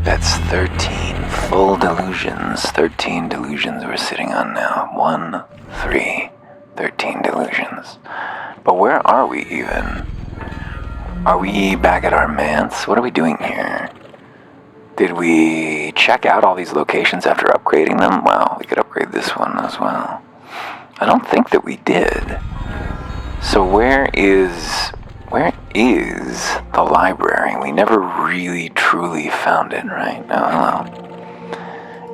That's 13 full delusions. 13 delusions we're sitting on now. 1, 3, 13 delusions. But where are we even? Are we back at our manse? What are we doing here? Did we check out all these locations after upgrading them? Well, we could upgrade this one as well. I don't think that we did. So where is the library? We never really truly found it, right? No, hello.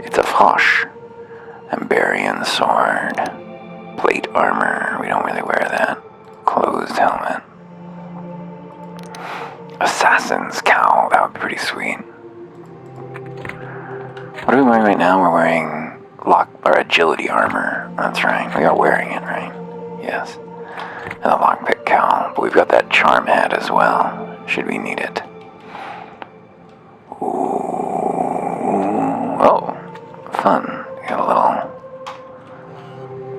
It's a Fosh. Ambarian sword. Plate armor. We don't really wear that. Closed helmet. Assassin's cowl. That would be pretty sweet. What are we wearing right now? We're wearing agility armor. That's right. We are wearing it, right? Yes. And a lockpick cowl. But we've got that charm hat as well, should we need it. Ooh. Oh. Fun. We got a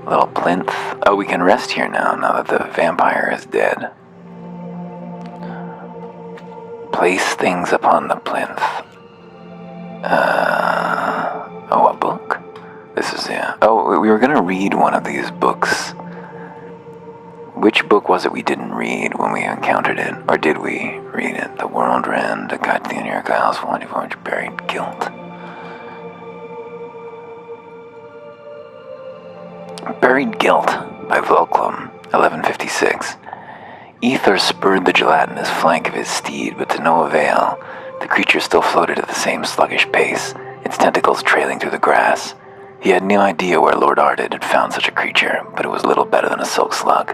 little plinth. Oh, we can rest here now that the vampire is dead. Place things upon the plinth. A book? This is, yeah. Oh, we were gonna read one of these books. Which book was it we didn't read when we encountered it? Or did we read it? The World Rend, A Guide to the Oniric Isles, Voyage of Buried Guilt. Buried Guilt by Volklum, 1156. Ether spurred the gelatinous flank of his steed, but to no avail. The creature still floated at the same sluggish pace, its tentacles trailing through the grass. He had no idea where Lord Arded had found such a creature, but it was little better than a silk slug.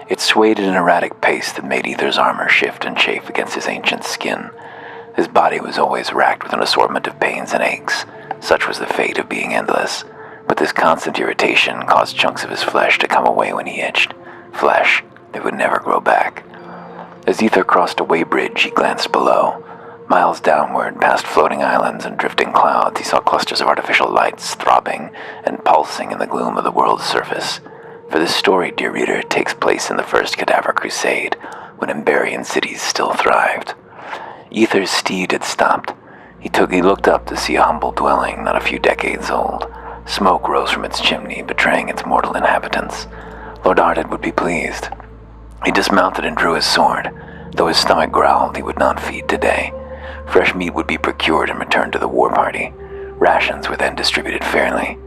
It swayed at an erratic pace that made Ether's armor shift and chafe against his ancient skin. His body was always racked with an assortment of pains and aches. Such was the fate of being endless. But this constant irritation caused chunks of his flesh to come away when he itched. Flesh that would never grow back. As Ether crossed a weighbridge, he glanced below. Miles downward, past floating islands and drifting clouds, he saw clusters of artificial lights throbbing and pulsing in the gloom of the world's surface. For this story, dear reader, takes place in the First Cadaver Crusade, when Ambarian cities still thrived. Ether's steed had stopped. He looked up to see a humble dwelling not a few decades old. Smoke rose from its chimney, betraying its mortal inhabitants. Lord Arded would be pleased. He dismounted and drew his sword. Though his stomach growled, he would not feed today. Fresh meat would be procured and returned to the war party. Rations were then distributed fairly.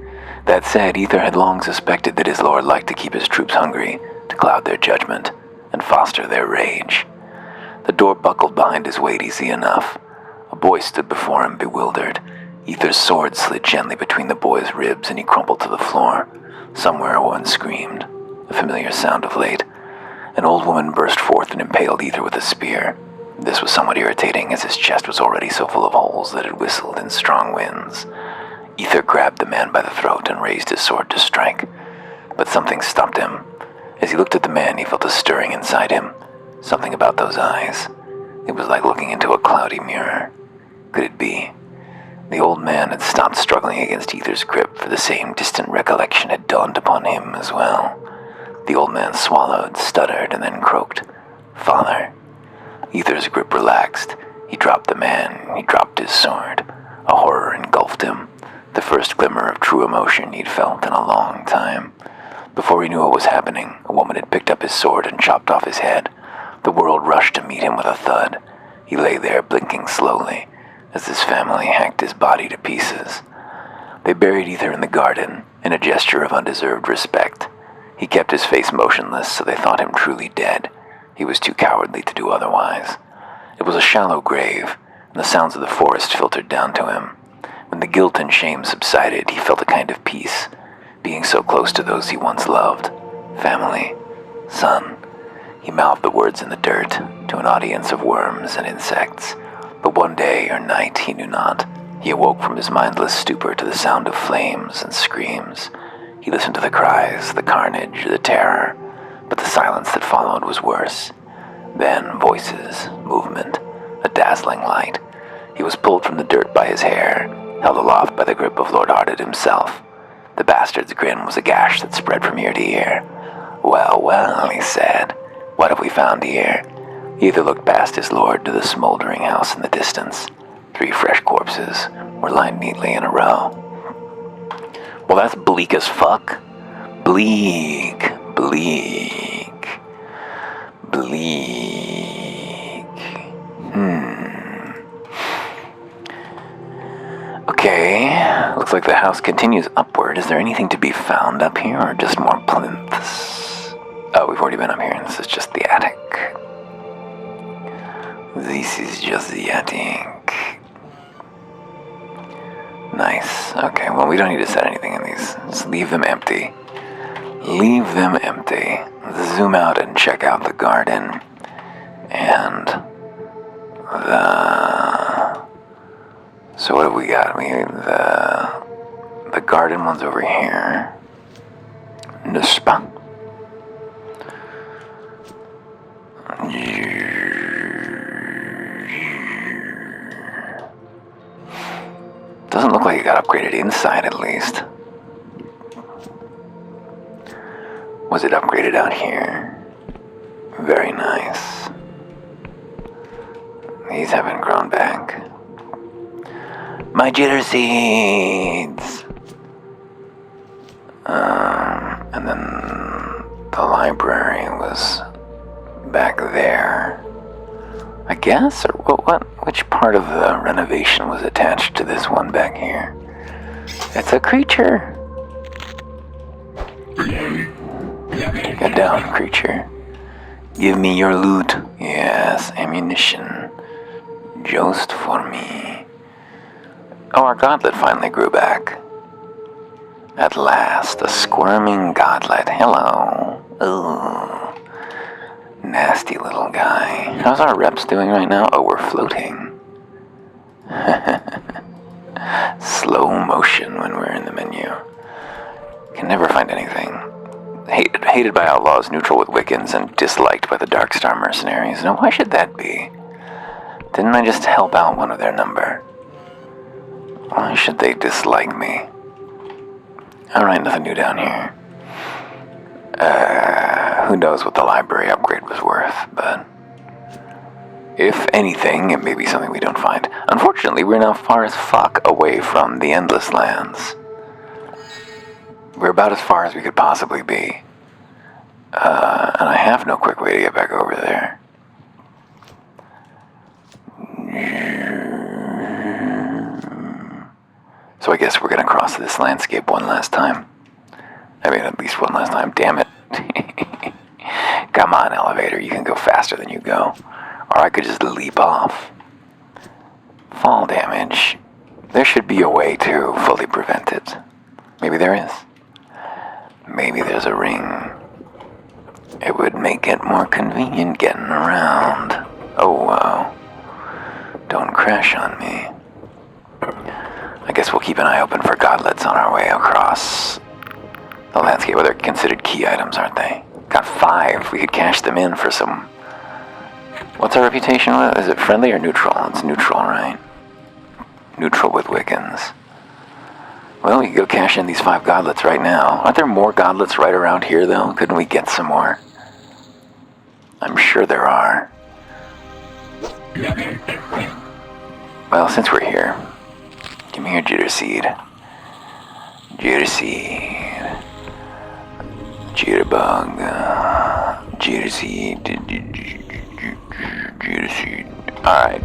That said, Ether had long suspected that his lord liked to keep his troops hungry, to cloud their judgment, and foster their rage. The door buckled behind his weight easy enough. A boy stood before him, bewildered. Ether's sword slid gently between the boy's ribs, and he crumpled to the floor. Somewhere a woman screamed, a familiar sound of late. An old woman burst forth and impaled Ether with a spear. This was somewhat irritating, as his chest was already so full of holes that it whistled in strong winds. Ether grabbed the man by the throat and raised his sword to strike. But something stopped him. As he looked at the man, he felt a stirring inside him. Something about those eyes. It was like looking into a cloudy mirror. Could it be? The old man had stopped struggling against Ether's grip, for the same distant recollection had dawned upon him as well. The old man swallowed, stuttered, and then croaked, "Father." Ether's grip relaxed. He dropped the man. He dropped his sword. A horror engulfed him. The first glimmer of true emotion he'd felt in a long time. Before he knew what was happening, a woman had picked up his sword and chopped off his head. The world rushed to meet him with a thud. He lay there, blinking slowly, as his family hacked his body to pieces. They buried Ether in the garden, in a gesture of undeserved respect. He kept his face motionless, so they thought him truly dead. He was too cowardly to do otherwise. It was a shallow grave, and the sounds of the forest filtered down to him. When the guilt and shame subsided, he felt a kind of peace, being so close to those he once loved. Family. Son. He mouthed the words in the dirt, to an audience of worms and insects. But one day or night, he knew not, he awoke from his mindless stupor to the sound of flames and screams. He listened to the cries, the carnage, the terror, but the silence that followed was worse. Then voices, movement, a dazzling light. He was pulled from the dirt by his hair, held aloft by the grip of Lord Arded himself. The bastard's grin was a gash that spread from ear to ear. "Well, well," he said, "what have we found here?" Ether looked past his lord to the smoldering house in the distance. 3 fresh corpses were lined neatly in a row. Well, that's bleak as fuck. Bleak. Okay, looks like the house continues upward. Is there anything to be found up here, or just more plinths? Oh, we've already been up here. This is just the attic. This is just the attic. Nice. Okay, well, we don't need to set anything in these. Just leave them empty. Leave them empty. Let's zoom out and check out the garden. And so what have we got? The garden one's over here. N'est-ce pas? Doesn't look like it got upgraded inside, at least. Was it upgraded out here? Very nice. These haven't grown back. My jitter seeds! And then the library was back there, I guess? Or what? Which part of the renovation was attached to this one back here? It's a creature! Get down, creature. Give me your loot. Yes, ammunition. Just for me. Oh, our godlet finally grew back. At last, a squirming godlet. Hello. Ooh. Nasty little guy. How's our reps doing right now? Oh, we're floating. Slow motion when we're in the menu. Can never find anything. Hated by outlaws, neutral with Wiccans, and disliked by the Darkstar mercenaries. Now, why should that be? Didn't I just help out one of their number? Why should they dislike me? Alright, nothing new down here. Who knows what the library upgrade was worth, but if anything, it may be something we don't find. Unfortunately, we're now far as fuck away from the Endless Lands. We're about as far as we could possibly be. And I have no quick way to get back over there. So I guess we're gonna cross this landscape one last time. I mean, at least one last time. Damn it. Come on, elevator. You can go faster than you go. Or I could just leap off. Fall damage. There should be a way to fully prevent it. Maybe there is. Maybe there's a ring. It would make it more convenient getting around. Oh, wow. Don't crash on me. I guess we'll keep an eye open for godlets on our way across the landscape. Well, they're considered key items, aren't they? Got 5. We could cash them in for some... What's our reputation with? Is it friendly or neutral? It's neutral, right? Neutral with Wiccans. Well, we can go cash in these 5 godlets right now. Aren't there more godlets right around here, though? Couldn't we get some more? I'm sure there are. Well, since we're here, give me your jitter seed. Jitter seed. Jitterbug. Jitter seed. Jitter seed. Alright.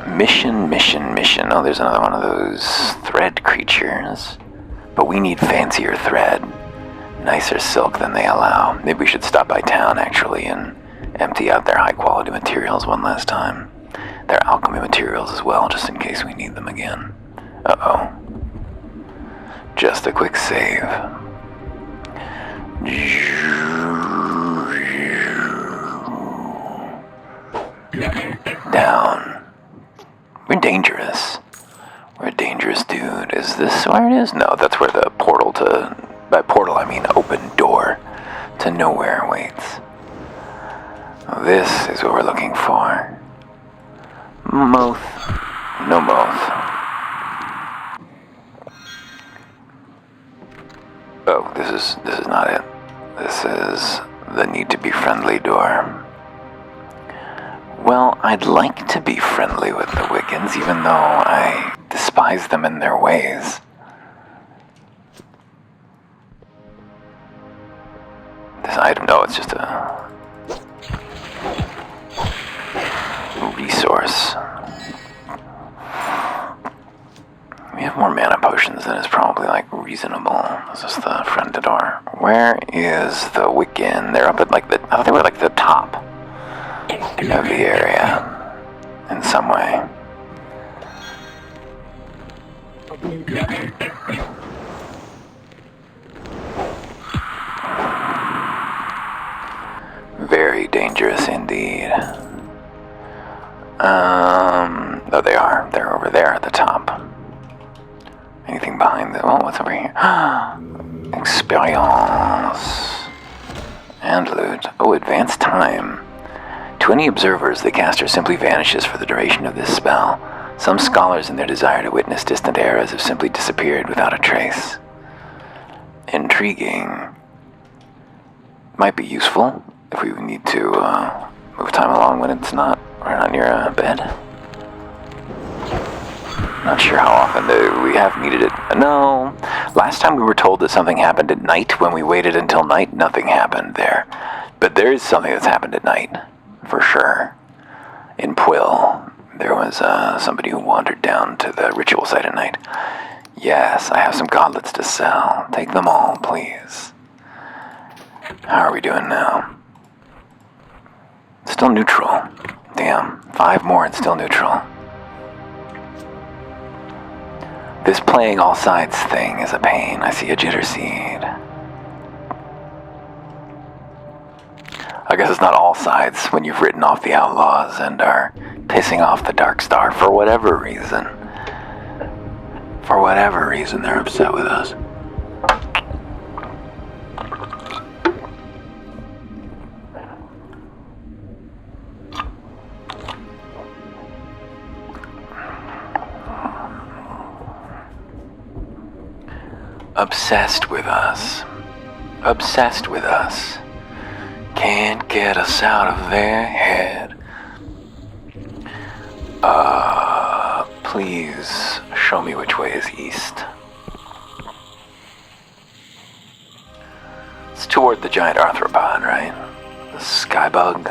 Mission. Oh, there's another one of those thread creatures. But we need fancier thread. Nicer silk than they allow. Maybe we should stop by town, actually, and empty out their high-quality materials one last time. Their alchemy materials as well, just in case we need them again. Uh-oh. Just a quick save. Down. We're dangerous. We're a dangerous dude. Is this where it is? No, that's where the portal to... By portal, I mean open door to nowhere waits. This is what we're looking for. Moth. No moth. Oh, this is not it. This is the need to be friendly door. Well, I'd like to be friendly with the Wiccans, even though I despise them in their ways. This item, no, it's just a resource. We have more mana potions than is probably, like, reasonable. Is this the front door? Where is the Wiccan? They're up at, like, I thought they were, like, the top of the area in some way. Very dangerous indeed. Oh, they are. They're over there at the top. Anything behind them? Oh, what's over here? Experience. And loot. Oh, advanced time. To any observers, the caster simply vanishes for the duration of this spell. Some scholars, in their desire to witness distant eras, have simply disappeared without a trace. Intriguing. Might be useful if we need to move time along when it's not right on your bed. Not sure how often we have needed it. No, last time we were told that something happened at night. When we waited until night, nothing happened there. But there is something that's happened at night, for sure. In Pwill, there was somebody who wandered down to the ritual site at night. Yes, I have some gauntlets to sell. Take them all, please. How are we doing now? Still neutral. Damn, 5 more and still neutral. This playing all sides thing is a pain. I see a jitter seed. I guess it's not all sides when you've written off the outlaws and are pissing off the Dark Star for whatever reason. For whatever reason, they're upset with us. Obsessed with us. Obsessed with us. Can't get us out of their head. Please show me which way is east. It's toward the giant arthropod, right? The skybug.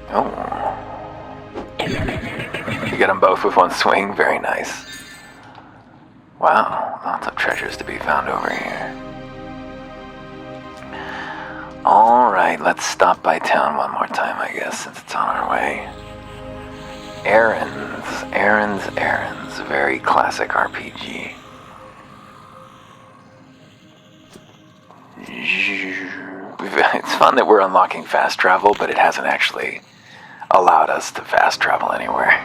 Oh. You get them both with one swing. Very nice. Wow, lots of treasures to be found over here. Alright, let's stop by town one more time, I guess, since it's on our way. Errands. Very classic RPG. It's fun that we're unlocking fast travel, but it hasn't actually allowed us to fast travel anywhere.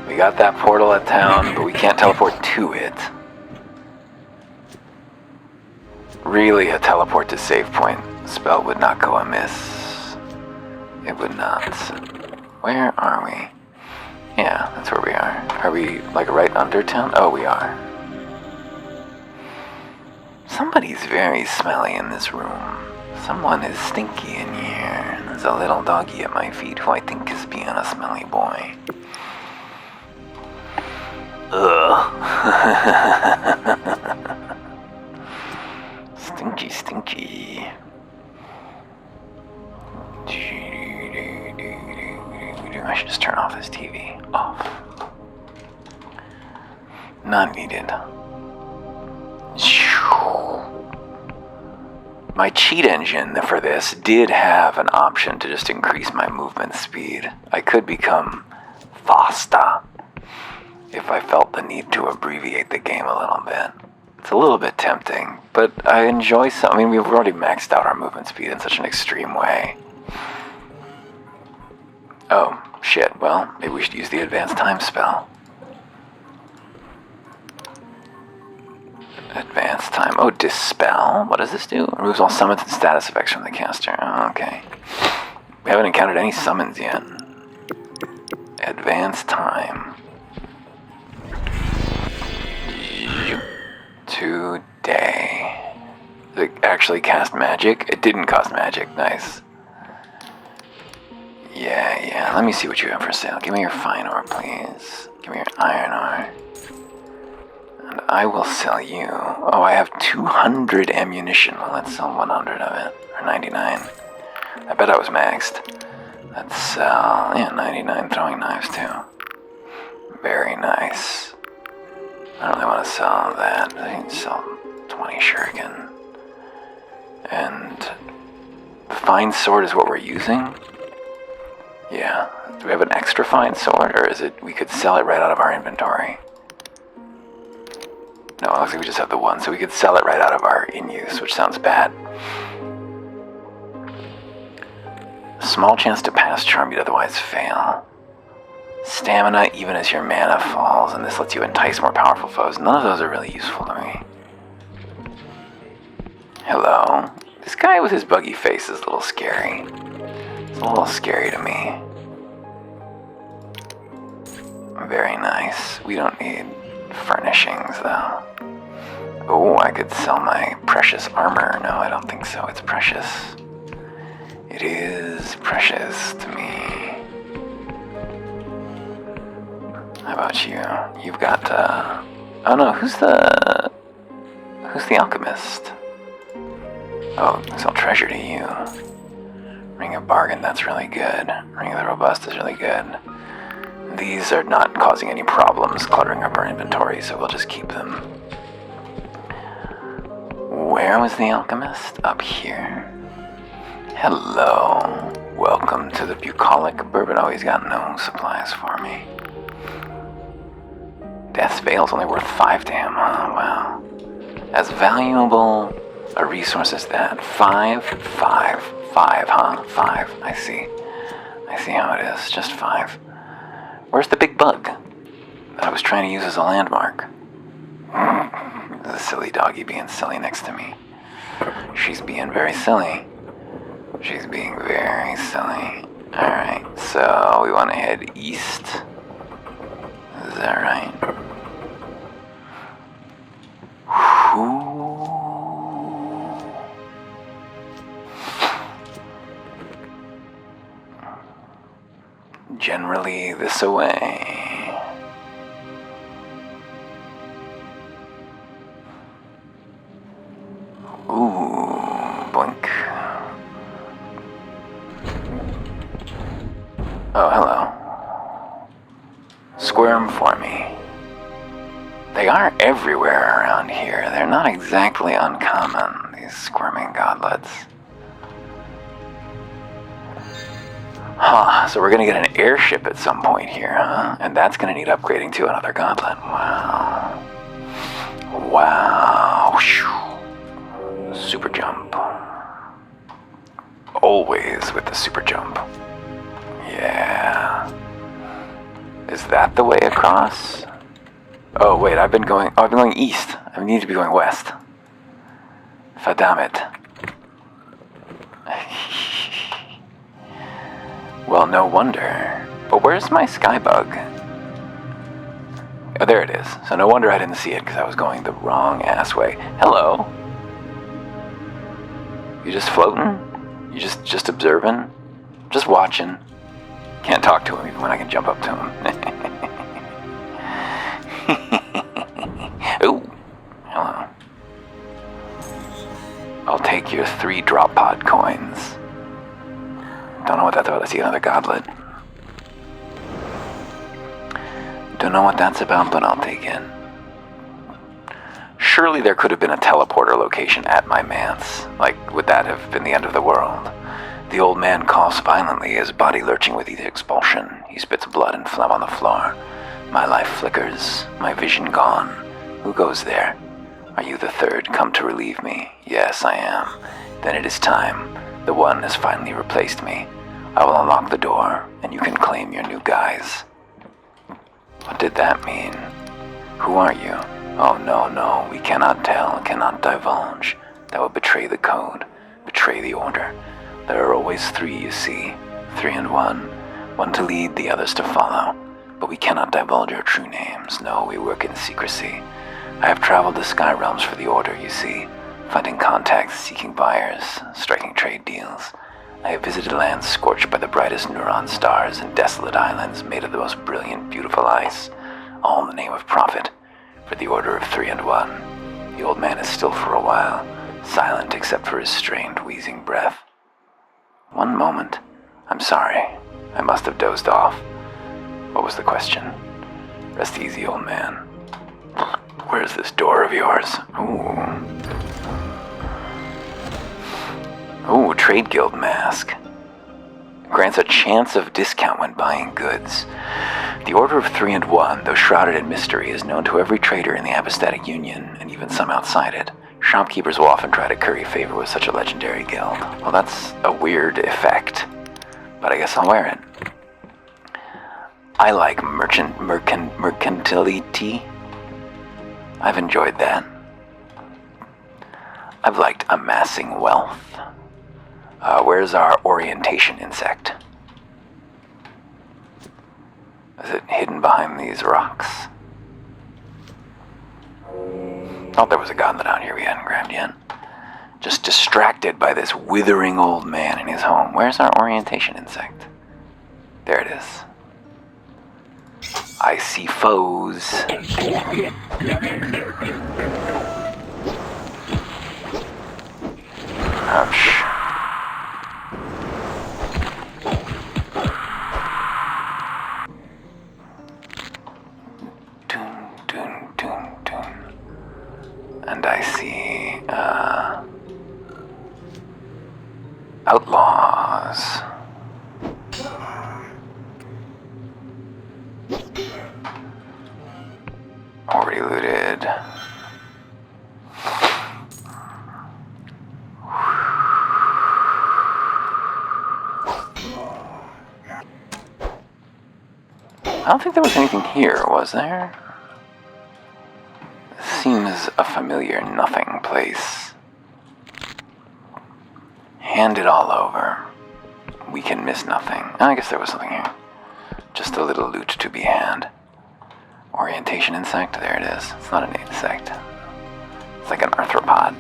We got that portal at town, but we can't teleport to it. Really, a teleport to save point spell would not go amiss. It would not. Where are we? Yeah, that's where we are. Are we, like, right under town? Oh, we are. Somebody's very smelly in this room. Someone is stinky in here. There's a little doggy at my feet who I think is being a smelly boy. Ugh. Stinky. I should just turn off this TV. Off. Not needed. My cheat engine for this did have an option to just increase my movement speed. I could become faster if I felt the need to abbreviate the game a little bit. It's a little bit tempting, but I enjoy some. I mean, we've already maxed out our movement speed in such an extreme way. Oh, shit. Well, maybe we should use the advanced time spell. Advanced time. Oh, dispel. What does this do? Removes all summons and status effects from the caster. Oh, okay. We haven't encountered any summons yet. Advanced time. Today. actually cast magic? It didn't cast magic. Nice. Yeah. Let me see what you have for sale. Give me your fine ore, please. Give me your iron ore. And I will sell you... Oh, I have 200 ammunition. Well, let's sell 100 of it. Or 99. I bet I was maxed. Let's sell... Yeah, 99 throwing knives, too. Very nice. I don't really want to sell that. I can sell 20 shuriken. And... the fine sword is what we're using? Yeah. Do we have an extra fine sword, or is it we could sell it right out of our inventory? No, it looks like we just have the one, so we could sell it right out of our in-use, which sounds bad. Small chance to pass charm, you'd otherwise fail. Stamina even as your mana falls, and this lets you entice more powerful foes. None of those are really useful to me. Hello? This guy with his buggy face is a little scary. It's a little scary to me. Very nice. We don't need furnishings, though. Oh, I could sell my precious armor. No, I don't think so. It's precious. It is precious to me. How about you? You've got, oh no, who's the alchemist? Oh, sell treasure to you. Ring of Bargain, that's really good. Ring of the Robust is really good. These are not causing any problems cluttering up our inventory, so we'll just keep them. Where was the alchemist? Up here. Hello. Welcome to the bucolic bourbon. Oh, he's got no supplies for me. Death's Veil's only worth 5 to him, huh? Wow. As valuable a resource as that. 5, huh? 5. I see how it is. Just 5. Where's the big bug that I was trying to use as a landmark? The silly doggy being silly next to me. She's being very silly. She's being very silly. Alright, so we want to head east. Is that right? Generally this away. Ooh, blink. Oh, hello. Squirm for me. They are everywhere around here. They're not exactly uncommon, these squirming godlets. Huh, so we're gonna get an airship at some point here, huh? And that's gonna need upgrading to another gauntlet. Wow. Wow. Super jump. Always with the super jump. Yeah. Is that the way across? Oh, wait, I've been going east. I need to be going west. Fadammit. Well, no wonder. But where's my skybug? Oh, there it is. So no wonder I didn't see it, because I was going the wrong ass way. Hello? You just floating? You just observing? Just watching? Can't talk to him even when I can jump up to him. Ooh. Hello. I'll take your 3 drop pod coins. Don't know what that's about. I see another goblet. Don't know what that's about, but I'll take it. Surely there could have been a teleporter location at my manse. Like, would that have been the end of the world? The old man coughs violently, his body lurching with the expulsion. He spits blood and phlegm on the floor. My life flickers, my vision gone. Who goes there? Are you the third come to relieve me? Yes, I am. Then it is time. The one has finally replaced me. I will unlock the door, and you can claim your new guise. What did that mean? Who are you? Oh, no, we cannot tell, cannot divulge. That would betray the code, betray the order. There are always 3, you see. 3 and 1. One to lead, the others to follow. But we cannot divulge our true names. No, we work in secrecy. I have traveled the sky realms for the order, you see. finding contacts, seeking buyers, striking trade deals. I have visited lands scorched by the brightest neutron stars and desolate islands made of the most brilliant, beautiful ice, all in the name of profit, for the order of 3 and 1. The old man is still for a while, silent except for his strained, wheezing breath. One moment. I'm sorry. I must have dozed off. What was the question? Rest easy, old man. Where's this door of yours? Ooh, trade guild mask. Grants a chance of discount when buying goods. The Order of 3 and 1, though shrouded in mystery, is known to every trader in the Apostatic Union, and even some outside it. Shopkeepers will often try to curry favor with such a legendary guild. Well, that's a weird effect, but I guess I'll wear it. I like mercantility. I've enjoyed that. I've liked amassing wealth. Where's our orientation insect? Is it hidden behind these rocks? Oh, there was a gauntlet out here we hadn't grabbed yet. Just distracted by this withering old man in his home. Where's our orientation insect? There it is. I see foes. Ouch. And I see, outlaws. Already looted. I don't think there was anything here, was there? Seems a familiar nothing place. Hand it all over. We can miss nothing. Oh, I guess there was something here. Just a little loot to be had. Orientation insect, there it is. It's not an insect. It's like an arthropod.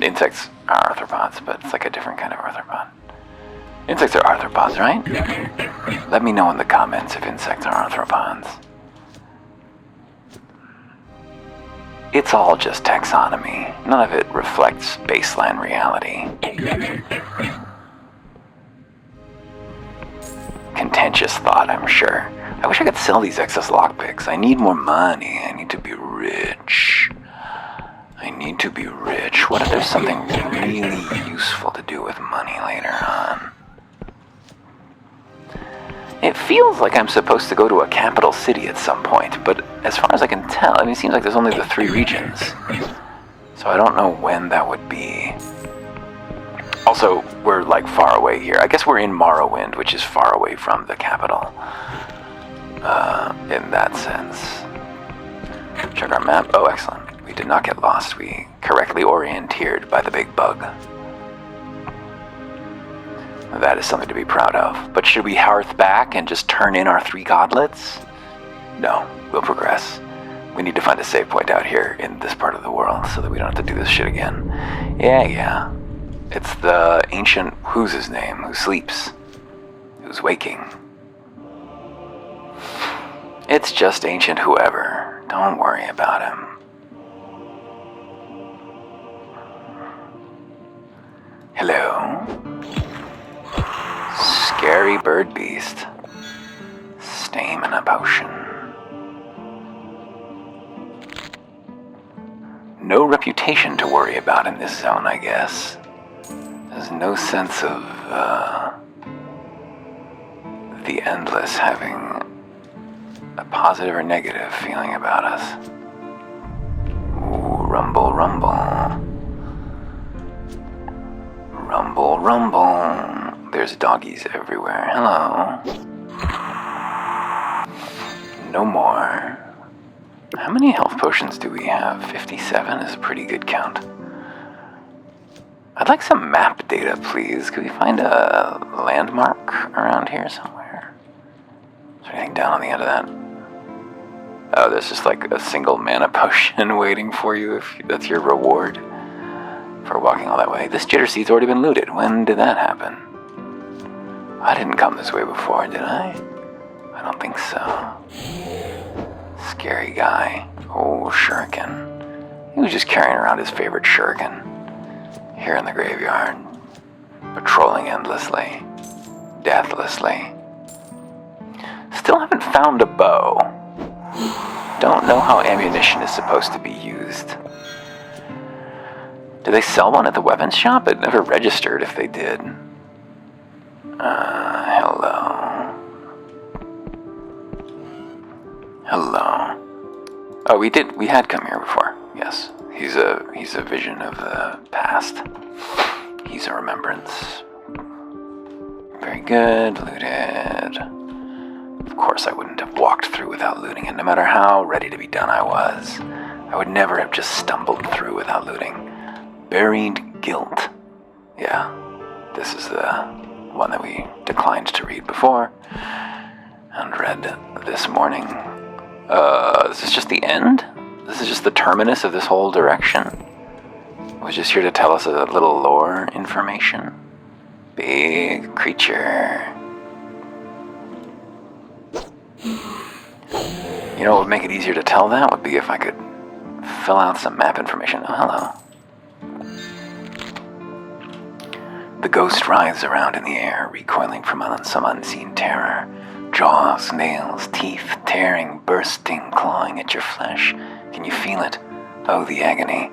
Insects are arthropods, but it's like a different kind of arthropod. Insects are arthropods, right? Let me know in the comments if insects are arthropods. It's all just taxonomy. None of it reflects baseline reality. Contentious thought, I'm sure. I wish I could sell these excess lockpicks. I need more money. I need to be rich. What if there's something really useful to do with money later on? It feels like I'm supposed to go to a capital city at some point, but as far as I can tell, it seems like there's only the 3 regions. So I don't know when that would be. Also, we're like far away here. I guess we're in Morrowind, which is far away from the capital. In that sense. Check our map. Oh, excellent. We did not get lost. We correctly orienteered by the big bug. That is something to be proud of. But should we hearth back and just turn in our 3 godlets? No, we'll progress. We need to find a save point out here in this part of the world so that we don't have to do this shit again. Yeah. It's the ancient, who's his name, who sleeps, who's waking. It's just ancient whoever. Don't worry about him. Hello? Scary bird beast. Stamina potion. No reputation to worry about in this zone, I guess. There's no sense of, the endless having a positive or negative feeling about us. Ooh, rumble. Rumble. There's doggies everywhere. Hello. No more. How many health potions do we have? 57 is a pretty good count. I'd like some map data, please. Could we find a landmark around here somewhere? Is there anything down on the end of that? Oh, there's just like a single mana potion waiting for you if that's your reward. for walking all that way. This jitter seat's already been looted. When did that happen? I didn't come this way before, did I? I don't think so. Scary guy. Oh, shuriken. He was just carrying around his favorite shuriken. Here in the graveyard. Patrolling endlessly. Deathlessly. Still haven't found a bow. Don't know how ammunition is supposed to be used. Do they sell one at the weapons shop? It never registered if they did. Hello. Hello. Oh, we had come here before. Yes. He's a vision of the past. He's a remembrance. Very good. Looted. Of course I wouldn't have walked through without looting it, no matter how ready to be done I was. I would never have just stumbled through without looting. Buried guilt. Yeah, this is the one that we declined to read before, and read this morning. This is just the end? This is just the terminus of this whole direction? It was just here to tell us a little lore information. Big creature. You know what would make it easier to tell that would be if I could fill out some map information. Oh, hello. The ghost writhes around in the air, recoiling from some unseen terror. Jaws, nails, teeth, tearing, bursting, clawing at your flesh. Can you feel it? Oh, the agony.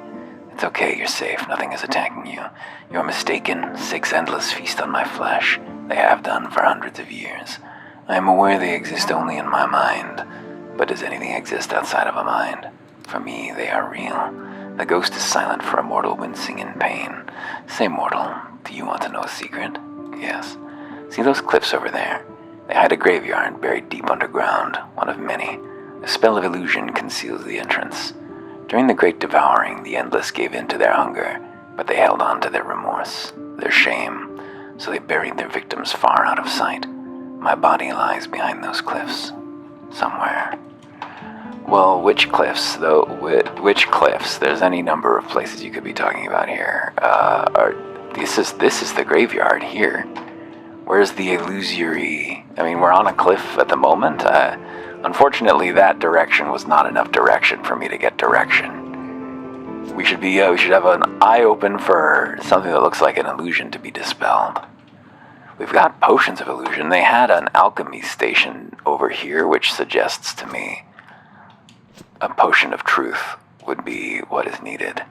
It's okay, you're safe. Nothing is attacking you. You're mistaken. 6 endless feast on my flesh. They have done for hundreds of years. I am aware they exist only in my mind. But does anything exist outside of a mind? For me, they are real. The ghost is silent for a mortal wincing in pain. Say, mortal, do you want to know a secret? Yes. See those cliffs over there? They hide a graveyard buried deep underground, one of many. A spell of illusion conceals the entrance. During the Great Devouring, the Endless gave in to their hunger, but they held on to their remorse, their shame, so they buried their victims far out of sight. My body lies behind those cliffs, somewhere. Well, which cliffs, though? Which cliffs? There's any number of places you could be talking about here. This is the graveyard here. Where's the illusory? I mean, we're on a cliff at the moment. Unfortunately, that direction was not enough direction for me to get direction. We should have an eye open for something that looks like an illusion to be dispelled. We've got potions of illusion. They had an alchemy station over here, which suggests to me a potion of truth would be what is needed.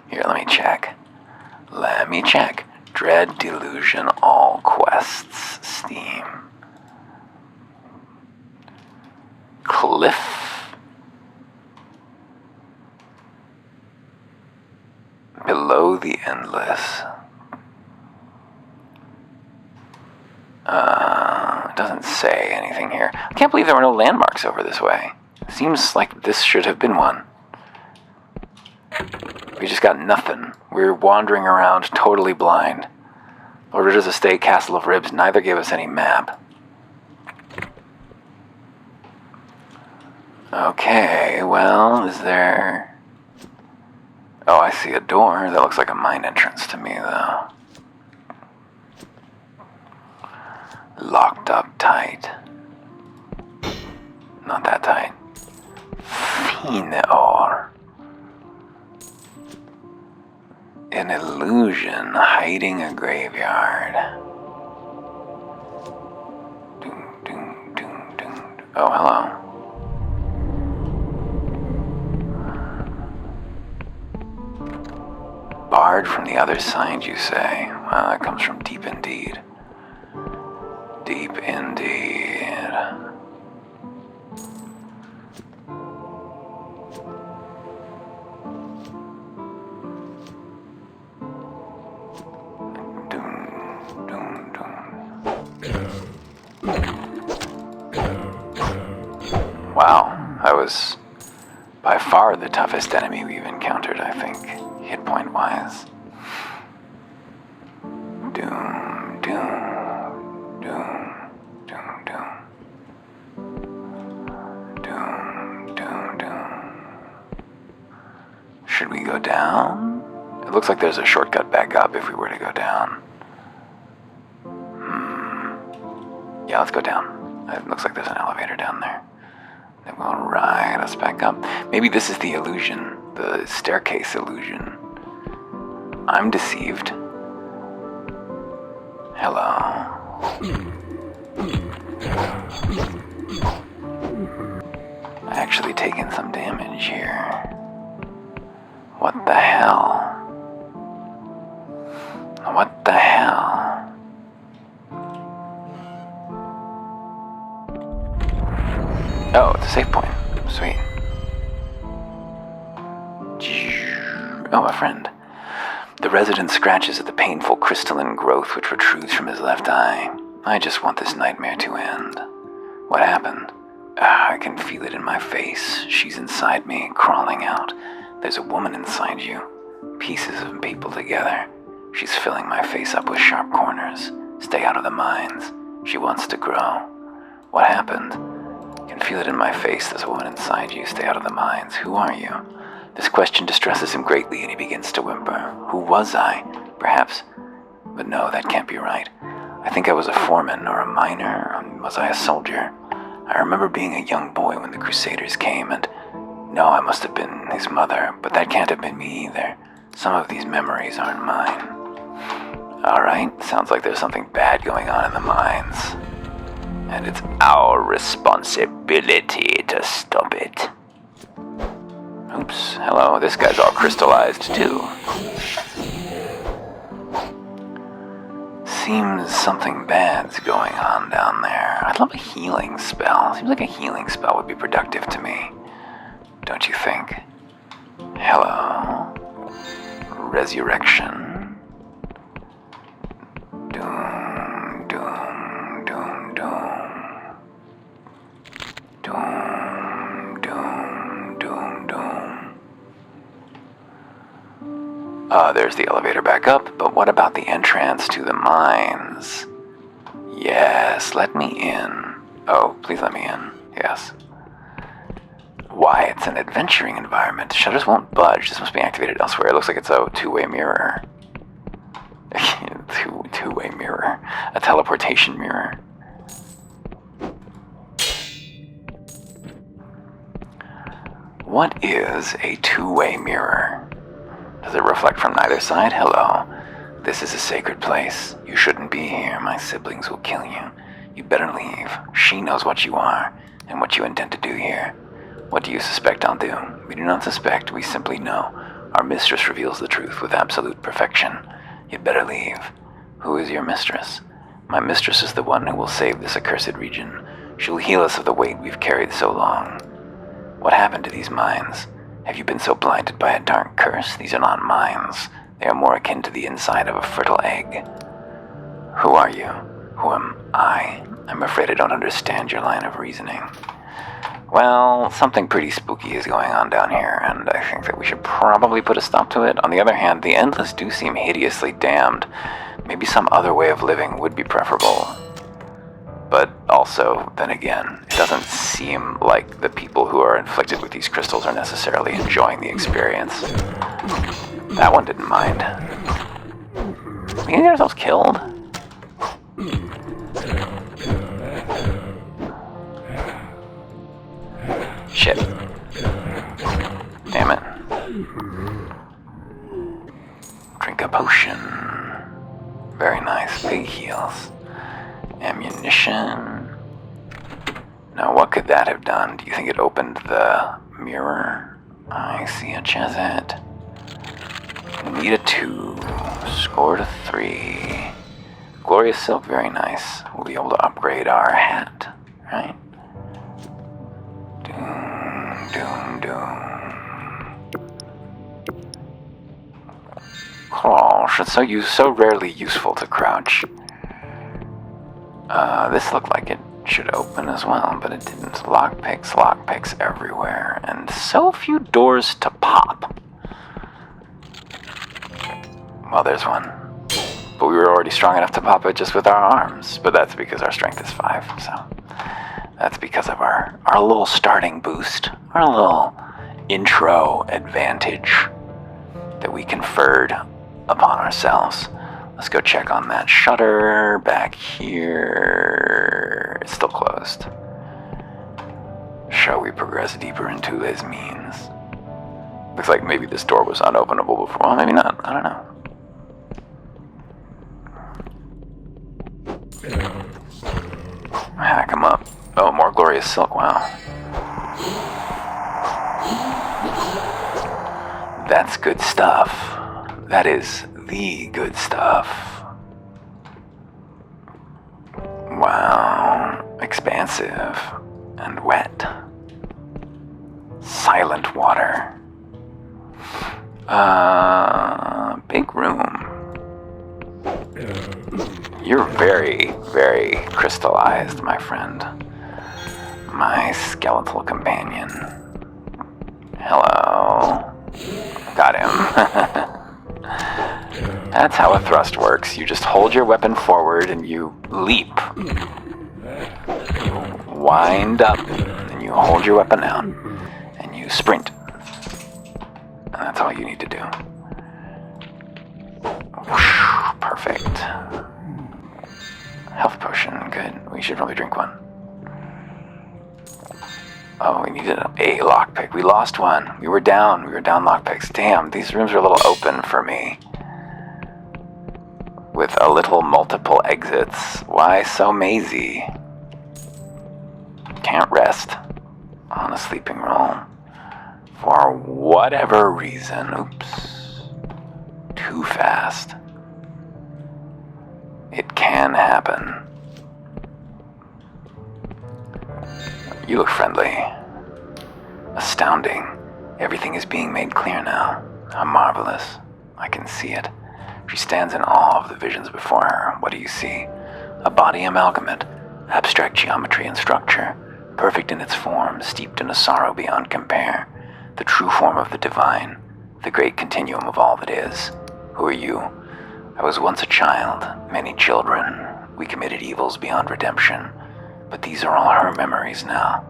Here, let me check. Dread, Delusion, all quests, Steam. Cliff. Below the Endless. It doesn't say anything here. I can't believe there were no landmarks over this way. Seems like this should have been one. We just got nothing. We're wandering around totally blind. Lord Ridder's Estate, Castle of Ribs, neither gave us any map. Okay, well, is there... Oh, I see a door. That looks like a mine entrance to me, though. Locked up tight. Not that tight. Fineor. An illusion hiding a graveyard. Doom, doom, doom, doom. Oh, hello. Barred from the other side, you say? Well, that comes from deep indeed. Deep indeed. Wow, that was by far the toughest enemy we've encountered, I think, hit point wise. Doom, doom, doom, doom, doom. Doom, doom, doom. go down? It looks like there's a shortcut back up if we were to go down. Yeah, let's go down. It looks like there's an elevator down there. Then we'll ride us back up. Maybe this is the illusion, the staircase illusion. I'm deceived. Hello. Actually taking some damage here. What the hell? What the hell? Oh, it's a save point. Sweet. Oh, a friend. The resident scratches at the painful crystalline growth which protrudes from his left eye. I just want this nightmare to end. What happened? I can feel it in my face. She's inside me, crawling out. There's a woman inside you. Pieces of people together. She's filling my face up with sharp corners. Stay out of the mines. She wants to grow. What happened? I can feel it in my face. There's a woman inside you. Stay out of the mines. Who are you? This question distresses him greatly, and he begins to whimper. Who was I? Perhaps. But no, that can't be right. I think I was a foreman or a miner. Or was I a soldier? I remember being a young boy when the Crusaders came, and no, I must have been his mother, but that can't have been me either. Some of these memories aren't mine. Alright, sounds like there's something bad going on in the mines. And it's our responsibility to stop it. Oops, hello, this guy's all crystallized too. Seems something bad's going on down there. I'd love a healing spell. Seems like a healing spell would be productive to me. Don't you think? Hello. Resurrection. Doom, doom, doom, doom. Doom, doom, doom, doom. There's the elevator back up, but what about the entrance to the mines? Yes, let me in. Oh, please let me in. Yes. Why, it's an adventuring environment. Shutters won't budge. This must be activated elsewhere. It looks like it's a two-way mirror. Two-way mirror. A teleportation mirror. What is a two-way mirror? Does it reflect from neither side? Hello. This is a sacred place. You shouldn't be here. My siblings will kill you. You better leave. She knows what you are and what you intend to do here. What do you suspect I'll do? We do not suspect, we simply know. Our mistress reveals the truth with absolute perfection. You'd better leave. Who is your mistress? My mistress is the one who will save this accursed region. She'll heal us of the weight we've carried so long. What happened to these mines? Have you been so blinded by a dark curse? These are not mines. They are more akin to the inside of a fertile egg. Who are you? Who am I? I'm afraid I don't understand your line of reasoning. Well, something pretty spooky is going on down here, and I think that we should probably put a stop to it. On the other hand, the Endless do seem hideously damned. Maybe some other way of living would be preferable. But also, then again, it doesn't seem like the people who are inflicted with these crystals are necessarily enjoying the experience. That one didn't mind. We can get ourselves killed. Shit. Damn it. Drink a potion. Very nice. Big heals. Ammunition. Now, what could that have done? Do you think it opened the mirror? I see a chest. Need a 2. Score to 3. Glorious silk, very nice. We'll be able to upgrade our hat, right? Doom, doom, doom. Crouch. It's so rarely useful to crouch. This looked like it should open as well, but it didn't. Lockpicks everywhere, and so few doors to pop. Well, there's one. But we were already strong enough to pop it just with our arms. But that's because our strength is 5, so that's because of our little starting boost, our little intro advantage. that we conferred upon ourselves. Let's go check on that shutter back here. It's still closed. Shall we progress deeper into les means? Looks like maybe this door was unopenable before. Well, maybe not. I don't know. Hack him up. Oh, more glorious silk. Wow. That's good stuff. That is the good stuff. Wow. Expansive and wet. Silent water. Big room. You're very, very crystallized, my friend. My skeletal companion. Hello. Got him. That's how a thrust works. You just hold your weapon forward and you leap. You wind up and you hold your weapon out and you sprint. And that's all you need to do. Whoosh, perfect. Health potion, good. We should probably drink one. Oh, we needed a lockpick. We lost one. We were down lockpicks. Damn, these rooms are a little open for me. With a little multiple exits. Why so mazy? Can't rest on a sleeping roll. For whatever reason. Oops. Too fast. It can happen. You look friendly. Astounding. Everything is being made clear now. How marvelous. I can see it. She stands in awe of the visions before her. What do you see? A body amalgamate. Abstract geometry and structure. Perfect in its form, steeped in a sorrow beyond compare. The true form of the divine. The great continuum of all that is. Who are you? I was once a child. Many children. We committed evils beyond redemption. But these are all her memories now.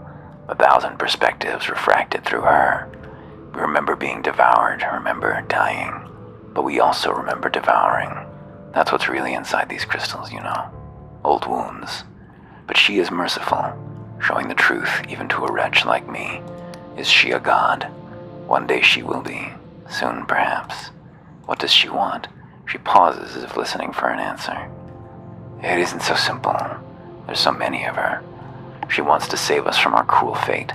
1,000 perspectives refracted through her. We remember being devoured, remember dying. But we also remember devouring. That's what's really inside these crystals, you know. Old wounds. But she is merciful, showing the truth even to a wretch like me. Is she a god? One day she will be. Soon, perhaps. What does she want? She pauses as if listening for an answer. It isn't so simple. There's so many of her. She wants to save us from our cruel fate.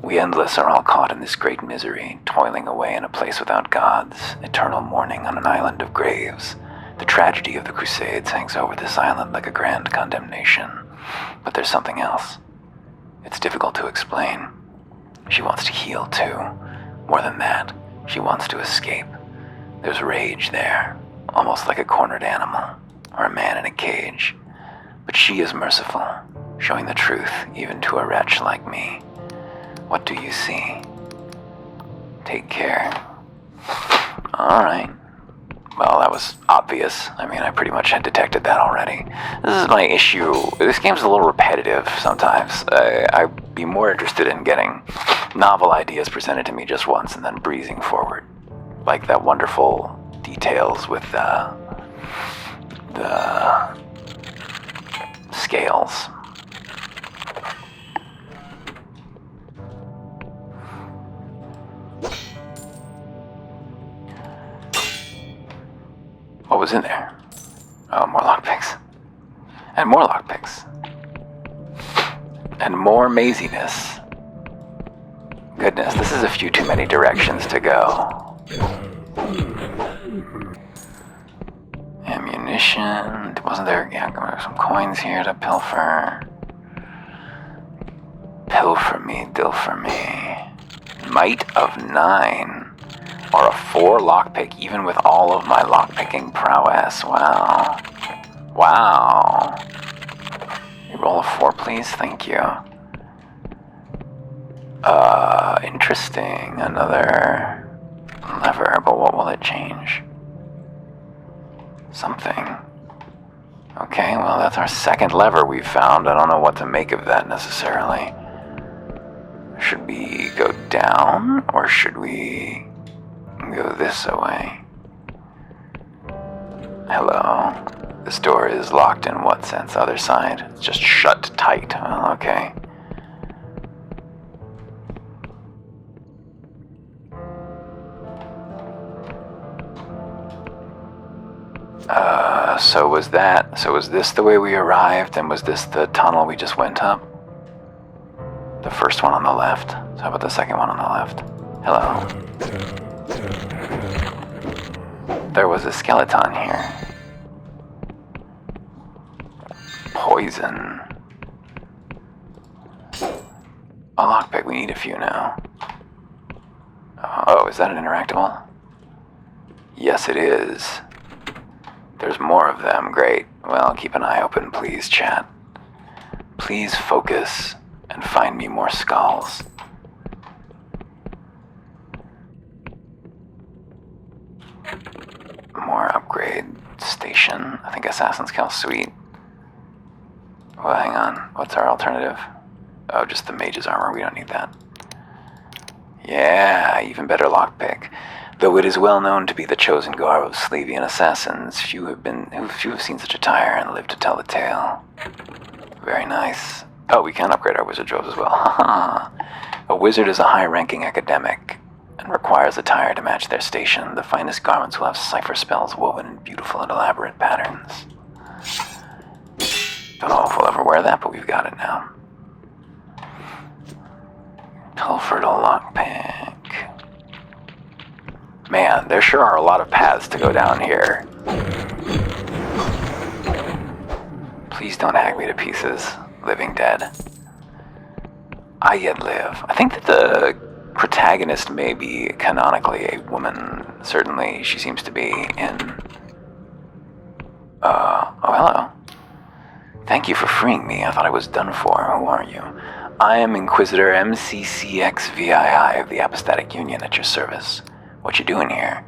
We endless are all caught in this great misery, toiling away in a place without gods, eternal mourning on an island of graves. The tragedy of the Crusades hangs over this island like a grand condemnation. But there's something else. It's difficult to explain. She wants to heal, too. More than that, she wants to escape. There's rage there, almost like a cornered animal, or a man in a cage. But she is merciful, showing the truth even to a wretch like me. What do you see? Take care. All right. Well, that was obvious. I mean, I pretty much had detected that already. This is my issue. This game's a little repetitive sometimes. I'd be more interested in getting novel ideas presented to me just once and then breezing forward. Like that wonderful details with the scales. What was in there? Oh, more lockpicks. And more lockpicks. And more maziness. Goodness, this is a few too many directions to go. Ammunition. Wasn't there? Yeah, some coins here to pilfer. Pilfer me, dilfer me. Might of 9. Or a 4 lockpick, even with all of my lockpicking prowess. Wow. Wow. You roll a 4, please? Thank you. Interesting. Another lever, but what will it change? Something. Okay, well, that's our second lever we've found. I don't know what to make of that necessarily. Should we go down, or should we Go this way. Hello. This door is locked in what sense? Other side? It's just shut tight. Oh, okay. So was this the way we arrived, and was this the tunnel we just went up? The first one on the left. So how about the second one on the left? Hello. There was a skeleton here. Poison. A lockpick, we need a few now. Oh, is that an interactable? Yes, it is. There's more of them, great. Well, keep an eye open, please, chat. Please focus and find me more skulls. More upgrade station. I think Assassin's Kill Suite. Well, hang on. What's our alternative? Oh, just the mage's armor. We don't need that. Yeah, even better lockpick. Though it is well known to be the chosen garb of Slavian assassins, few have seen such attire and lived to tell the tale. Very nice. Oh, we can upgrade our wizard robes as well. A wizard is a high-ranking academic and requires attire to match their station. The finest garments will have cipher spells woven in beautiful and elaborate patterns. Don't know if we'll ever wear that, but we've got it now. Pilfered a lockpick. Man, there sure are a lot of paths to go down here. Please don't hack me to pieces, living dead. I yet live. I think that the protagonist may be canonically a woman. Certainly, she seems to be in... Oh, hello. Thank you for freeing me. I thought I was done for. Who are you? I am Inquisitor MCCXVII of the Apostatic Union at your service. What you doing here?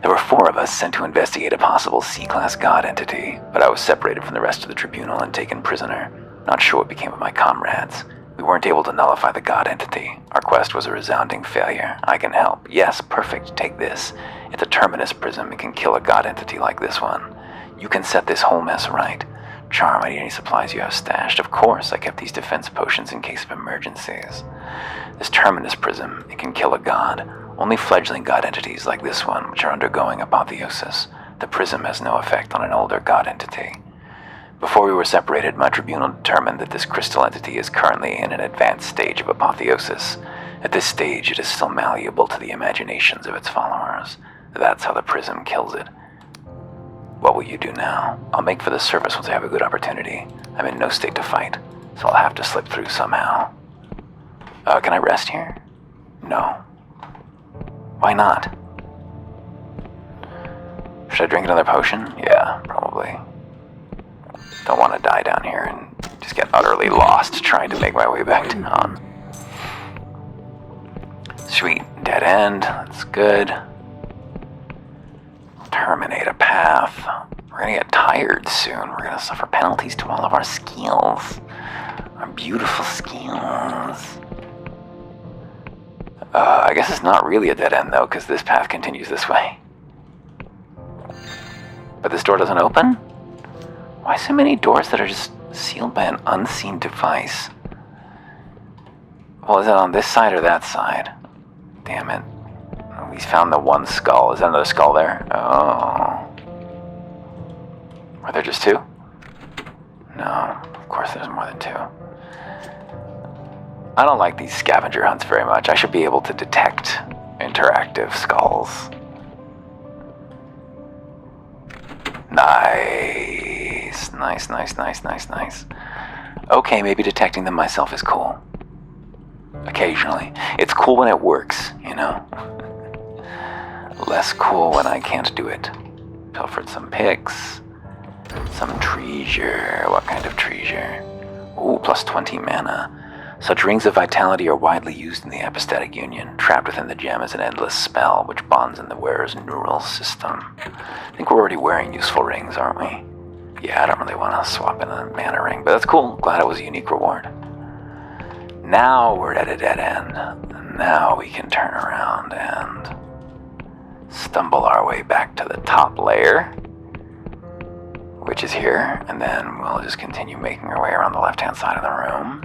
There were 4 of us sent to investigate a possible C-class god entity, but I was separated from the rest of the tribunal and taken prisoner. Not sure what became of my comrades. We weren't able to nullify the god entity. Our quest was a resounding failure. I can help. Yes, perfect. Take this. It's a terminus prism. It can kill a god entity like this one. You can set this whole mess right. Charm, I need any supplies you have stashed. Of course, I kept these defense potions in case of emergencies. This terminus prism, it can kill a god. Only fledgling god entities like this one, which are undergoing apotheosis. The prism has no effect on an older god entity. Before we were separated, my tribunal determined that this crystal entity is currently in an advanced stage of apotheosis. At this stage, it is still malleable to the imaginations of its followers. That's how the prism kills it. What will you do now? I'll make for the surface once I have a good opportunity. I'm in no state to fight, so I'll have to slip through somehow. Can I rest here? No. Why not? Should I drink another potion? Yeah, probably. Don't want to die down here and just get utterly lost trying to make my way back down. Sweet. Dead end. That's good. Terminate a path. We're gonna get tired soon. We're gonna suffer penalties to all of our skills. Our beautiful skills. I guess it's not really a dead end, though, because this path continues this way. But this door doesn't open? Why so many doors that are just sealed by an unseen device? Well, is it on this side or that side? Damn it. We found the one skull. Is that another skull there? Oh. Are there just 2? No, of course there's more than 2. I don't like these scavenger hunts very much. I should be able to detect interactive skulls. Nice. Nice. Okay, maybe detecting them myself is cool. Occasionally. It's cool when it works, you know? Less cool when I can't do it. Pilfered some picks. Some treasure. What kind of treasure? Ooh, plus 20 mana. Such rings of vitality are widely used in the Apostatic Union. Trapped within the gem is an endless spell, which bonds in the wearer's neural system. I think we're already wearing useful rings, aren't we? Yeah, I don't really want to swap in a mana ring, but that's cool. Glad it was a unique reward. Now we're at a dead end. Now we can turn around and... stumble our way back to the top layer, which is here, and then we'll just continue making our way around the left-hand side of the room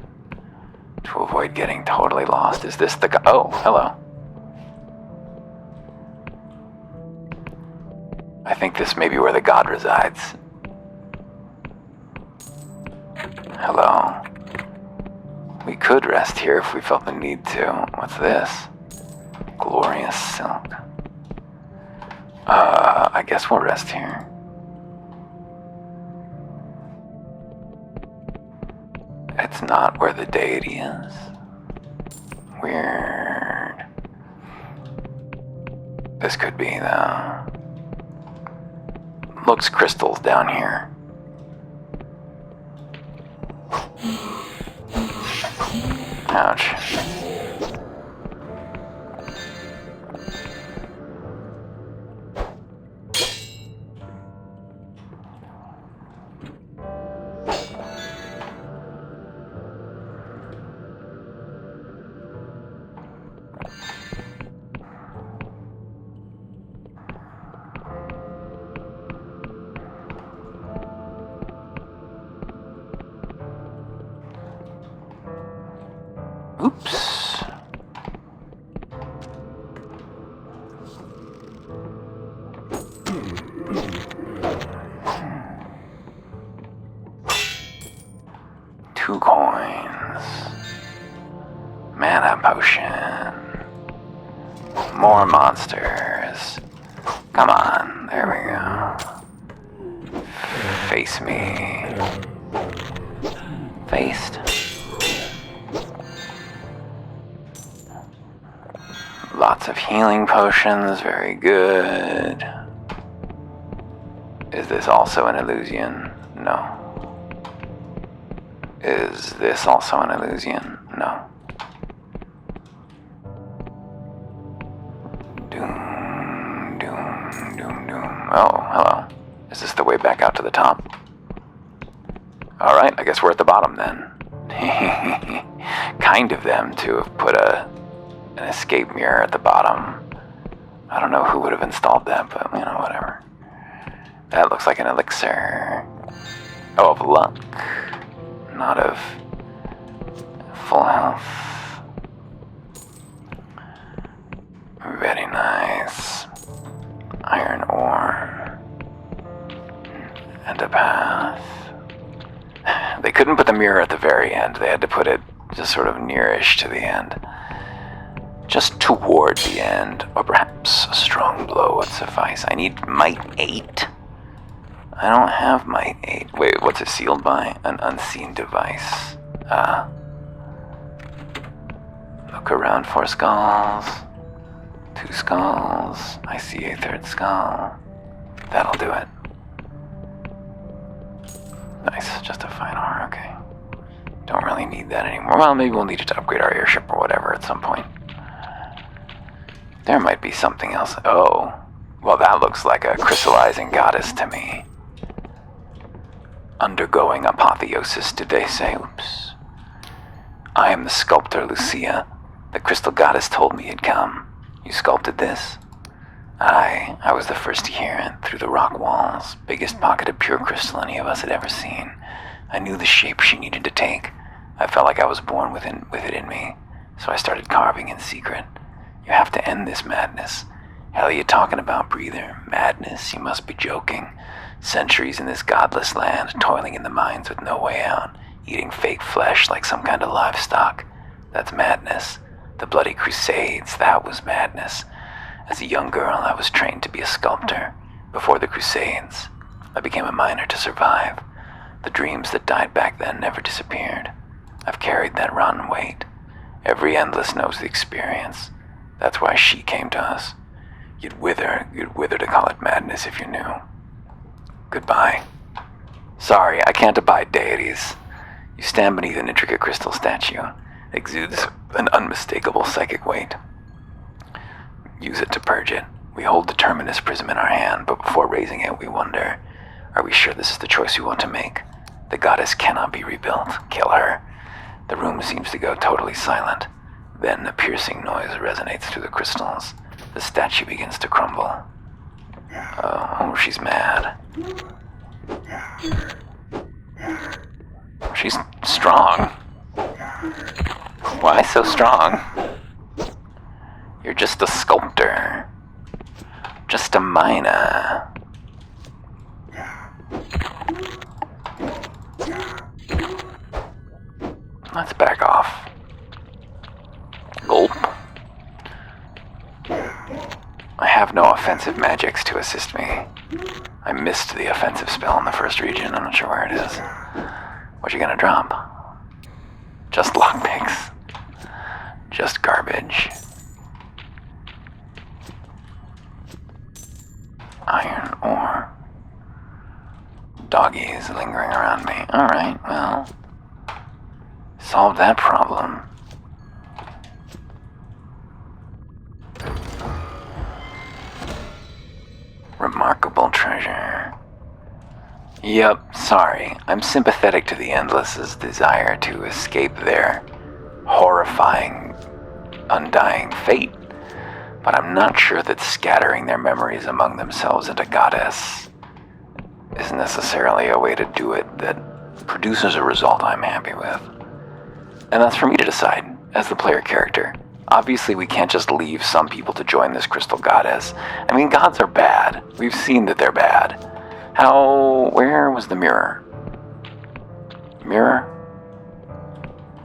to avoid getting totally lost. Is this the oh, hello. I think this may be where the god resides. Hello. We could rest here if we felt the need to. What's this? Glorious silk. I guess we'll rest here. It's not where the deity is. Weird. This could be, though. Looks crystals down here. Ouch. Oops. Two coins. Mana potion. More monsters. Come on, there we go. Face me. Faced. Lots of healing potions, very good. Is this also an illusion? No. Is this also an illusion? No. Doom, doom, doom, doom. Oh, hello. Is this the way back out to the top? Alright, I guess we're at the bottom then. Kind of them to have put an escape mirror at the bottom. I don't know who would have installed that, but you know, whatever. That looks like an elixir. Oh, of luck. Not of full health. Very nice. Iron ore. And a path. They couldn't put the mirror at the very end. They had to put it just sort of nearish to the end. Just toward the end. Or perhaps a strong blow would suffice. I need might 8. I don't have might 8. Wait, what's it sealed by? An unseen device. Look around for skulls. 2 skulls. I see a 3rd skull. That'll do it. Nice, just a fine ore, okay. Don't really need that anymore. Well, maybe we'll need it to upgrade our airship or whatever at some point. There might be something else. Oh, well, that looks like a crystallizing goddess to me. Undergoing apotheosis, did they say? Oops. I am the sculptor, Lucia. The crystal goddess told me you'd come. You sculpted this? I was the first to hear it, through the rock walls. Biggest pocket of pure crystal any of us had ever seen. I knew the shape she needed to take. I felt like I was born with it in me, so I started carving in secret. You have to end this madness. Hell are you talking about, breather? Madness? You must be joking. Centuries in this godless land, toiling in the mines with no way out, eating fake flesh like some kind of livestock. That's madness. The bloody crusades, that was madness. As a young girl, I was trained to be a sculptor. Before the crusades, I became a miner to survive. The dreams that died back then never disappeared. I've carried that rotten weight. Every endless knows the experience. That's why she came to us. You'd wither to call it madness if you knew. Goodbye. Sorry, I can't abide deities. You stand beneath an intricate crystal statue. Exudes an unmistakable psychic weight. Use it to purge it. We hold the terminus prism in our hand, but before raising it, we wonder, are we sure this is the choice we want to make? The goddess cannot be rebuilt. Kill her. The room seems to go totally silent. Then a piercing noise resonates through the crystals. The statue begins to crumble. Oh, she's mad. She's strong. Why so strong? You're just a sculptor. Just a miner. Let's back off. Gulp. I have no offensive magics to assist me. I missed the offensive spell in the first region. I'm not sure where it is. What you gonna drop? Just lockpicks. Just garbage. Iron ore. Doggies lingering around me. Alright, well. Solved that problem. Remarkable treasure. Yep, sorry. I'm sympathetic to the Endless's desire to escape their horrifying, undying fate, but I'm not sure that scattering their memories among themselves into goddess is necessarily a way to do it that produces a result I'm happy with. And that's for me to decide, as the player character. Obviously, we can't just leave some people to join this crystal goddess. I mean, gods are bad. We've seen that they're bad. Where was the mirror? Mirror?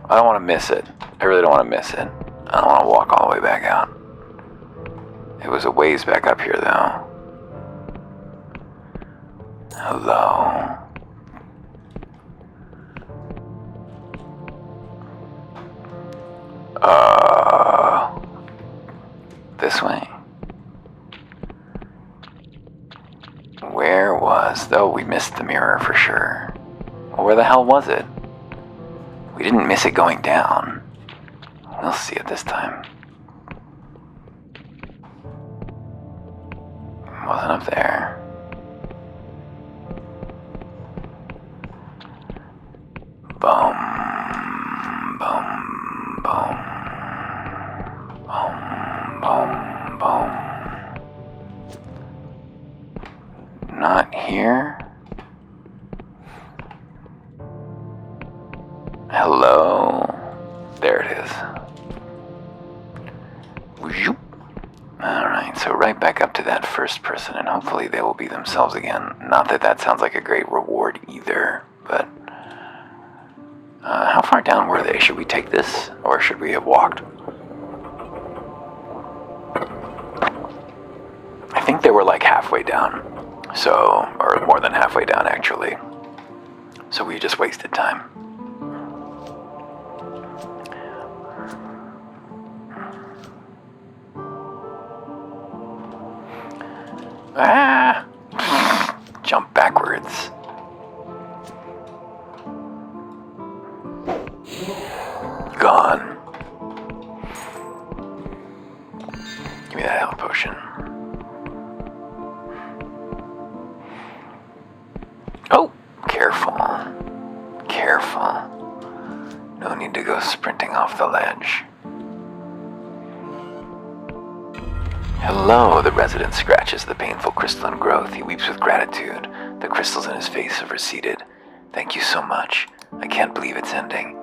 I don't want to miss it. I really don't want to miss it. I don't want to walk all the way back out. It was a ways back up here, though. Hello. This way. Where was... Oh, we missed the mirror for sure. Well, where the hell was it? We didn't miss it going down. We'll see it this time. It wasn't up there. Boom. Boom. Boom. Boom. Boom. Boom. Not here. Hello. There it is. Alright, so right back up to that first person, and hopefully they will be themselves again. Not that that sounds like a great reward either, but... how far down were they? Should we take this, or should we have walked? I think they were like halfway down. So, or more than halfway down actually. So we just wasted time. Ah! Jump backwards. Gone. Give me that health potion. Oh, careful. Careful. No need to go sprinting off the ledge. Hello, the resident scratches the painful crystalline growth. He weeps with gratitude. The crystals in his face have receded. Thank you so much. I can't believe it's ending.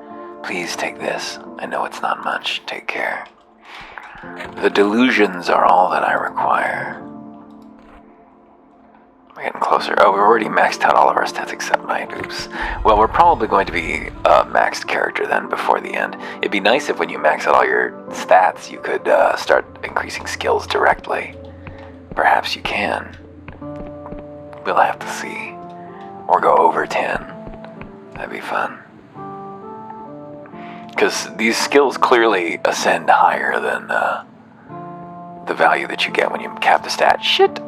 Please take this. I know it's not much. Take care. The delusions are all that I require. We're getting closer. Oh, we're already maxed out all of our stats except mine. Oops. Well, we're probably going to be a maxed character then before the end. It'd be nice if when you max out all your stats, you could start increasing skills directly. Perhaps you can. We'll have to see. Or go over 10. That'd be fun. Because these skills clearly ascend higher than the value that you get when you cap the stat. Shit!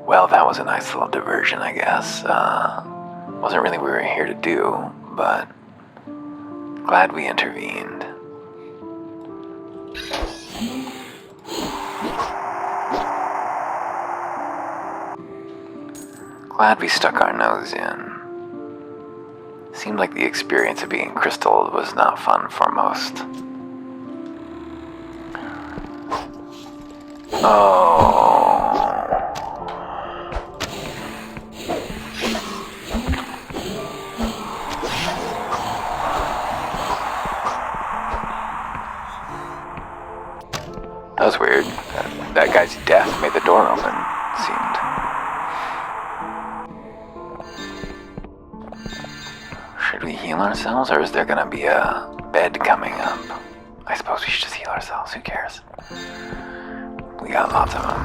Well, that was a nice little diversion, I guess. Wasn't really what we were here to do, but glad we intervened. Glad we stuck our nose in. Seemed like the experience of being crystal was not fun for most. Oh. That was weird. That guy's death made the door open, it seemed. Should we heal ourselves, or is there gonna be a bed coming up? I suppose we should just heal ourselves, who cares? We got lots of them.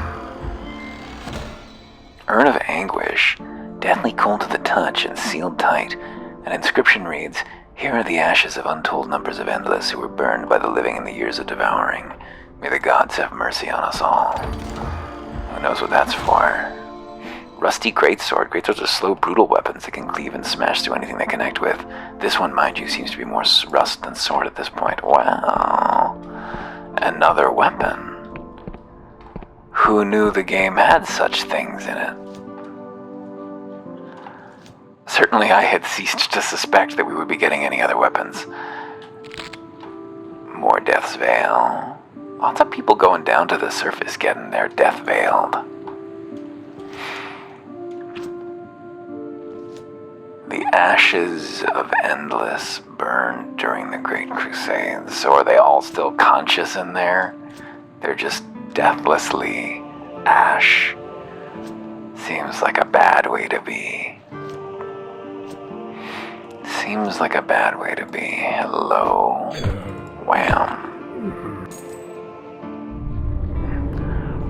Urn of Anguish, deathly cold to the touch and sealed tight. An inscription reads, "Here are the ashes of untold numbers of Endless who were burned by the living in the years of devouring. May the gods have mercy on us all." Who knows what that's for? Rusty Greatsword. Greatswords are slow, brutal weapons that can cleave and smash through anything they connect with. This one, mind you, seems to be more rust than sword at this point. Wow. Another weapon. Who knew the game had such things in it? Certainly I had ceased to suspect that we would be getting any other weapons. More Death's Veil. Lots of people going down to the surface getting their death veiled. The ashes of Endless burned during the Great Crusades. So are they all still conscious in there? They're just deathlessly ash. Seems like a bad way to be. Seems like a bad way to be. Hello. Wham.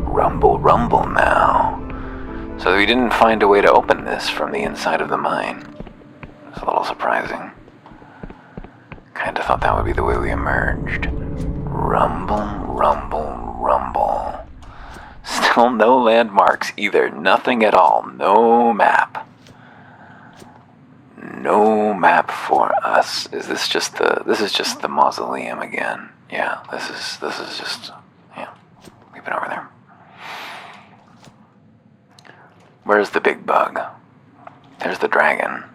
Rumble, rumble now. So we didn't find a way to open this from the inside of the mine. It's a little surprising. Kinda thought that would be the way we emerged. Rumble, rumble, rumble. Still no landmarks either. Nothing at all. No map. No map for us. This is just the mausoleum again. Yeah, this is just, yeah. We've been over there. Where's the big bug? There's the dragon.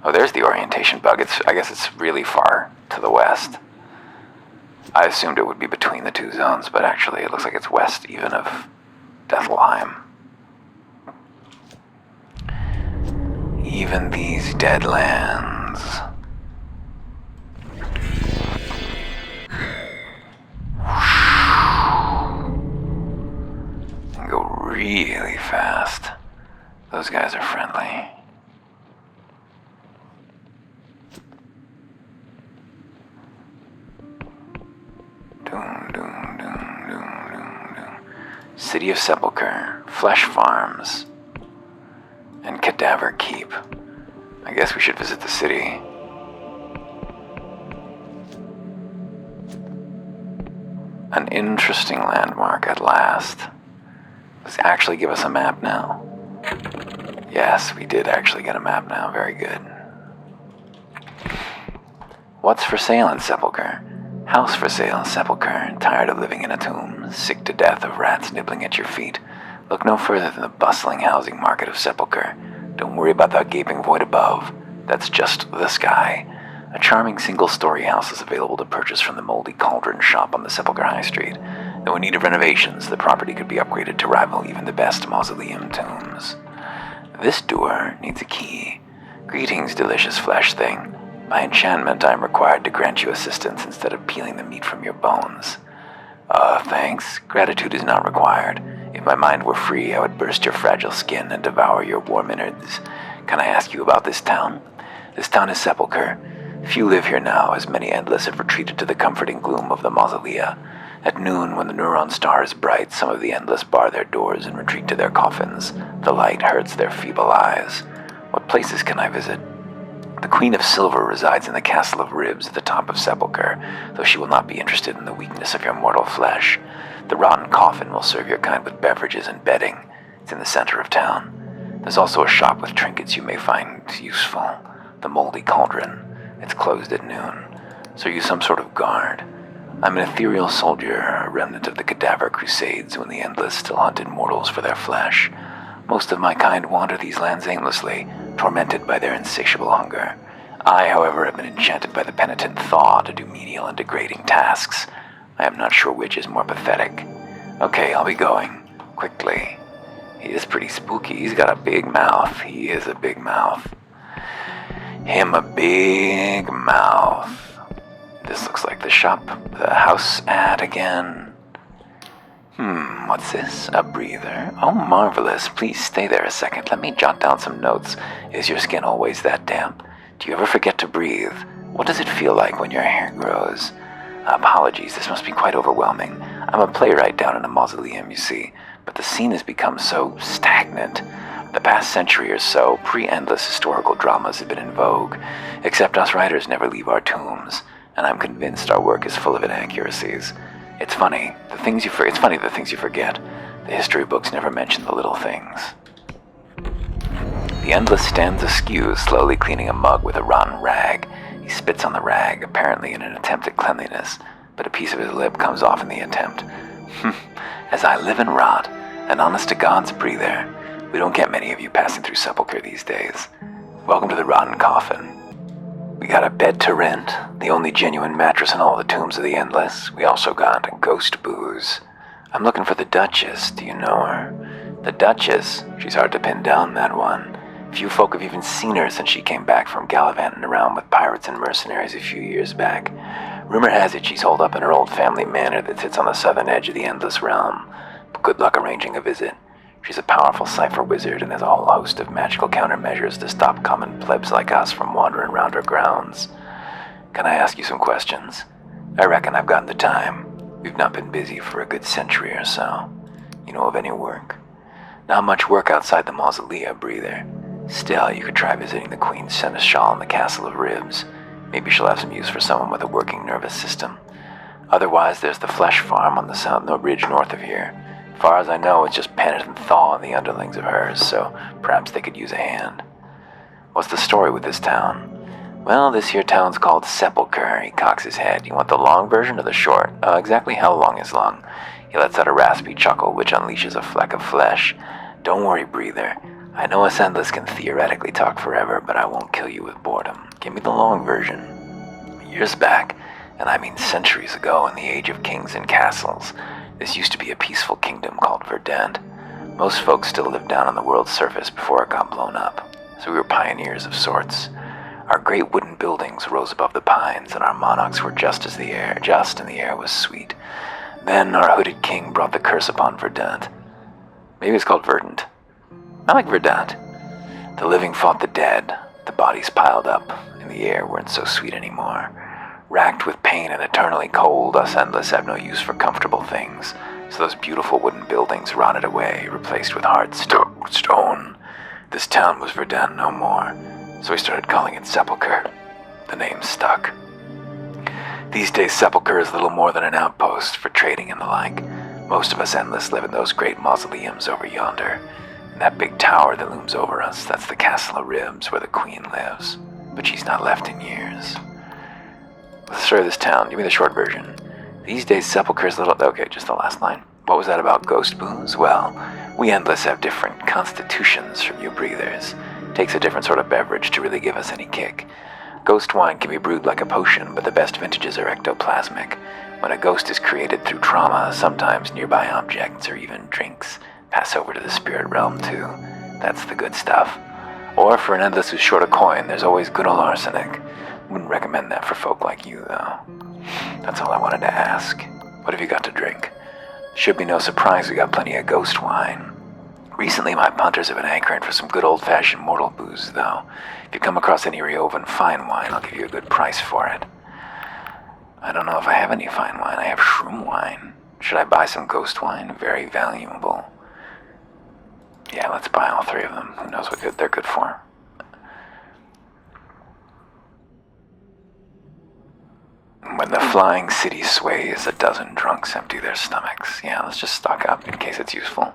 Oh, there's the orientation bug. I guess it's really far to the west. I assumed it would be between the two zones, but actually it looks like it's west even of Deathlheim. Even these dead lands. And go really fast. Those guys are friendly. City of Sepulchre, Flesh Farms, and Cadaver Keep. I guess we should visit the city. An interesting landmark at last. Does it actually give us a map now? Yes, we did actually get a map now. Very good. What's for sale in Sepulchre? House for sale in Sepulchre. Tired of living in a tomb, sick to death of rats nibbling at your feet. Look no further than the bustling housing market of Sepulchre. Don't worry about that gaping void above. That's just the sky. A charming single-story house is available to purchase from the Moldy Cauldron shop on the Sepulchre High Street. Though in need of renovations, the property could be upgraded to rival even the best mausoleum tombs. This door needs a key. Greetings, delicious flesh thing. By enchantment, I am required to grant you assistance instead of peeling the meat from your bones. Thanks. Gratitude is not required. If my mind were free, I would burst your fragile skin and devour your warm innards. Can I ask you about this town? This town is Sepulchre. Few live here now, as many Endless have retreated to the comforting gloom of the mausolea. At noon, when the neuron star is bright, some of the Endless bar their doors and retreat to their coffins. The light hurts their feeble eyes. What places can I visit? The Queen of Silver resides in the Castle of Ribs at the top of Sepulchre, though she will not be interested in the weakness of your mortal flesh. The rotten coffin will serve your kind with beverages and bedding. It's in the center of town. There's also a shop with trinkets you may find useful. The Moldy Cauldron. It's closed at noon. So are you some sort of guard? I'm an ethereal soldier, a remnant of the Cadaver Crusades when the Endless still hunted mortals for their flesh. Most of my kind wander these lands aimlessly, tormented by their insatiable hunger. I, however, have been enchanted by the penitent Thaw to do menial and degrading tasks. I am not sure which is more pathetic. Okay, I'll be going. Quickly. He is pretty spooky. He's got a big mouth. He is a big mouth. Him a big mouth. This looks like the house ad again. What's this? A breather? Oh, marvelous. Please stay there a second. Let me jot down some notes. Is your skin always that damp? Do you ever forget to breathe? What does it feel like when your hair grows? Apologies, this must be quite overwhelming. I'm a playwright down in a mausoleum, you see, but the scene has become so stagnant. The past century or so, pre-endless historical dramas have been in vogue, except us writers never leave our tombs, and I'm convinced our work is full of inaccuracies. It's funny the things you forget. The history books never mention the little things. The Endless stands askew, slowly cleaning a mug with a rotten rag. He spits on the rag, apparently in an attempt at cleanliness, but a piece of his lip comes off in the attempt. As I live and rot, an honest-to-God's breather. We don't get many of you passing through Sepulchre these days. Welcome to the Rotten Coffin. We got a bed to rent, the only genuine mattress in all the tombs of the Endless. We also got ghost booze. I'm looking for the Duchess. Do you know her? The Duchess? She's hard to pin down, that one. Few folk have even seen her since she came back from gallivanting around with pirates and mercenaries a few years back. Rumor has it she's holed up in her old family manor that sits on the southern edge of the Endless realm. But good luck arranging a visit. She's a powerful cipher wizard and has a whole host of magical countermeasures to stop common plebs like us from wandering around her grounds. Can I ask you some questions? I reckon I've gotten the time. We've not been busy for a good century or so. You know of any work? Not much work outside the mausolea, breather. Still, you could try visiting the Queen's Seneschal in the Castle of Ribs. Maybe she'll have some use for someone with a working nervous system. Otherwise, there's the Flesh Farm on the ridge north of here. As far as I know, it's just penitent Thaw and the underlings of hers, so perhaps they could use a hand. What's the story with this town? Well, this here town's called Sepulchre. He cocks his head. You want the long version or the short? Exactly how long is long? He lets out a raspy chuckle, which unleashes a fleck of flesh. Don't worry, breather. I know us Endless can theoretically talk forever, but I won't kill you with boredom. Give me the long version. Years back, and I mean centuries ago, in the age of kings and castles, this used to be a peaceful kingdom called Verdant. Most folks still lived down on the world's surface before it got blown up, so we were pioneers of sorts. Our great wooden buildings rose above the pines, and our monarchs were just and the air was sweet. Then our hooded king brought the curse upon Verdant. Maybe it's called Verdant. I like Verdant. The living fought the dead. The bodies piled up, and the air weren't so sweet anymore. Racked with pain and eternally cold, us Endless have no use for comfortable things, so those beautiful wooden buildings rotted away, replaced with hard stone. This town was Verdant no more, so we started calling it Sepulchre. The name stuck. These days, Sepulchre is little more than an outpost for trading and the like. Most of us Endless live in those great mausoleums over yonder. And that big tower that looms over us, that's the Castle of Ribs where the Queen lives. But she's not left in years. With the story of this town, give me the short version. These days, Sepulchre's little... Okay, just the last line. What was that about ghost booze? Well, we Endless have different constitutions from you breathers. It takes a different sort of beverage to really give us any kick. Ghost wine can be brewed like a potion, but the best vintages are ectoplasmic. When a ghost is created through trauma, sometimes nearby objects or even drinks pass over to the spirit realm too. That's the good stuff. Or for an Endless who's short a coin, there's always good old arsenic. Wouldn't recommend that for folk like you, though. That's all I wanted to ask. What have you got to drink? Should be no surprise we got plenty of ghost wine. Recently, my punters have been anchoring for some good old-fashioned mortal booze, though. If you come across any Riovan fine wine, I'll give you a good price for it. I don't know if I have any fine wine. I have shroom wine. Should I buy some ghost wine? Very valuable. Yeah, let's buy all three of them. Who knows what they're good for. When the flying city sways, a dozen drunks empty their stomachs. Yeah, let's just stock up in case it's useful.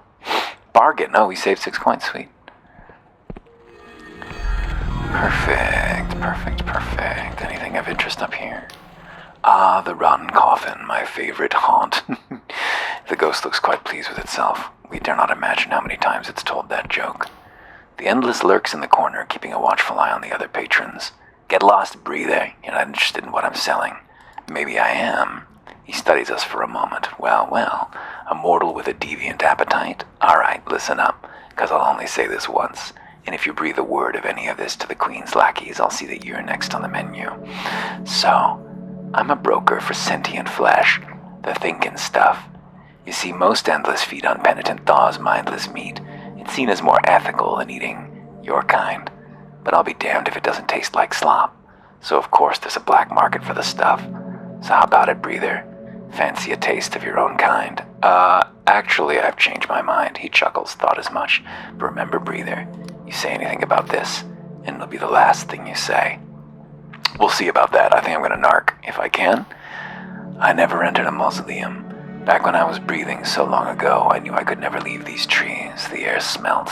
Bargain! Oh, we saved 6 coins. Sweet. Perfect. Anything of interest up here? Ah, the rotten coffin, my favorite haunt. The ghost looks quite pleased with itself. We dare not imagine how many times it's told that joke. The Endless lurks in the corner, keeping a watchful eye on the other patrons. Get lost, breather. You're not interested in what I'm selling. Maybe I am. He studies us for a moment. Well, well, a mortal with a deviant appetite? All right, listen up, because I'll only say this once. And if you breathe a word of any of this to the Queen's lackeys, I'll see that you're next on the menu. So, I'm a broker for sentient flesh, the thinking stuff. You see, most endless feed on penitent thaws mindless meat. It's seen as more ethical than eating your kind. But I'll be damned if it doesn't taste like slop. So of course there's a black market for the stuff. So how about it, breather? Fancy a taste of your own kind? Actually, I've changed my mind. He chuckles, thought as much. But remember, breather, you say anything about this, and it'll be the last thing you say. We'll see about that. I think I'm gonna narc, if I can. I never entered a mausoleum. Back when I was breathing so long ago, I knew I could never leave these trees. The air smelled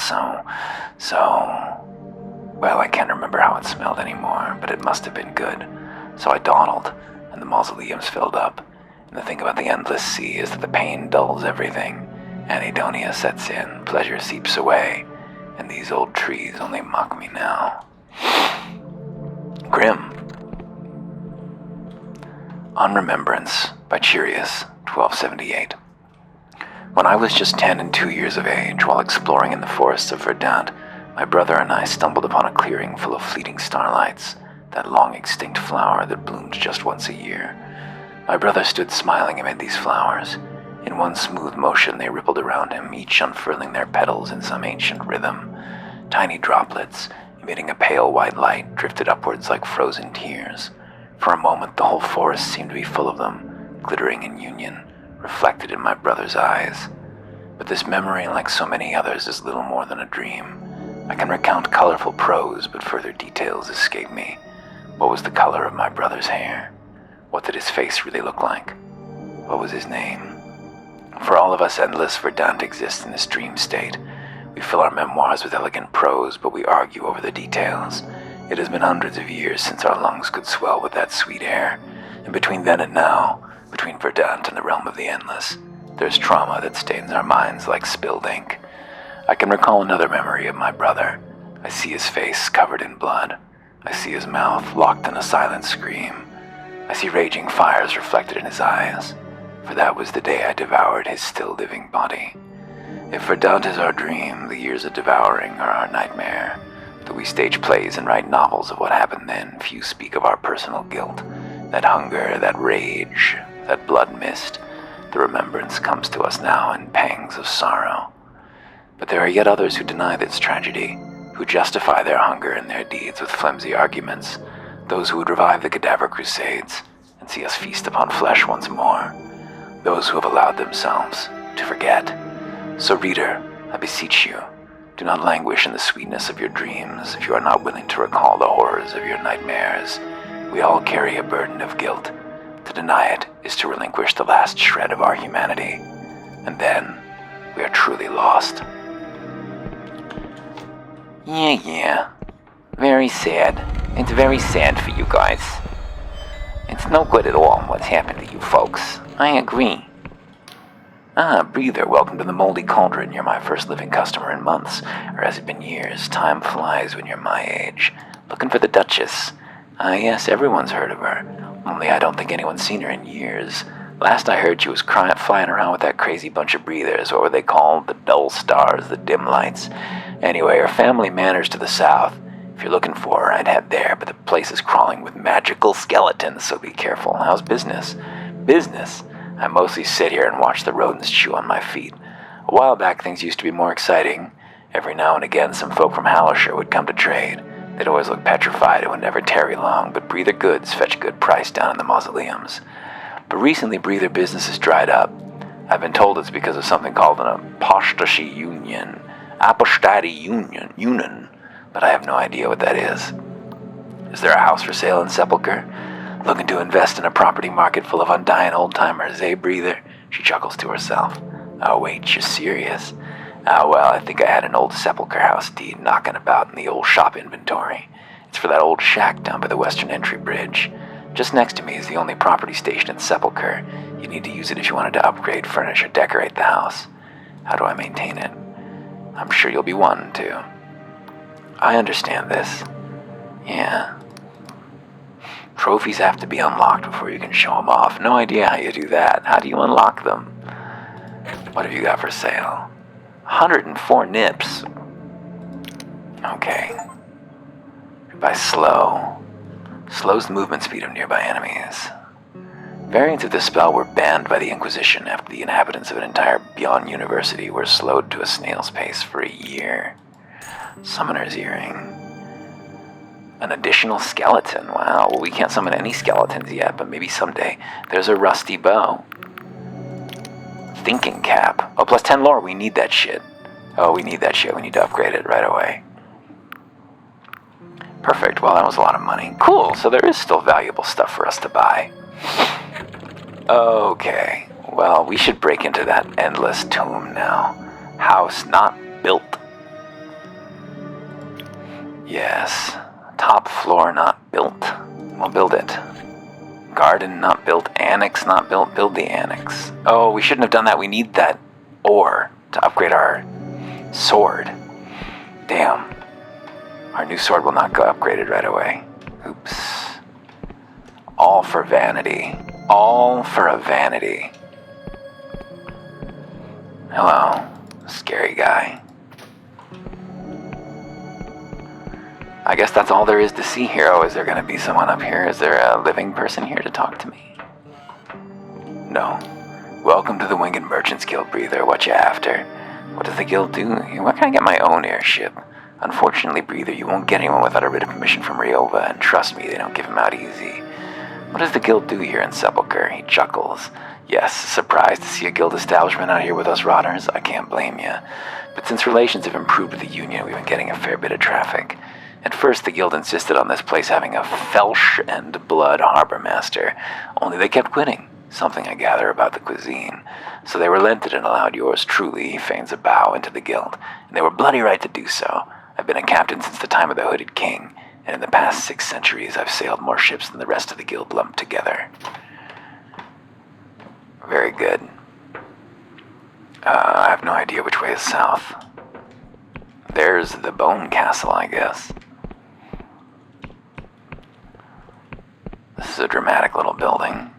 well, I can't remember how it smelled anymore, but it must have been good. So I dawdled, and the mausoleums filled up. And the thing about the endless sea is that the pain dulls everything. Anhedonia sets in, pleasure seeps away, and these old trees only mock me now. Grim. On Remembrance by Cheerius, 1278. When I was just 10 and 2 years of age, while exploring in the forests of Verdant, my brother and I stumbled upon a clearing full of fleeting starlights, that long-extinct flower that bloomed just once a year. My brother stood smiling amid these flowers. In one smooth motion they rippled around him, each unfurling their petals in some ancient rhythm. Tiny droplets, emitting a pale white light, drifted upwards like frozen tears. For a moment the whole forest seemed to be full of them, glittering in union, reflected in my brother's eyes. But this memory, like so many others, is little more than a dream. I can recount colorful prose, but further details escape me. What was the color of my brother's hair? What did his face really look like? What was his name? For all of us, endless Verdant exists in this dream state. We fill our memoirs with elegant prose, but we argue over the details. It has been hundreds of years since our lungs could swell with that sweet air, and between then and now, between Verdant and the realm of the endless, there's trauma that stains our minds like spilled ink. I can recall another memory of my brother. I see his face covered in blood. I see his mouth locked in a silent scream. I see raging fires reflected in his eyes, for that was the day I devoured his still living body. If Verdant is our dream, the years of devouring are our nightmare. Though we stage plays and write novels of what happened then, few speak of our personal guilt. That hunger, that rage, that blood mist. The remembrance comes to us now in pangs of sorrow. But there are yet others who deny this tragedy, who justify their hunger and their deeds with flimsy arguments, those who would revive the cadaver crusades and see us feast upon flesh once more, those who have allowed themselves to forget. So reader, I beseech you, do not languish in the sweetness of your dreams if you are not willing to recall the horrors of your nightmares. We all carry a burden of guilt. To deny it is to relinquish the last shred of our humanity, and then we are truly lost. Yeah. Very sad. It's very sad for you guys. It's no good at all what's happened to you folks. I agree. Breather, welcome to the Moldy Cauldron. You're my first living customer in months, or has it been years? Time flies when you're my age. Looking for the Duchess. Yes, everyone's heard of her. Only I don't think anyone's seen her in years. Last I heard she was flying around with that crazy bunch of breathers. What were they called? The dull stars, the dim lights. Anyway, her family manors to the south. If you're looking for her, I'd head there, but the place is crawling with magical skeletons, so be careful. How's business? Business? I mostly sit here and watch the rodents chew on my feet. A while back, things used to be more exciting. Every now and again, some folk from Hallishire would come to trade. They'd always look petrified and would never tarry long, but breather goods fetch a good price down in the mausoleums. But recently, breather business has dried up. I've been told it's because of something called an apostasy union, but I have no idea what that is. Is there a house for sale in Sepulchre? Looking to invest in a property market full of undying old-timers, eh, breather? She chuckles to herself. Oh, wait, you're serious? Well, I think I had an old Sepulchre house deed knocking about in the old shop inventory. It's for that old shack down by the western entry bridge. Just next to me is the only property station in Sepulchre. You'd need to use it if you wanted to upgrade, furnish, or decorate the house. How do I maintain it? I'm sure you'll be wanting to. I understand this. Yeah. Trophies have to be unlocked before you can show them off. No idea how you do that. How do you unlock them? What have you got for sale? 104 nips. Okay. By slow. Slows the movement speed of nearby enemies. Variants of this spell were banned by the Inquisition after the inhabitants of an entire Beyond University were slowed to a snail's pace for a year. Summoner's Earring. An additional skeleton. Wow, well, we can't summon any skeletons yet, but maybe someday. There's a rusty bow. Thinking cap. Oh, plus 10 lore. We need that shit. Oh, we need that shit. We need to upgrade it right away. Perfect. Well, that was a lot of money. Cool. So there is still valuable stuff for us to buy. Okay. Well, we should break into that endless tomb now. House not built. Yes. Top floor not built. We'll build it. Garden not built. Annex not built. Build the annex. Oh, we shouldn't have done that. We need that ore to upgrade our sword. Damn. Our new sword will not go upgraded right away. Oops. All for vanity. All for a vanity. Hello, scary guy. I guess that's all there is to see here. Oh, is there going to be someone up here? Is there a living person here to talk to me? No. Welcome to the Winged Merchants Guild, Breather. What you after? What does the guild do? Why can't I get my own airship? Unfortunately, Breather, you won't get anyone without a written permission from Ryova, and trust me, they don't give him out easy. What does the guild do here in Sepulchre? He chuckles. Yes, surprised to see a guild establishment out here with us rotters? I can't blame you. But since relations have improved with the Union, we've been getting a fair bit of traffic. At first, the guild insisted on this place having a Felsh and Blood harbor master, only they kept quitting, something I gather about the cuisine. So they relented and allowed yours truly, he feigns a bow, into the guild, and they were bloody right to do so. I've been a captain since the time of the Hooded King, and in the past 6 centuries I've sailed more ships than the rest of the guild lumped together. Very good. I have no idea which way is south. There's the Bone Castle, I guess. This is a dramatic little building.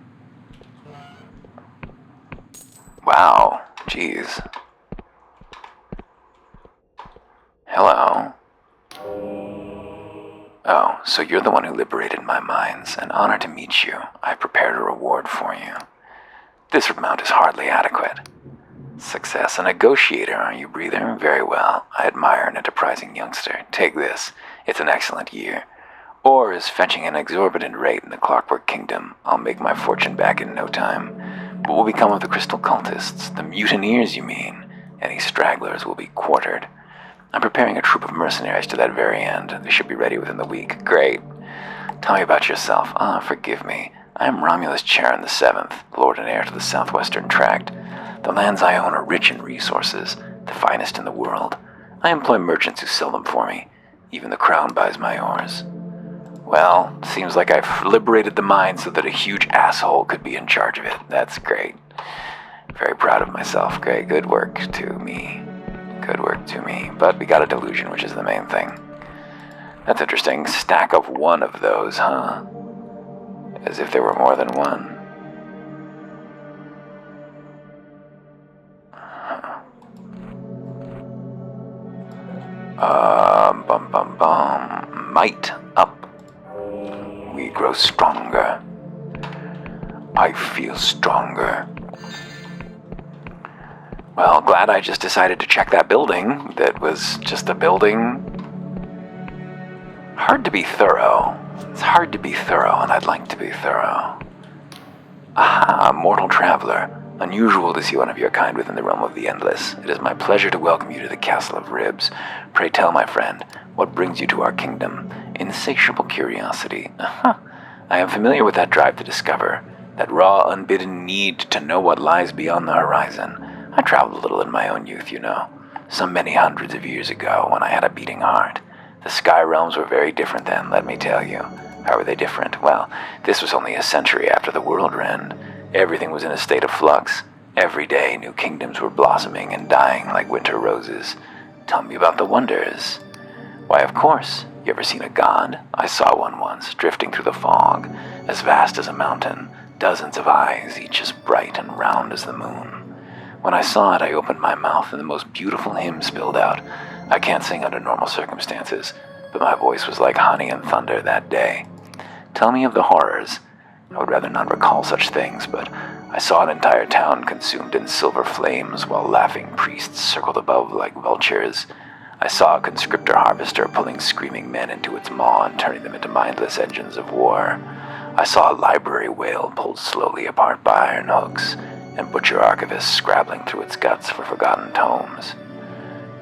Wow, jeez. Hello. Oh, so you're the one who liberated my minds. An honor to meet you. I prepared a reward for you. This amount is hardly adequate. Success. A negotiator, are you, Breather? Very well. I admire an enterprising youngster. Take this. It's an excellent year. Ore is fetching an exorbitant rate in the Clockwork Kingdom. I'll make my fortune back in no time. What will become of the Crystal Cultists? The mutineers, you mean? Any stragglers will be quartered. I'm preparing a troop of mercenaries to that very end. They should be ready within the week. Great. Tell me about yourself. Forgive me. I am Romulus Charon the Seventh, Lord and heir to the Southwestern Tract. The lands I own are rich in resources, the finest in the world. I employ merchants who sell them for me. Even the crown buys my ores. Well, seems like I've liberated the mine so that a huge asshole could be in charge of it. That's great. Very proud of myself. Great, good work to me. Good work to me. But we got a delusion, which is the main thing. That's interesting. Stack of 1 of those, huh? As if there were more than one. Might up. We grow stronger. I feel stronger. Well, glad I just decided to check that building. That was just a building. Hard to be thorough. It's hard to be thorough, and I'd like to be thorough. Aha, mortal traveler. Unusual to see one of your kind within the realm of the endless. It is my pleasure to welcome you to the Castle of Ribs. Pray tell, my friend, what brings you to our kingdom? Insatiable curiosity. I am familiar with that drive to discover, that raw, unbidden need to know what lies beyond the horizon. I traveled a little in my own youth, you know. Some many hundreds of years ago, when I had a beating heart. The sky realms were very different then, let me tell you. How were they different? Well, this was only a century after the world end. Everything was in a state of flux. Every day, new kingdoms were blossoming and dying like winter roses. Tell me about the wonders. Why, of course. You ever seen a god? I saw one once, drifting through the fog, as vast as a mountain, dozens of eyes, each as bright and round as the moon. When I saw it, I opened my mouth and the most beautiful hymn spilled out. I can't sing under normal circumstances, but my voice was like honey and thunder that day. Tell me of the horrors. I would rather not recall such things, but I saw an entire town consumed in silver flames while laughing priests circled above like vultures. I saw a conscriptor harvester pulling screaming men into its maw and turning them into mindless engines of war. I saw a library whale pulled slowly apart by iron hooks, and butcher archivists scrabbling through its guts for forgotten tomes.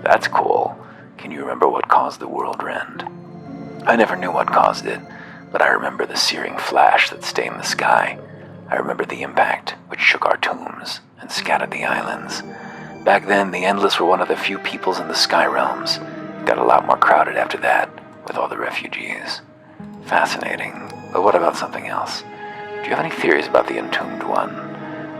That's cool. Can you remember what caused the world rend? I never knew what caused it, but I remember the searing flash that stained the sky. I remember the impact, which shook our tombs and scattered the islands. Back then, the Endless were one of the few peoples in the Sky Realms. It got a lot more crowded after that, with all the refugees. Fascinating. But what about something else? Do you have any theories about the Entombed One?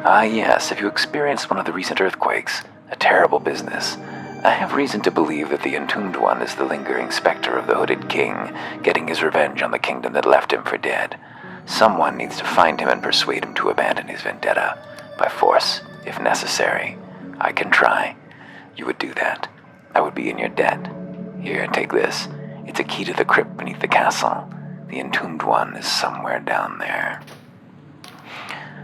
Yes, if you experienced one of the recent earthquakes, a terrible business. I have reason to believe that the Entombed One is the lingering specter of the Hooded King, getting his revenge on the kingdom that left him for dead. Someone needs to find him and persuade him to abandon his vendetta, by force, if necessary. I can try. You would do that. I would be in your debt. Here, take this. It's a key to the crypt beneath the castle. The Entombed One is somewhere down there.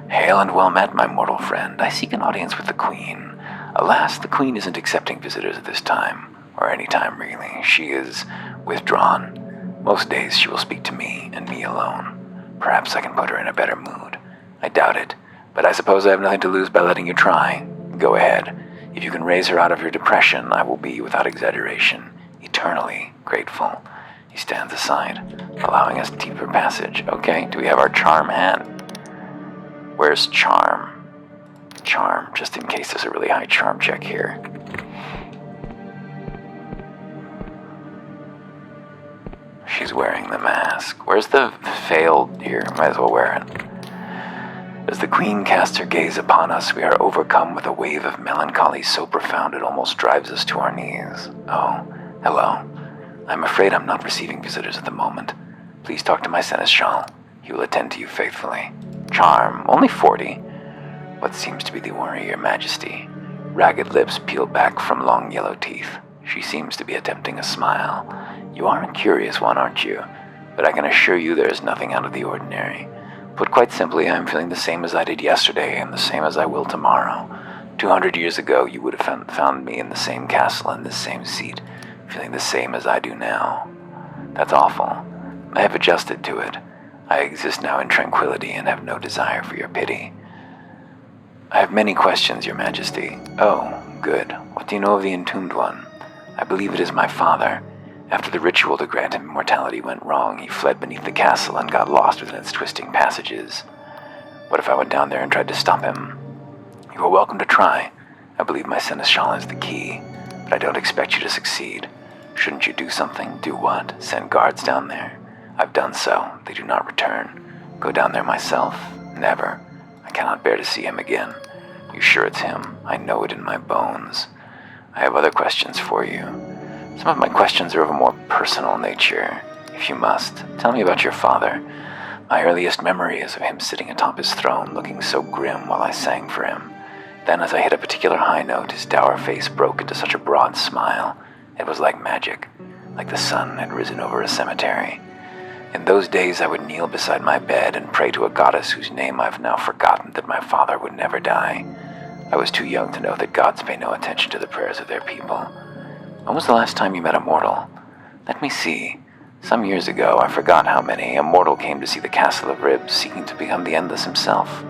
Hail and well met, my mortal friend. I seek an audience with the Queen. Alas, the Queen isn't accepting visitors at this time, or any time really. She is withdrawn. Most days she will speak to me, and me alone. Perhaps I can put her in a better mood. I doubt it, but I suppose I have nothing to lose by letting you try. Go ahead. If you can raise her out of her depression, I will be, without exaggeration, eternally grateful. He stands aside, allowing us deeper passage. Okay, do we have our charm hat? Where's charm? Charm, just in case there's a really high charm check here. She's wearing the mask. Where's the veil here? Might as well wear it. As the Queen casts her gaze upon us, we are overcome with a wave of melancholy so profound it almost drives us to our knees. Oh, hello. I'm afraid I'm not receiving visitors at the moment. Please talk to my seneschal. He will attend to you faithfully. Charm, only 40. What seems to be the worry, your majesty? Ragged lips peel back from long yellow teeth. She seems to be attempting a smile. You are a curious one, aren't you? But I can assure you there is nothing out of the ordinary. Put quite simply, I am feeling the same as I did yesterday and the same as I will tomorrow. 200 years ago, you would have found me in the same castle in this same seat, feeling the same as I do now. That's awful. I have adjusted to it. I exist now in tranquility and have no desire for your pity. I have many questions, your majesty. Oh, good. What do you know of the Entombed One? I believe it is my father. After the ritual to grant him immortality went wrong, he fled beneath the castle and got lost within its twisting passages. What if I went down there and tried to stop him? You are welcome to try. I believe my seneschal is the key, but I don't expect you to succeed. Shouldn't you do something? Do what? Send guards down there? I've done so. They do not return. Go down there myself? Never. I cannot bear to see him again. You sure it's him? I know it in my bones. I have other questions for you. Some of my questions are of a more personal nature. If you must, tell me about your father. My earliest memory is of him sitting atop his throne, looking so grim while I sang for him. Then, as I hit a particular high note, his dour face broke into such a broad smile. It was like magic, like the sun had risen over a cemetery. In those days, I would kneel beside my bed and pray to a goddess whose name I've now forgotten that my father would never die. I was too young to know that gods pay no attention to the prayers of their people. When was the last time you met a mortal? Let me see. Some years ago, I forgot how many, a mortal came to see the Castle of Ribs, seeking to become the Endless himself.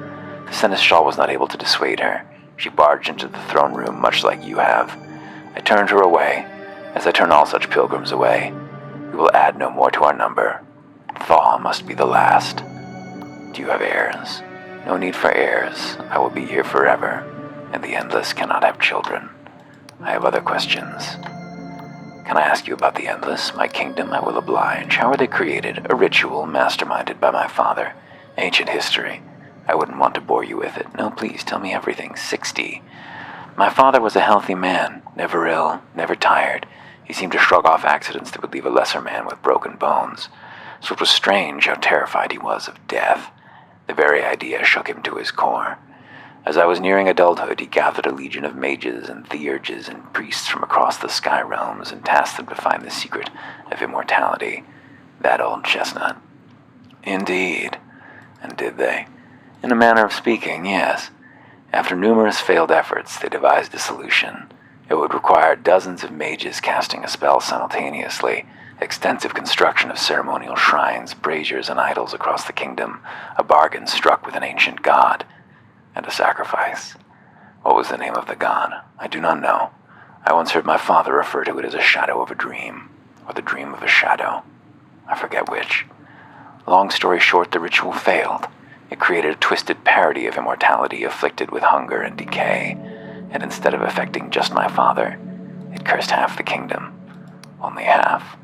The seneschal was not able to dissuade her. She barged into the throne room, much like you have. I turned her away, as I turn all such pilgrims away. We will add no more to our number. Thaw must be the last. Do you have heirs? No need for heirs. I will be here forever, and the Endless cannot have children. I have other questions. Can I ask you about the Endless? My kingdom, I will oblige. How were they created? A ritual masterminded by my father. Ancient history. I wouldn't want to bore you with it. No, please, tell me everything. 60. My father was a healthy man, never ill, never tired. He seemed to shrug off accidents that would leave a lesser man with broken bones, so it was strange how terrified he was of death. The very idea shook him to his core. As I was nearing adulthood, he gathered a legion of mages and theurges and priests from across the sky realms and tasked them to find the secret of immortality. That old chestnut. Indeed. And did they? In a manner of speaking, yes. After numerous failed efforts, they devised a solution. It would require dozens of mages casting a spell simultaneously, extensive construction of ceremonial shrines, braziers, and idols across the kingdom, a bargain struck with an ancient god, and a sacrifice. What was the name of the god? I do not know. I once heard my father refer to it as a shadow of a dream, or the dream of a shadow. I forget which. Long story short, the ritual failed. It created a twisted parody of immortality afflicted with hunger and decay, and instead of affecting just my father, it cursed half the kingdom. Only half.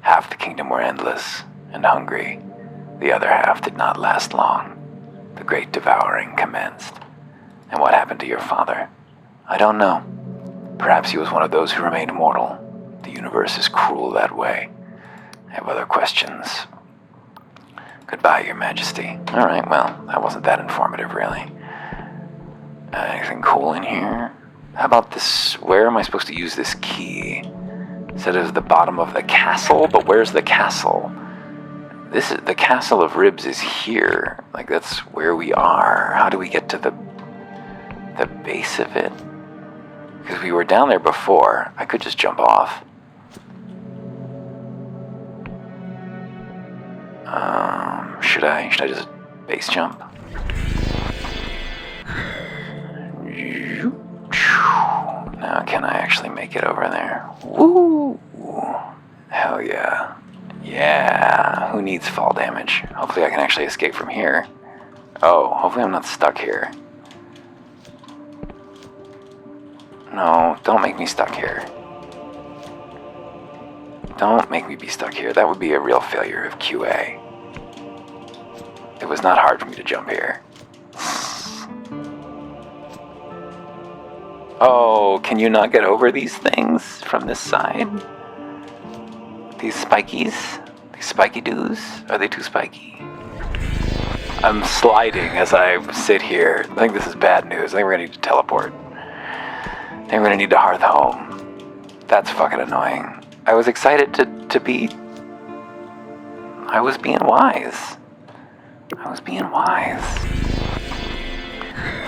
Half the kingdom were endless and hungry. The other half did not last long. The great devouring commenced. And what happened to your father? I don't know. Perhaps he was one of those who remained mortal. The universe is cruel that way. I have other questions. Goodbye, Your Majesty. All right, well, that wasn't that informative, really. Anything cool in here? How about this? Where am I supposed to use this key? It said it was the bottom of the castle, but where's the castle? This is the Castle of Ribs is here. Like, that's where we are. How do we get to the base of it? Because we were down there before. I could just jump off. Should I just base jump? Now, can I actually make it over there? Woo! Hell yeah. Yeah, who needs fall damage? Hopefully I can actually escape from here. Oh, hopefully I'm not stuck here. No, don't make me stuck here. Don't make me be stuck here. That would be a real failure of QA. It was not hard for me to jump here. Oh, can you not get over these things from this side? These spikies? These spiky-doos? Are they too spiky? I'm sliding as I sit here. I think this is bad news. I think we're gonna need to teleport. I think we're gonna need to hearth home. That's fucking annoying. I was excited to be... I was being wise.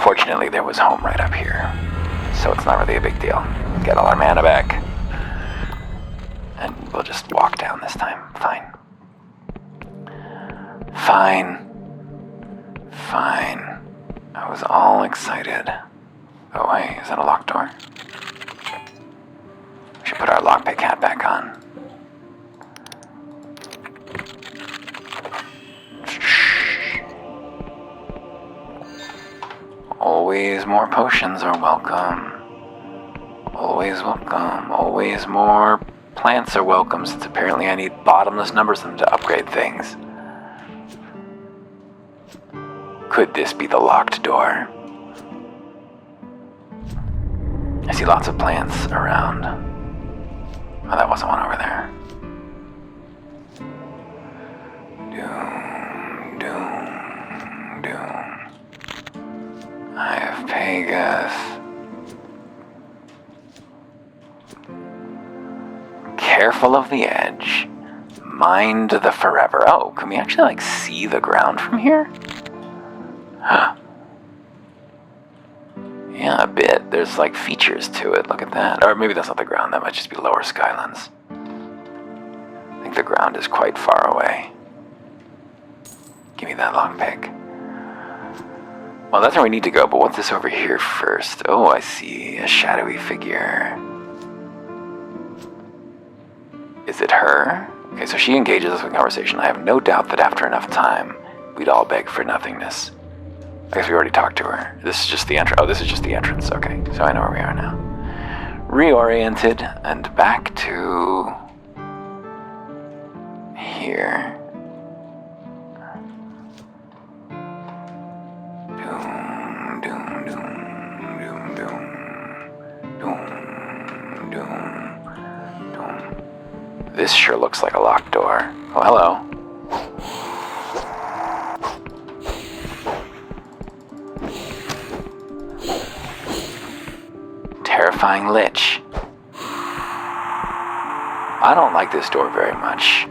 Fortunately, there was home right up here. So it's not really a big deal. Get all our mana back. And we'll just walk down this time. Fine. I was all excited. Oh, hey, is that a locked door? We should put our lockpick hat back on. Always more potions are welcome. Always welcome. Always more plants are welcome, since apparently I need bottomless numbers of them to upgrade things. Could this be the locked door? I see lots of plants around. Oh, that wasn't one over there. Doom. I have Pegasus. Careful of the edge. Mind the forever. Oh, can we actually, see the ground from here? Huh. Yeah, a bit. There's, features to it. Look at that. Or maybe that's not the ground. That might just be lower skylands. I think the ground is quite far away. Give me that lockpick. Well, that's where we need to go, but what's this over here first? Oh, I see. A shadowy figure. Is it her? Okay, so she engages us in conversation. I have no doubt that after enough time, we'd all beg for nothingness. I guess we already talked to her. This is just the entrance. Oh, this is just the entrance. Okay, so I know where we are now. Reoriented and back to... here. This sure looks like a locked door. Oh, hello. Terrifying lich. I don't like this door very much.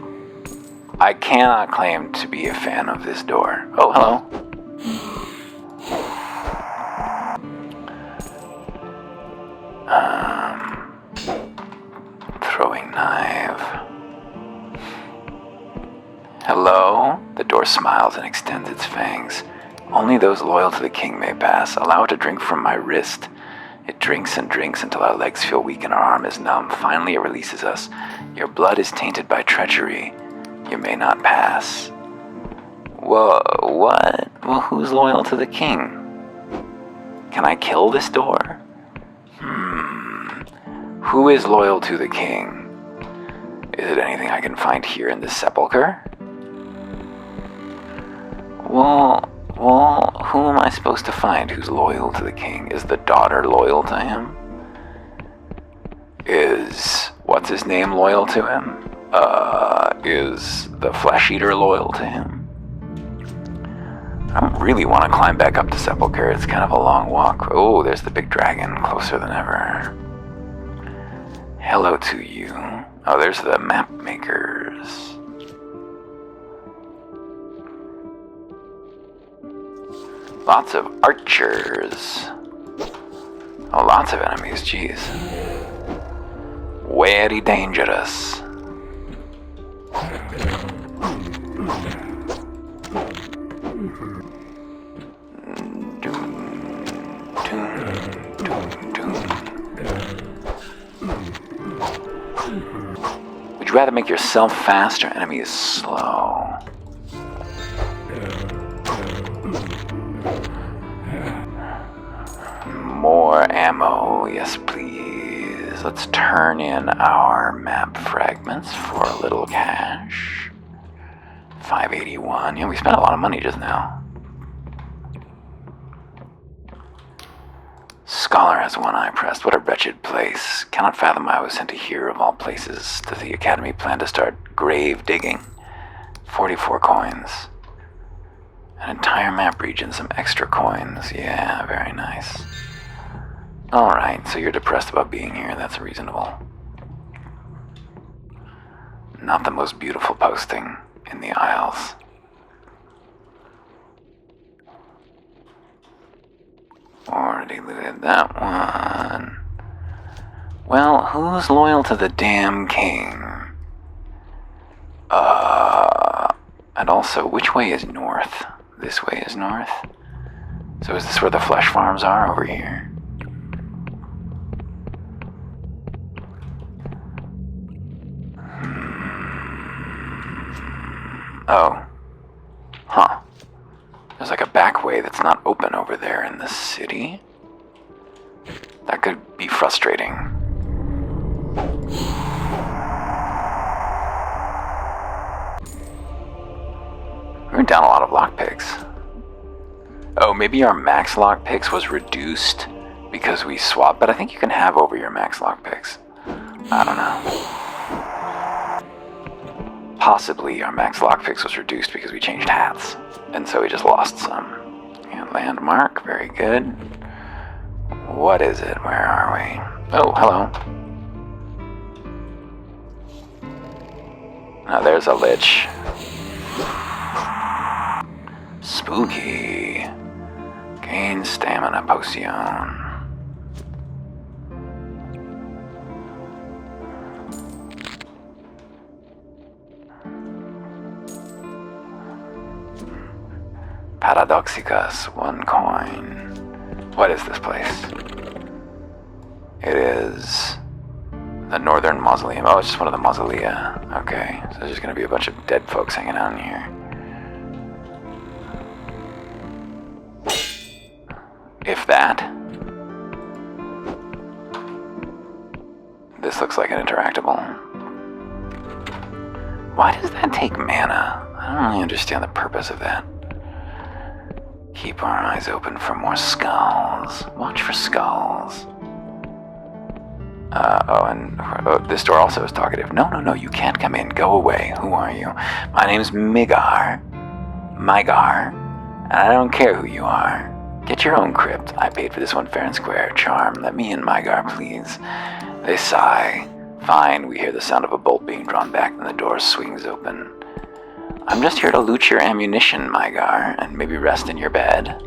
I cannot claim to be a fan of this door. Oh, hello. Throwing knife. Hello? The door smiles and extends its fangs. Only those loyal to the king may pass. Allow it to drink from my wrist. It drinks and drinks until our legs feel weak and our arm is numb. Finally, it releases us. Your blood is tainted by treachery. You may not pass. Whoa, what? Well, who's loyal to the king? Can I kill this door? Who is loyal to the king? Is it anything I can find here in this sepulcher? Well, who am I supposed to find who's loyal to the king? Is the daughter loyal to him? Is what's his name loyal to him? Is the flesh eater loyal to him? I don't really want to climb back up to sepulcher. It's kind of a long walk. Oh, there's the big dragon, closer than ever. Hello to you. Oh, there's the map makers. Lots of archers. Oh, lots of enemies, jeez. Very dangerous. Would you rather make yourself fast or enemies slow? More ammo, yes please. Let's turn in our map fragments for a little cash. 581. Yeah, we spent a lot of money just now. Scholar has one eye pressed. What a wretched place. Cannot fathom I was sent to here of all places. Does the academy plan to start grave digging? 44 coins. An entire map region, some extra coins. Yeah, very nice. Alright, so you're depressed about being here. That's reasonable. Not the most beautiful posting in the Isles. Already looted that one. Well, who's loyal to the damn king? And also, which way is north? This way is north? So is this where the flesh farms are, over here? Oh. Huh. There's like a back way that's not open over there in the city. That could be frustrating. We're down a lot of lockpicks. Oh, maybe our max lockpicks was reduced because we swapped, but I think you can have over your max lockpicks. I don't know. Possibly our max lockpicks was reduced because we changed hats, and so we just lost some. And landmark, very good. What is it? Where are we? Oh, hello. Now there's a lich. Spooky. Gain stamina potion. Paradoxicus, 1 coin. What is this place? It is the Northern Mausoleum. Oh, it's just one of the mausolea. Okay, so there's just gonna be a bunch of dead folks hanging out in here. If that. This looks like an interactable. Why does that take mana? I don't really understand the purpose of that. Keep our eyes open for more skulls. Watch for skulls. This door also is talkative. No, you can't come in. Go away. Who are you? My name's Mygar, and I don't care who you are. Get your own crypt. I paid for this one fair and square. Charm, let me in, Mygar, please. They sigh. Fine, we hear the sound of a bolt being drawn back, and the door swings open. I'm just here to loot your ammunition, Mygar, and maybe rest in your bed.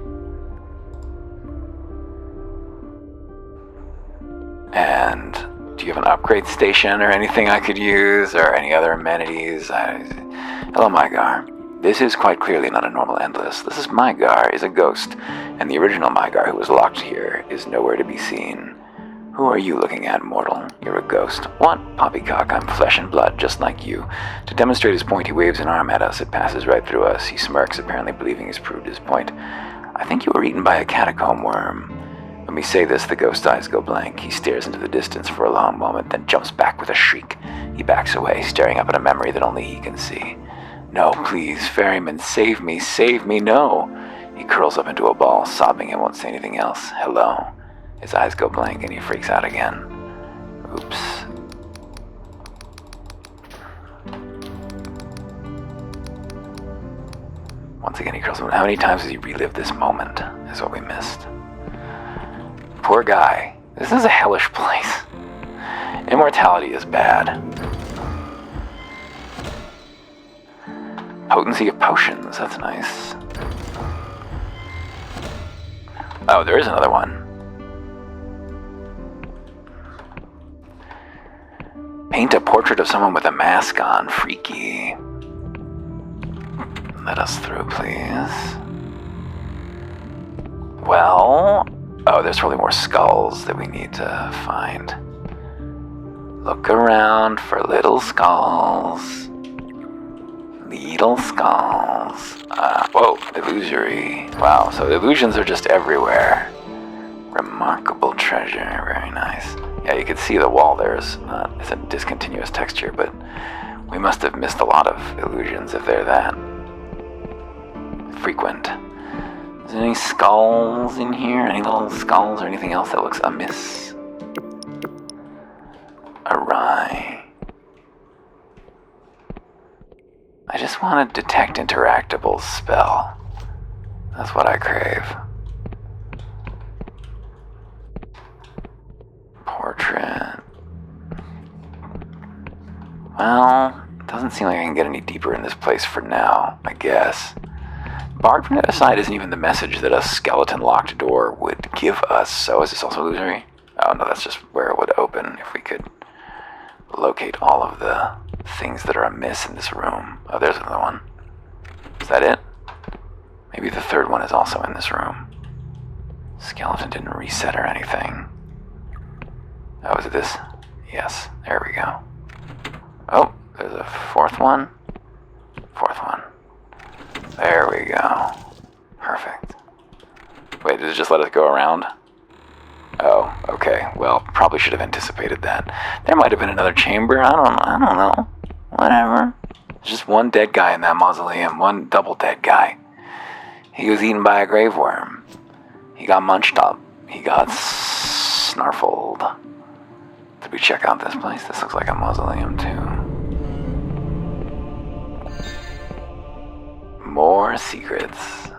And do you have an upgrade station or anything I could use, or any other amenities? Hello, Mygar. This is quite clearly not a normal endless. This is Mygar, is a ghost, and the original Mygar who was locked here is nowhere to be seen. Who are you looking at, mortal? You're a ghost. What? Poppycock, I'm flesh and blood, just like you. To demonstrate his point, he waves an arm at us. It passes right through us. He smirks, apparently believing he's proved his point. I think you were eaten by a catacomb worm. When we say this, the ghost's eyes go blank. He stares into the distance for a long moment, then jumps back with a shriek. He backs away, staring up at a memory that only he can see. No, please, ferryman, save me, no. He curls up into a ball, sobbing and won't say anything else. Hello. His eyes go blank and he freaks out again. Oops. Once again he curls up. How many times has he relived this moment? Is what we missed. Poor guy. This is a hellish place. Immortality is bad. Potency of potions, that's nice. Oh, there is another one. Paint a portrait of someone with a mask on. Freaky. Let us through, please. Well... Oh, there's probably more skulls that we need to find. Look around for little skulls. Little skulls. Whoa, illusory. Wow, so illusions are just everywhere. Remarkable treasure, very nice. Yeah, you can see the wall there is it's a discontinuous texture, but we must have missed a lot of illusions if they're that frequent. Is there any skulls in here? Any little skulls or anything else that looks amiss? Awry. I just want to detect interactables spell. That's what I crave. Portrait. Well, it doesn't seem like I can get any deeper in this place for now, I guess. Barred from the other side isn't even the message that a skeleton-locked door would give us, so is this also illusory? Oh no, that's just where it would open if we could locate all of the things that are amiss in this room. Oh, there's another one. Is that it? Maybe the third one is also in this room. Skeleton didn't reset or anything. Oh, is it this? Yes, there we go. Oh, there's a fourth one. Fourth one. There we go. Perfect. Wait, did it just let us go around? Oh, okay. Well, probably should have anticipated that. There might have been another chamber. I don't know. Whatever. There's just one dead guy in that mausoleum. One double dead guy. He was eaten by a grave worm. He got munched up. He got snarfled. Did we check out this place? This looks like a mausoleum, too. More secrets.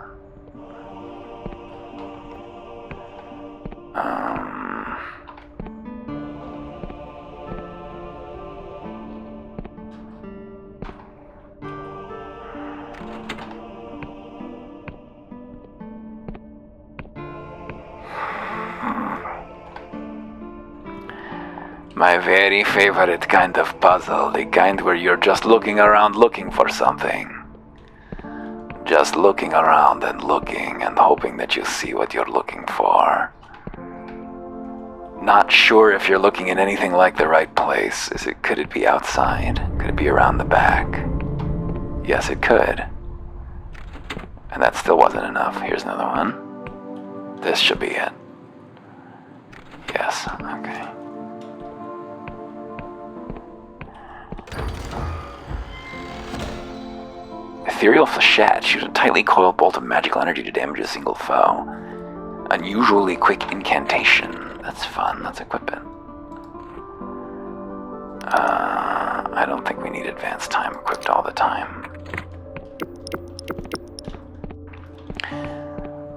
My very favorite kind of puzzle, the kind where you're just looking around looking for something. Just looking around and looking and hoping that you see what you're looking for. Not sure if you're looking in anything like the right place. Could it be outside? Could it be around the back? Yes, it could. And that still wasn't enough. Here's another one. This should be it. Yes, okay. Ethereal Flechette shoots a tightly coiled bolt of magical energy to damage a single foe. Unusually quick incantation. That's fun. Let's equip it. I don't think we need advanced time equipped all the time.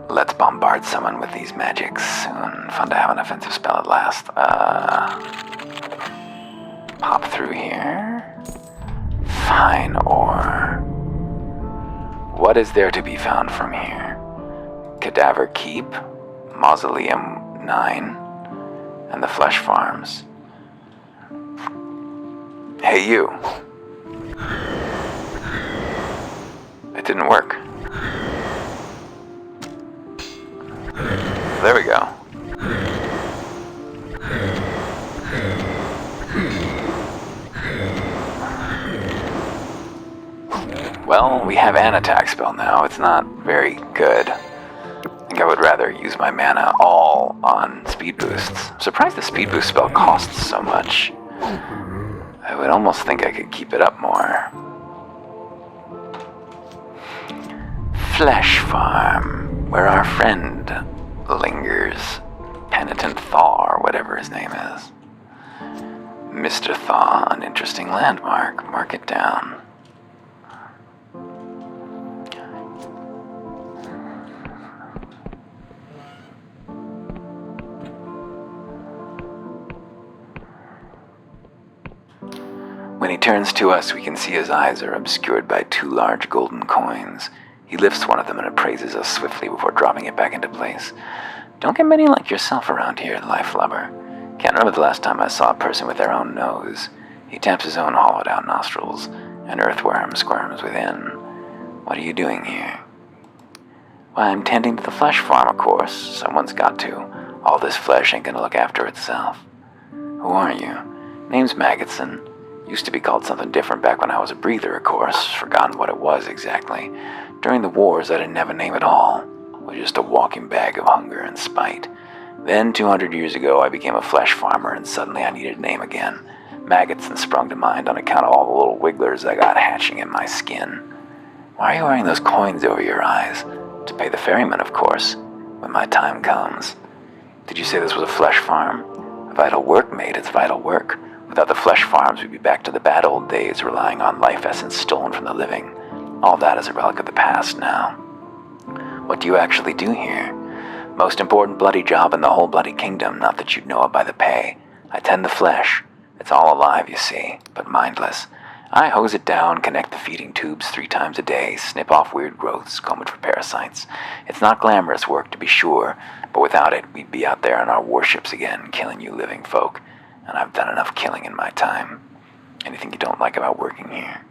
Let's bombard someone with these magics soon. Fun to have an offensive spell at last. Pop through here. Fine ore. What is there to be found from here? Cadaver Keep, Mausoleum 9, and the Flesh Farms. Hey, you. It didn't work. There we go. Well, we have an attack spell now. It's not very good. I think I would rather use my mana all on speed boosts. I'm surprised the speed boost spell costs so much. I would almost think I could keep it up more. Flesh Farm, where our friend lingers. Penitent Thaw, or whatever his name is. Mr. Thaw, an interesting landmark. Mark it down. When he turns to us, we can see his eyes are obscured by 2 large golden coins. He lifts one of them and appraises us swiftly before dropping it back into place. Don't get many like yourself around here, life lover. Can't remember the last time I saw a person with their own nose. He taps his own hollowed-out nostrils. An earthworm squirms within. What are you doing here? Why, I'm tending to the flesh farm, of course. Someone's got to. All this flesh ain't gonna look after itself. Who are you? Name's Magotson. Used to be called something different back when I was a breather, of course. Forgotten what it was exactly. During the wars, I didn't have a name at all. I was just a walking bag of hunger and spite. Then, 200 years ago, I became a flesh farmer, and suddenly I needed a name again. Magotson sprung to mind on account of all the little wigglers I got hatching in my skin. Why are you wearing those coins over your eyes? To pay the ferryman, of course, when my time comes. Did you say this was a flesh farm? Vital work, mate, it's vital work. Without the flesh farms, we'd be back to the bad old days, relying on life essence stolen from the living. All that is a relic of the past now. What do you actually do here? Most important bloody job in the whole bloody kingdom, not that you'd know it by the pay. I tend the flesh. It's all alive, you see, but mindless. I hose it down, connect the feeding tubes 3 times a day, snip off weird growths, comb it for parasites. It's not glamorous work, to be sure, but without it, we'd be out there on our warships again, killing you living folk. And I've done enough killing in my time. Anything you don't like about working here?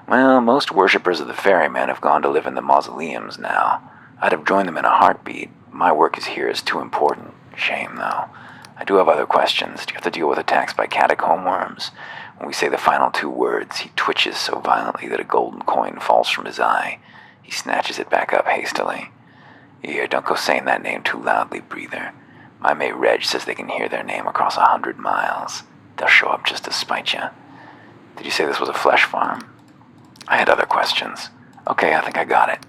Well, most worshippers of the ferryman have gone to live in the mausoleums now. I'd have joined them in a heartbeat. My work here is too important. Shame, though. I do have other questions. Do you have to deal with attacks by catacomb worms? When we say the final 2 words, he twitches so violently that a golden coin falls from his eye. He snatches it back up hastily. Here, don't go saying that name too loudly, breather. My mate Reg says they can hear their name across 100 miles. They'll show up just to spite you. Did you say this was a flesh farm? I had other questions. Okay, I think I got it.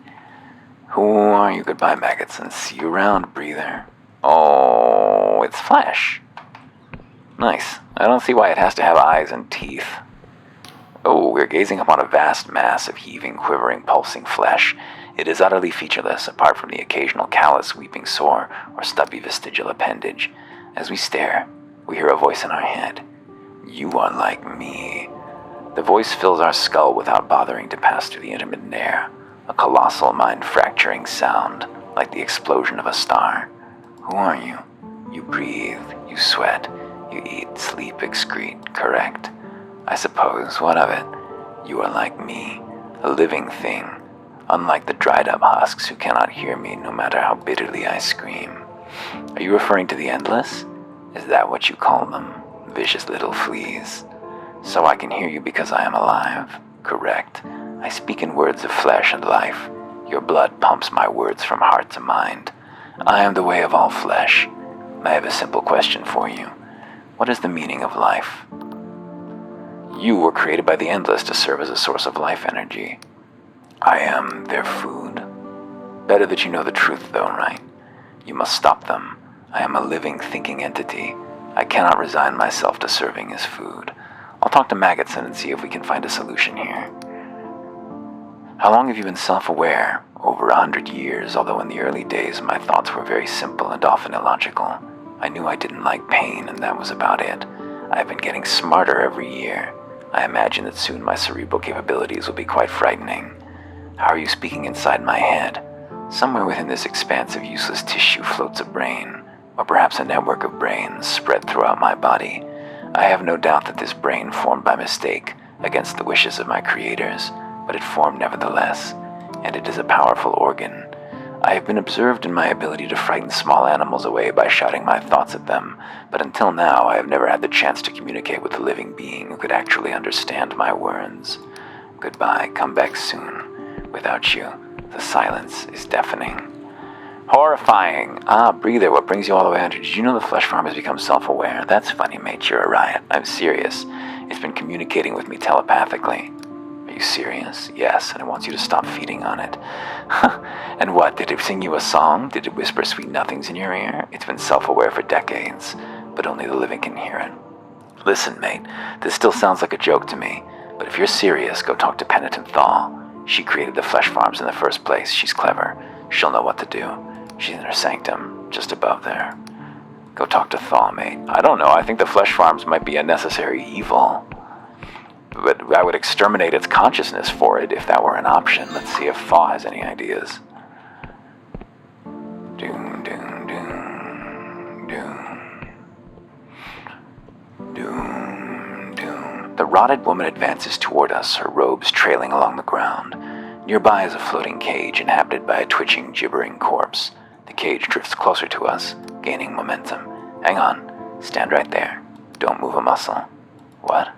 Who are you? Goodbye, Magotson. See you around, breather. Oh, it's flesh. Nice. I don't see why it has to have eyes and teeth. Oh, we're gazing upon a vast mass of heaving, quivering, pulsing flesh. It is utterly featureless, apart from the occasional callous, weeping sore, or stubby vestigial appendage. As we stare, we hear a voice in our head. You are like me. The voice fills our skull without bothering to pass through the intermittent air, a colossal, mind-fracturing sound, like the explosion of a star. Who are you? You breathe, you sweat, you eat, sleep, excrete, correct? I suppose, what of it? You are like me, a living thing. Unlike the dried-up husks who cannot hear me no matter how bitterly I scream. Are you referring to the endless? Is that what you call them? Vicious little fleas. So I can hear you because I am alive. Correct. I speak in words of flesh and life. Your blood pumps my words from heart to mind. I am the way of all flesh. I have a simple question for you. What is the meaning of life? You were created by the endless to serve as a source of life energy. I am their food. Better that you know the truth, though, right? You must stop them. I am a living, thinking entity. I cannot resign myself to serving as food. I'll talk to Magotson and see if we can find a solution here. How long have you been self-aware? Over 100 years, although in the early days my thoughts were very simple and often illogical. I knew I didn't like pain, and that was about it. I have been getting smarter every year. I imagine that soon my cerebral capabilities will be quite frightening. How are you speaking inside my head? Somewhere within this expanse of useless tissue floats a brain, or perhaps a network of brains spread throughout my body. I have no doubt that this brain formed by mistake, against the wishes of my creators, but it formed nevertheless, and it is a powerful organ. I have been observed in my ability to frighten small animals away by shouting my thoughts at them, but until now I have never had the chance to communicate with a living being who could actually understand my words. Goodbye, come back soon. Without you, the silence is deafening. Horrifying. Breather, what brings you all the way under? Did you know the flesh farm has become self-aware? That's funny, mate, you're a riot. I'm serious. It's been communicating with me telepathically. Are you serious? Yes, and it wants you to stop feeding on it. And what, did it sing you a song? Did it whisper sweet nothings in your ear? It's been self-aware for decades, but only the living can hear it. Listen, mate, this still sounds like a joke to me, but if you're serious, go talk to Penitent Thaw. She created the flesh farms in the first place. She's clever. She'll know what to do. She's in her sanctum, just above there. Go talk to Thaw, mate. I don't know, I think the flesh farms might be a necessary evil. But I would exterminate its consciousness for it if that were an option. Let's see if Thaw has any ideas. Doom, doom, doom, doom. Doom, doom. The rotted woman advances toward us, her robes trailing along the ground. Nearby is a floating cage inhabited by a twitching, gibbering corpse. The cage drifts closer to us, gaining momentum. Hang on. Stand right there. Don't move a muscle. What?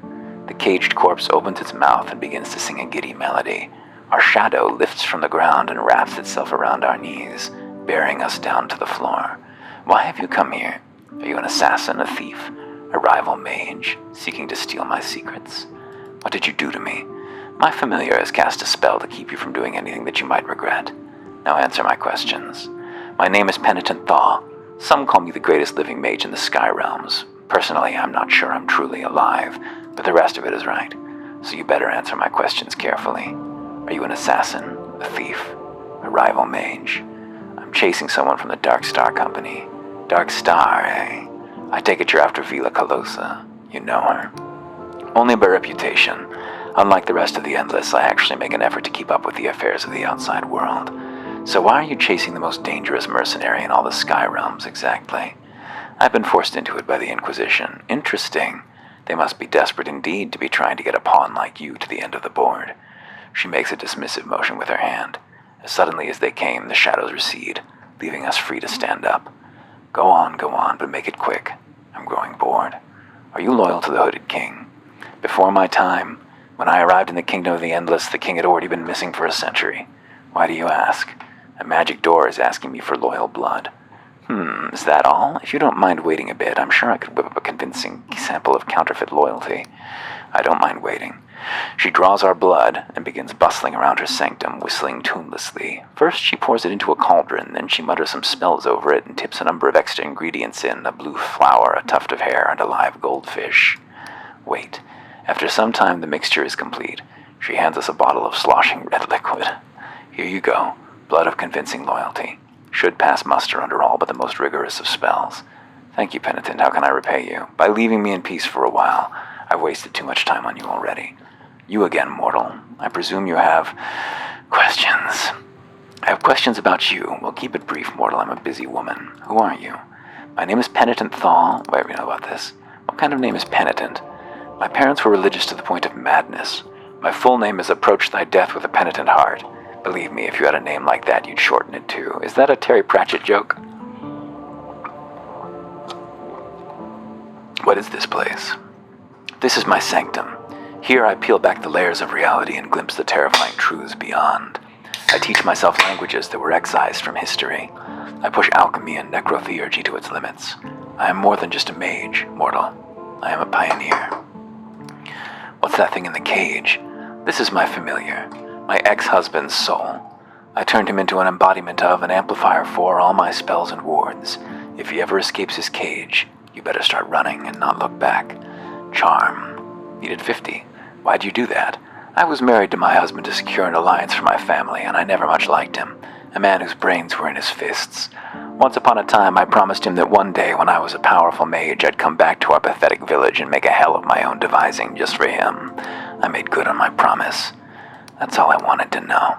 The caged corpse opens its mouth and begins to sing a giddy melody. Our shadow lifts from the ground and wraps itself around our knees, bearing us down to the floor. Why have you come here? Are you an assassin, a thief, a rival mage, seeking to steal my secrets? What did you do to me? My familiar has cast a spell to keep you from doing anything that you might regret. Now answer my questions. My name is Penitent Thaw. Some call me the greatest living mage in the Sky Realms. Personally, I'm not sure I'm truly alive, but the rest of it is right. So you better answer my questions carefully. Are you an assassin, a thief, a rival mage? I'm chasing someone from the Dark Star Company. Dark Star, eh? I take it you're after Vila Calosa. You know her. Only by reputation. Unlike the rest of the Endless, I actually make an effort to keep up with the affairs of the outside world. So why are you chasing the most dangerous mercenary in all the Sky Realms exactly? I've been forced into it by the Inquisition. Interesting. They must be desperate indeed to be trying to get a pawn like you to the end of the board. She makes a dismissive motion with her hand. As suddenly as they came, the shadows recede, leaving us free to stand up. Go on, but make it quick. I'm growing bored. Are you loyal to the Hooded King? Before my time, when I arrived in the Kingdom of the Endless, the king had already been missing for a century. Why do you ask? A magic door is asking me for loyal blood. Is that all? If you don't mind waiting a bit, I'm sure I could whip up a convincing sample of counterfeit loyalty. I don't mind waiting. She draws our blood and begins bustling around her sanctum, whistling tunelessly. First she pours it into a cauldron, then she mutters some spells over it and tips a number of extra ingredients in, a blue flower, a tuft of hair, and a live goldfish. Wait. After some time the mixture is complete. She hands us a bottle of sloshing red liquid. Here you go. Blood of convincing loyalty. Should pass muster under all but the most rigorous of spells. Thank you, Penitent. How can I repay you? By leaving me in peace for a while. I've wasted too much time on you already. You again, mortal. I presume you have questions. I have questions about you. We'll keep it brief, mortal. I'm a busy woman. Who are you? My name is Penitent Thaw. Wait, we know about this. What kind of name is Penitent? My parents were religious to the point of madness. My full name is Approach Thy Death with a Penitent Heart. Believe me, if you had a name like that, you'd shorten it too. Is that a Terry Pratchett joke? What is this place? This is my sanctum. Here I peel back the layers of reality and glimpse the terrifying truths beyond. I teach myself languages that were excised from history. I push alchemy and necrotheurgy to its limits. I am more than just a mage, mortal. I am a pioneer. What's that thing in the cage? This is my familiar. My ex-husband's soul. I turned him into an embodiment of, an amplifier for all my spells and wards. If he ever escapes his cage, you better start running and not look back. Charm. Needed 50. Why'd you do that? I was married to my husband to secure an alliance for my family, and I never much liked him. A man whose brains were in his fists. Once upon a time, I promised him that one day, when I was a powerful mage, I'd come back to our pathetic village and make a hell of my own devising just for him. I made good on my promise. That's all I wanted to know.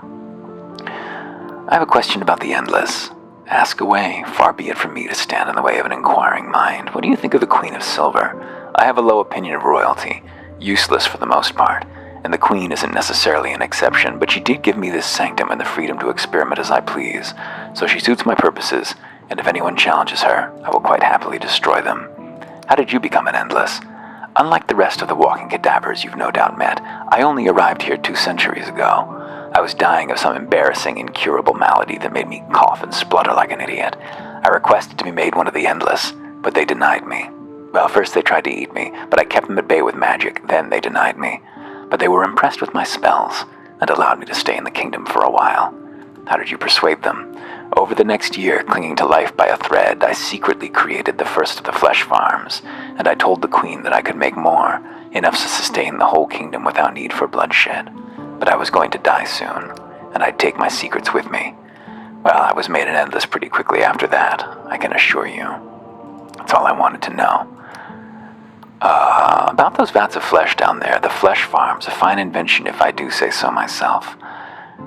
I have a question about the Endless. Ask away. Far be it from me to stand in the way of an inquiring mind. What do you think of the Queen of Silver? I have a low opinion of royalty. Useless for the most part. And the Queen isn't necessarily an exception, but she did give me this sanctum and the freedom to experiment as I please. So she suits my purposes, and if anyone challenges her, I will quite happily destroy them. How did you become an Endless? Unlike the rest of the walking cadavers you've no doubt met, I only arrived here 2 centuries ago. I was dying of some embarrassing, incurable malady that made me cough and splutter like an idiot. I requested to be made one of the Endless, but they denied me. Well, first they tried to eat me, but I kept them at bay with magic, then they denied me. But they were impressed with my spells, and allowed me to stay in the kingdom for a while. How did you persuade them? Over the next year, clinging to life by a thread, I secretly created the first of the flesh farms, and I told the Queen that I could make more, enough to sustain the whole kingdom without need for bloodshed. But I was going to die soon, and I'd take my secrets with me. Well, I was made an Endless pretty quickly after that, I can assure you. That's all I wanted to know. About those vats of flesh down there, the flesh farms, a fine invention if I do say so myself.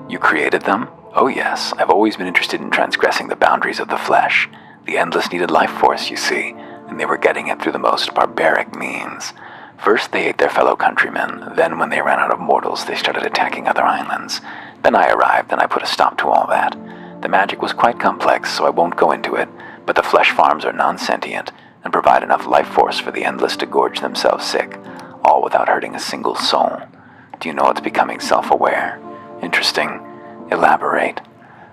You created them? Oh yes, I've always been interested in transgressing the boundaries of the flesh. The Endless needed life force, you see, and they were getting it through the most barbaric means. First they ate their fellow countrymen, then when they ran out of mortals they started attacking other islands. Then I arrived and I put a stop to all that. The magic was quite complex, so I won't go into it, but the flesh farms are non-sentient, and provide enough life force for the Endless to gorge themselves sick, all without hurting a single soul. Do you know it's becoming self-aware? Interesting. Elaborate.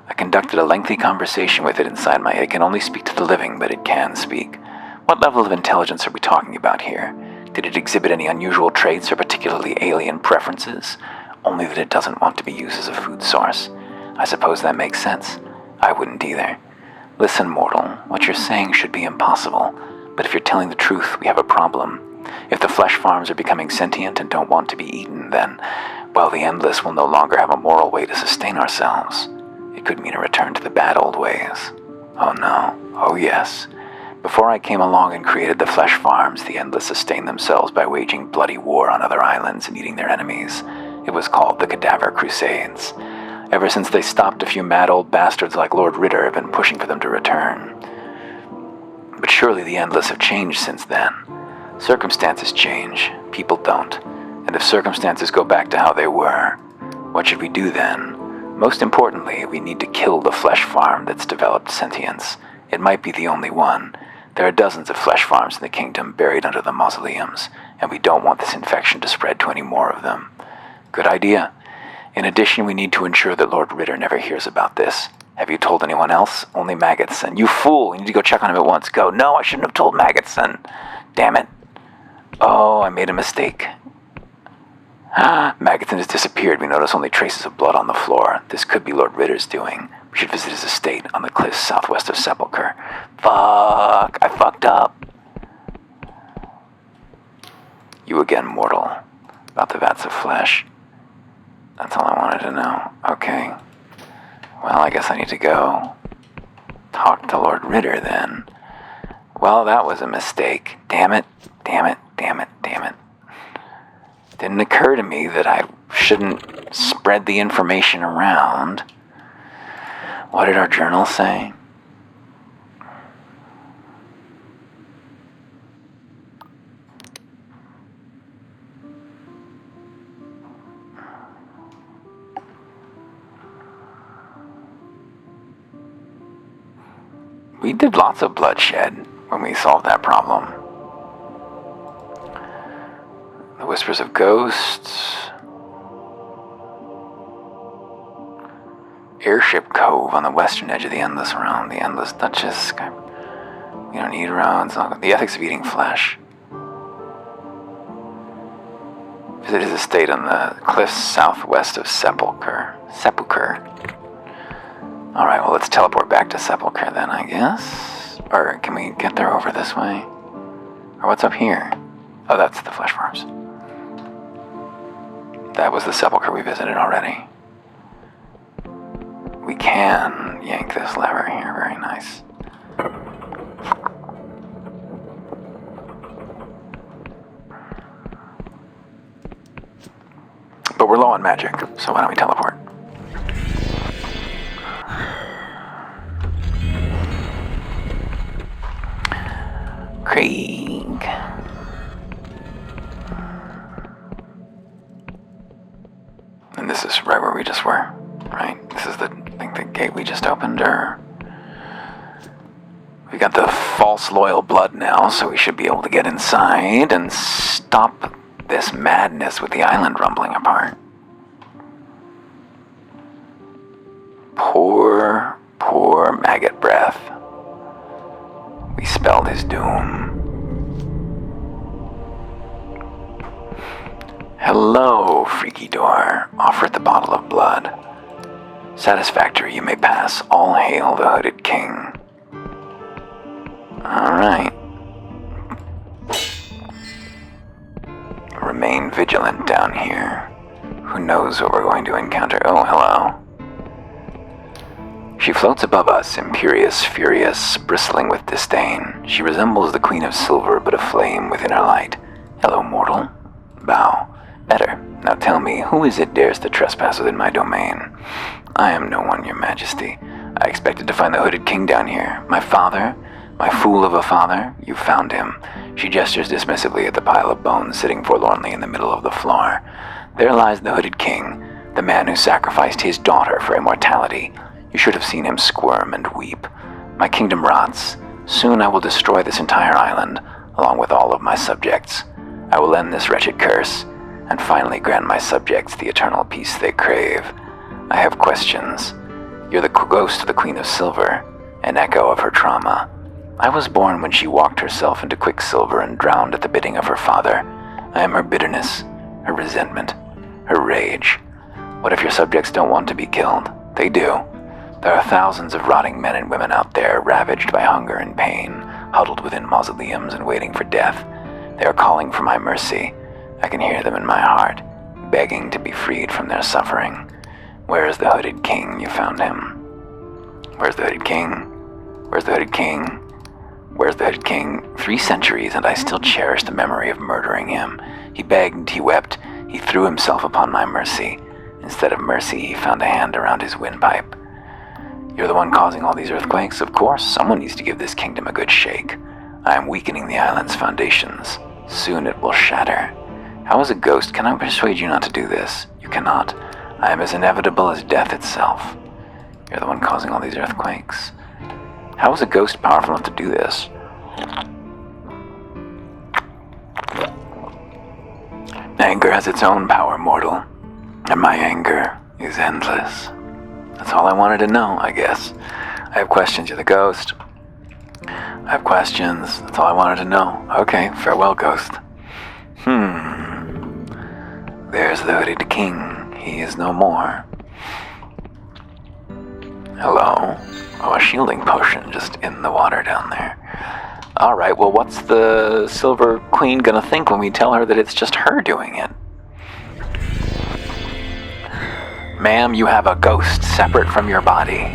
I conducted a lengthy conversation with it inside my head. It can only speak to the living, but it can speak. What level of intelligence are we talking about here? Did it exhibit any unusual traits or particularly alien preferences? Only that it doesn't want to be used as a food source. I suppose that makes sense. I wouldn't either. Listen, mortal, what you're saying should be impossible. But if you're telling the truth, we have a problem. If the flesh farms are becoming sentient and don't want to be eaten, then, well, the Endless will no longer have a moral way to sustain ourselves. It could mean a return to the bad old ways. Oh no, oh yes. Before I came along and created the flesh farms, the Endless sustained themselves by waging bloody war on other islands and eating their enemies. It was called the Cadaver Crusades. Ever since they stopped, a few mad old bastards like Lord Ritter have been pushing for them to return. But surely the Endless have changed since then. Circumstances change, people don't. And if circumstances go back to how they were, what should we do then? Most importantly, we need to kill the flesh farm that's developed sentience. It might be the only one. There are dozens of flesh farms in the kingdom buried under the mausoleums, and we don't want this infection to spread to any more of them. Good idea. In addition, we need to ensure that Lord Ritter never hears about this. Have you told anyone else? Only Maggottson. You fool! You need to go check on him at once. Go. No, I shouldn't have told Maggottson. Damn it. Oh, I made a mistake. Maggottson has disappeared. We notice only traces of blood on the floor. This could be Lord Ritter's doing. We should visit his estate on the cliffs southwest of Sepulchre. Fuck! I fucked up. You again, mortal. About the vats of flesh. That's all I wanted to know. Okay. Well, I guess I need to go talk to Lord Ritter then. Well, that was a mistake. Damn it. Damn it. Damn it. Damn it. Didn't occur to me that I shouldn't spread the information around. What did our journal say? We did lots of bloodshed when we solved that problem. The whispers of ghosts. Airship Cove on the western edge of the Endless Realm. The Endless Duchess. We don't need roads. The ethics of eating flesh. Visit his estate on the cliffs southwest of Sepulchre. Alright, well, let's teleport back to Sepulchre then, I guess. Or can we get there over this way? Or what's up here? Oh, that's the flesh farms. That was the sepulcher we visited already. We can yank this lever here. Very nice. But we're low on magic, so why don't we teleport? Craig. And this is right where we just were, right? This is the gate we just opened, or... We got the false loyal blood now, so we should be able to get inside and stop this madness with the island rumbling apart. Poor maggot breath. We spelled his doom. Hello, freaky door. Offered the bottle of blood. Satisfactory, you may pass. All hail the hooded king. Alright. Remain vigilant down here. Who knows what we're going to encounter? Oh, hello. She floats above us, imperious, furious, bristling with disdain. She resembles the Queen of Silver, but aflame within her light. Hello, mortal. Bow. Better. Now tell me, who is it dares to trespass within my domain? I am no one, your majesty. I expected to find the hooded king down here. My father? My fool of a father? You found him. She gestures dismissively at the pile of bones sitting forlornly in the middle of the floor. There lies the hooded king, the man who sacrificed his daughter for immortality. You should have seen him squirm and weep. My kingdom rots. Soon I will destroy this entire island, along with all of my subjects. I will end this wretched curse, and finally grant my subjects the eternal peace they crave. I have questions. You're the ghost of the Queen of Silver, an echo of her trauma. I was born when she walked herself into quicksilver and drowned at the bidding of her father. I am her bitterness, her resentment, her rage. What if your subjects don't want to be killed? They do. There are thousands of rotting men and women out there, ravaged by hunger and pain, huddled within mausoleums and waiting for death. They are calling for my mercy. I can hear them in my heart, begging to be freed from their suffering. Where is the hooded king? You found him. Where's the hooded king? Where's the hooded king? Where's the hooded king? 3 centuries, and I still cherish the memory of murdering him. He begged, he wept, he threw himself upon my mercy. Instead of mercy, he found a hand around his windpipe. You're the one causing all these earthquakes? Of course, someone needs to give this kingdom a good shake. I am weakening the island's foundations. Soon it will shatter. How as a ghost can I persuade you not to do this? You cannot. I am as inevitable as death itself. You're the one causing all these earthquakes. How is a ghost powerful enough to do this? Anger has its own power, mortal. And my anger is endless. That's all I wanted to know, I guess. I have questions, you're the ghost. I have questions, that's all I wanted to know. Okay, farewell, ghost. There's the hooded king. He is no more. Hello. Oh, a shielding potion just in the water down there. Alright, well, what's the Silver Queen gonna think when we tell her that it's just her doing it? Ma'am, you have a ghost separate from your body.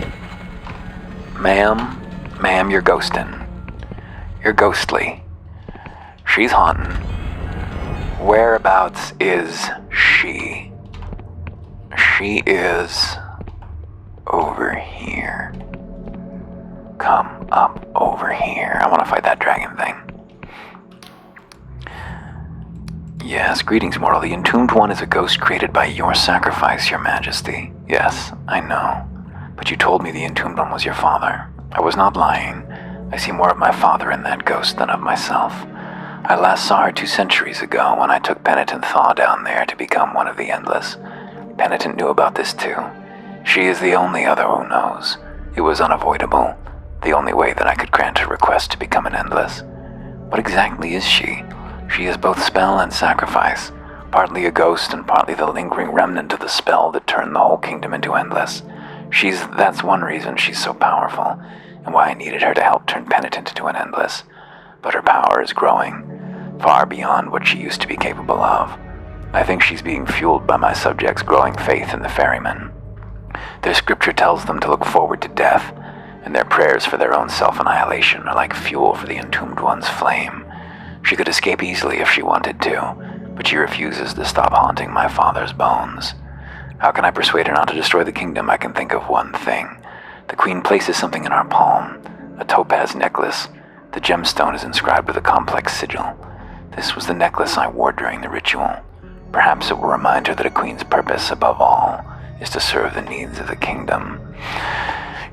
Ma'am, you're ghosting. You're ghostly. She's haunting. Whereabouts is she? She is over here. Come up over here. I want to fight that dragon thing. Yes, greetings, mortal. The entombed one is a ghost created by your sacrifice, your majesty. Yes, I know. But you told me the entombed one was your father. I was not lying. I see more of my father in that ghost than of myself. I last saw her 2 centuries ago when I took Penitent Thaw down there to become one of the Endless. Penitent knew about this too. She is the only other who knows. It was unavoidable. The only way that I could grant her request to become an Endless. What exactly is she? She is both spell and sacrifice, partly a ghost and partly the lingering remnant of the spell that turned the whole kingdom into Endless. That's one reason she's so powerful, and why I needed her to help turn Penitent into an Endless. But her power is growing, far beyond what she used to be capable of. I think she's being fueled by my subjects' growing faith in the ferryman. Their scripture tells them to look forward to death, and their prayers for their own self-annihilation are like fuel for the entombed one's flame. She could escape easily if she wanted to, but she refuses to stop haunting my father's bones. How can I persuade her not to destroy the kingdom? I can think of one thing. The queen places something in our palm, a topaz necklace. The gemstone is inscribed with a complex sigil. This was the necklace I wore during the ritual. Perhaps it will remind her that a queen's purpose, above all, is to serve the needs of the kingdom.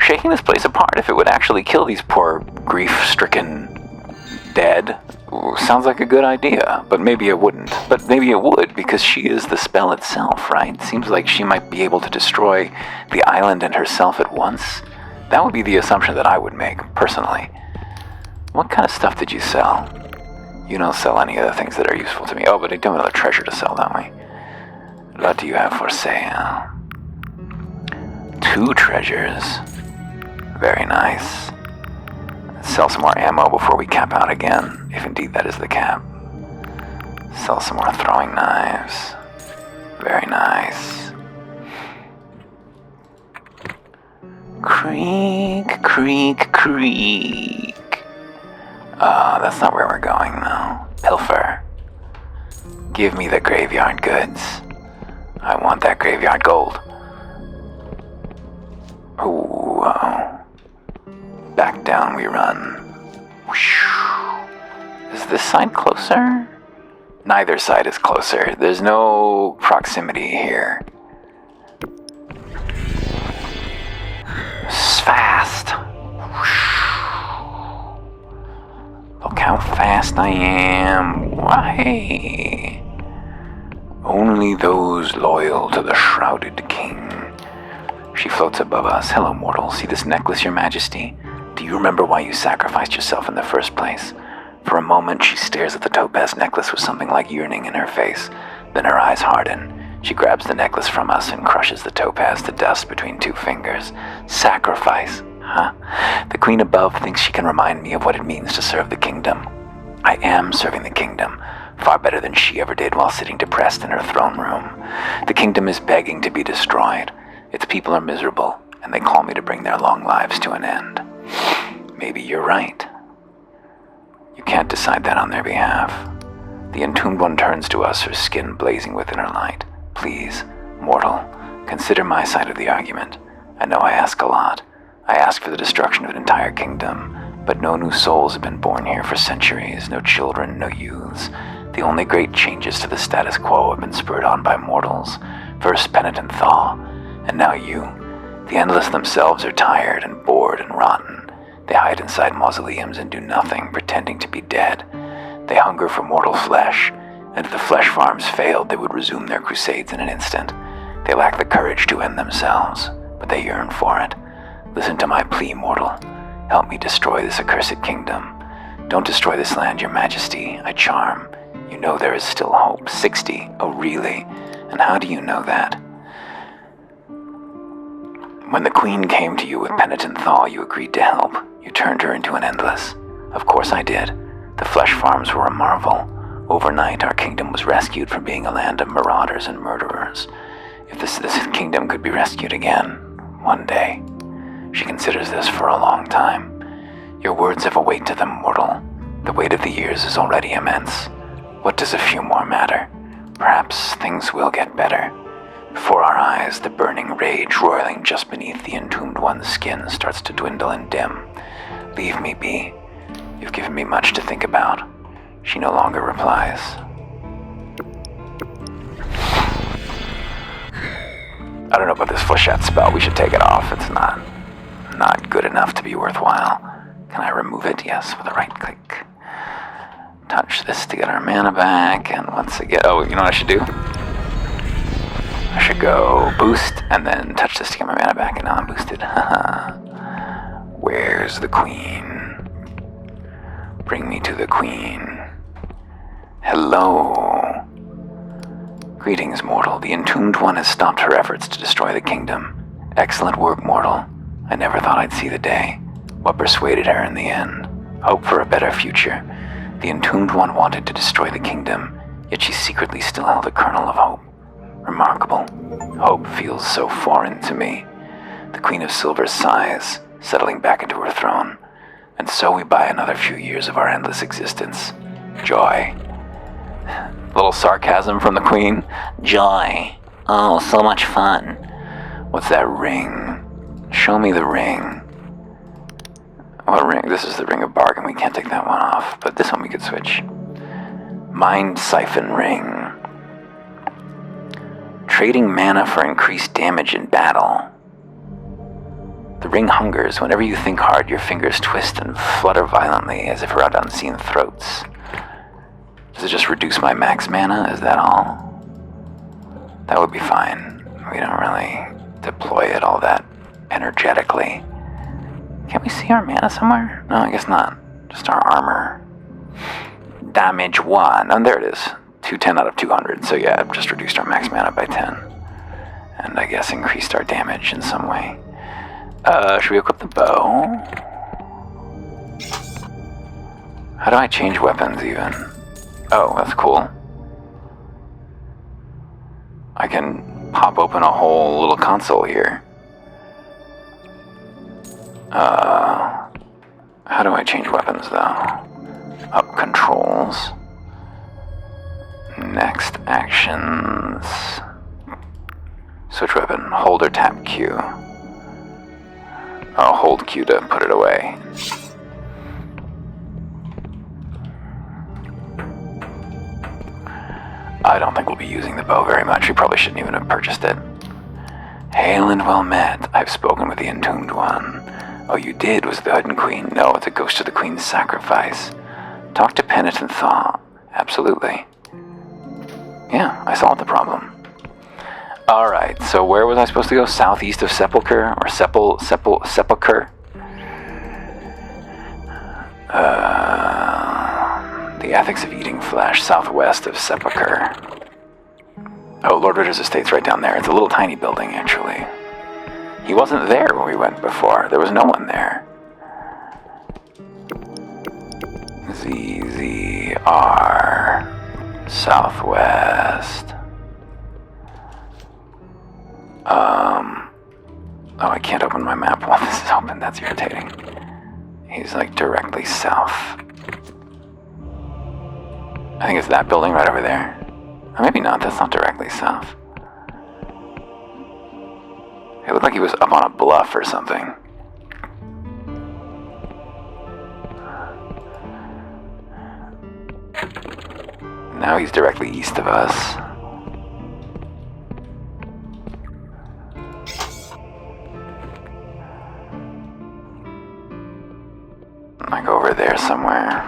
Shaking this place apart, if it would actually kill these poor, grief-stricken dead, sounds like a good idea, but maybe it wouldn't. But maybe it would, because she is the spell itself, right? Seems like she might be able to destroy the island and herself at once. That would be the assumption that I would make, personally. What kind of stuff did you sell? You don't sell any of the things that are useful to me. Oh, but I do have another treasure to sell, don't we? What do you have for sale? 2 treasures. Very nice. Sell some more ammo before we cap out again, if indeed that is the cap. Sell some more throwing knives. Very nice. Creak, creak, creak. That's not where we're going, though. Pilfer. Give me the graveyard goods. I want that graveyard gold. Ooh, back down we run. Is this side closer? Neither side is closer. There's no proximity here. Fast. Look how fast I am. Why? Only those loyal to the shrouded king. She floats above us. Hello, mortal. See this necklace, your majesty? Do you remember why you sacrificed yourself in the first place? For a moment, she stares at the topaz necklace with something like yearning in her face. Then her eyes harden. She grabs the necklace from us and crushes the topaz to dust between 2 fingers. Sacrifice, huh? The queen above thinks she can remind me of what it means to serve the kingdom. I am serving the kingdom, far better than she ever did while sitting depressed in her throne room. The kingdom is begging to be destroyed. Its people are miserable, and they call me to bring their long lives to an end. Maybe you're right. You can't decide that on their behalf. The entombed one turns to us, her skin blazing within her light. Please, mortal, consider my side of the argument. I know I ask a lot. I ask for the destruction of an entire kingdom, but no new souls have been born here for centuries, no children, no youths. The only great changes to the status quo have been spurred on by mortals. First penitent Thaw, and now you. The Endless themselves are tired and bored and rotten. They hide inside mausoleums and do nothing, pretending to be dead. They hunger for mortal flesh, and if the flesh farms failed, they would resume their crusades in an instant. They lack the courage to end themselves, but they yearn for it. Listen to my plea, mortal. Help me destroy this accursed kingdom. Don't destroy this land, your majesty. I charm. You know there is still hope. 60. Oh, really? And how do you know that? When the queen came to you with penitent Thaw, you agreed to help. You turned her into an Endless. Of course I did. The flesh farms were a marvel. Overnight, our kingdom was rescued from being a land of marauders and murderers. If this kingdom could be rescued again, one day. She considers this for a long time. Your words have a weight to them, mortal. The weight of the years is already immense. What does a few more matter? Perhaps things will get better. Before our eyes, the burning rage roiling just beneath the entombed one's skin starts to dwindle and dim. Leave me be. You've given me much to think about. She no longer replies. I don't know about this flechette spell. We should take it off. It's not good enough to be worthwhile. Can I remove it? Yes, with a right click. Touch this to get our mana back, and once again, oh, you know what I should do? I should go boost, and then touch this to get my mana back, and now I'm boosted. Where's the queen? Bring me to the queen. Hello. Greetings, mortal. The entombed one has stopped her efforts to destroy the kingdom. Excellent work, mortal. I never thought I'd see the day. What persuaded her in the end? Hope for a better future. The entombed one wanted to destroy the kingdom. yet she secretly still held a kernel of hope. Remarkable. Hope feels so foreign to me. The Queen of Silver sighs, settling back into her throne. And so we buy another few years of our endless existence. Joy. Little sarcasm from the Queen. Joy. Oh, so much fun. What's that ring? Show me the ring. What ring? This is the Ring of Bargain. We can't take that one off, but this one we could switch. Mind Siphon Ring. Trading mana for increased damage in battle. The ring hungers. Whenever you think hard, your fingers twist and flutter violently as if around unseen throats. Does it just reduce my max mana? Is that all? That would be fine. We don't really deploy it all that energetically. Can we see our mana somewhere? No, I guess not. Just our armor. Damage 1. Oh, there it is. 210 out of 200. So yeah, just reduced our max mana by 10. And I guess increased our damage in some way. Should we equip the bow? How do I change weapons even? Oh, that's cool. I can pop open a whole little console here. How do I change weapons though? Up controls. Next actions. Switch weapon. Hold or tap Q. I'll hold Q to put it away. I don't think we'll be using the bow very much. We probably shouldn't even have purchased it. Hail and well met. I've spoken with the Entombed One. Oh, you did, was the Hidden Queen. No, it's a ghost of the Queen's sacrifice. Talk to Penitent Thaw. Absolutely. Yeah, I solved the problem. Alright, so where was I supposed to go? Southeast of Sepulchre? Or Sepulchre? The Ethics of Eating Flesh, southwest of Sepulchre. Oh, Lord Ritter's estate's right down there. It's a little tiny building, actually. He wasn't there when we went before. There was no one there. ZZR. Southwest. Oh, I can't open my map while this is open. That's irritating. He's like directly south. I think it's that building right over there. Or maybe not. That's not directly south. It looked like he was up on a bluff or something. Now he's directly east of us. Like over there somewhere.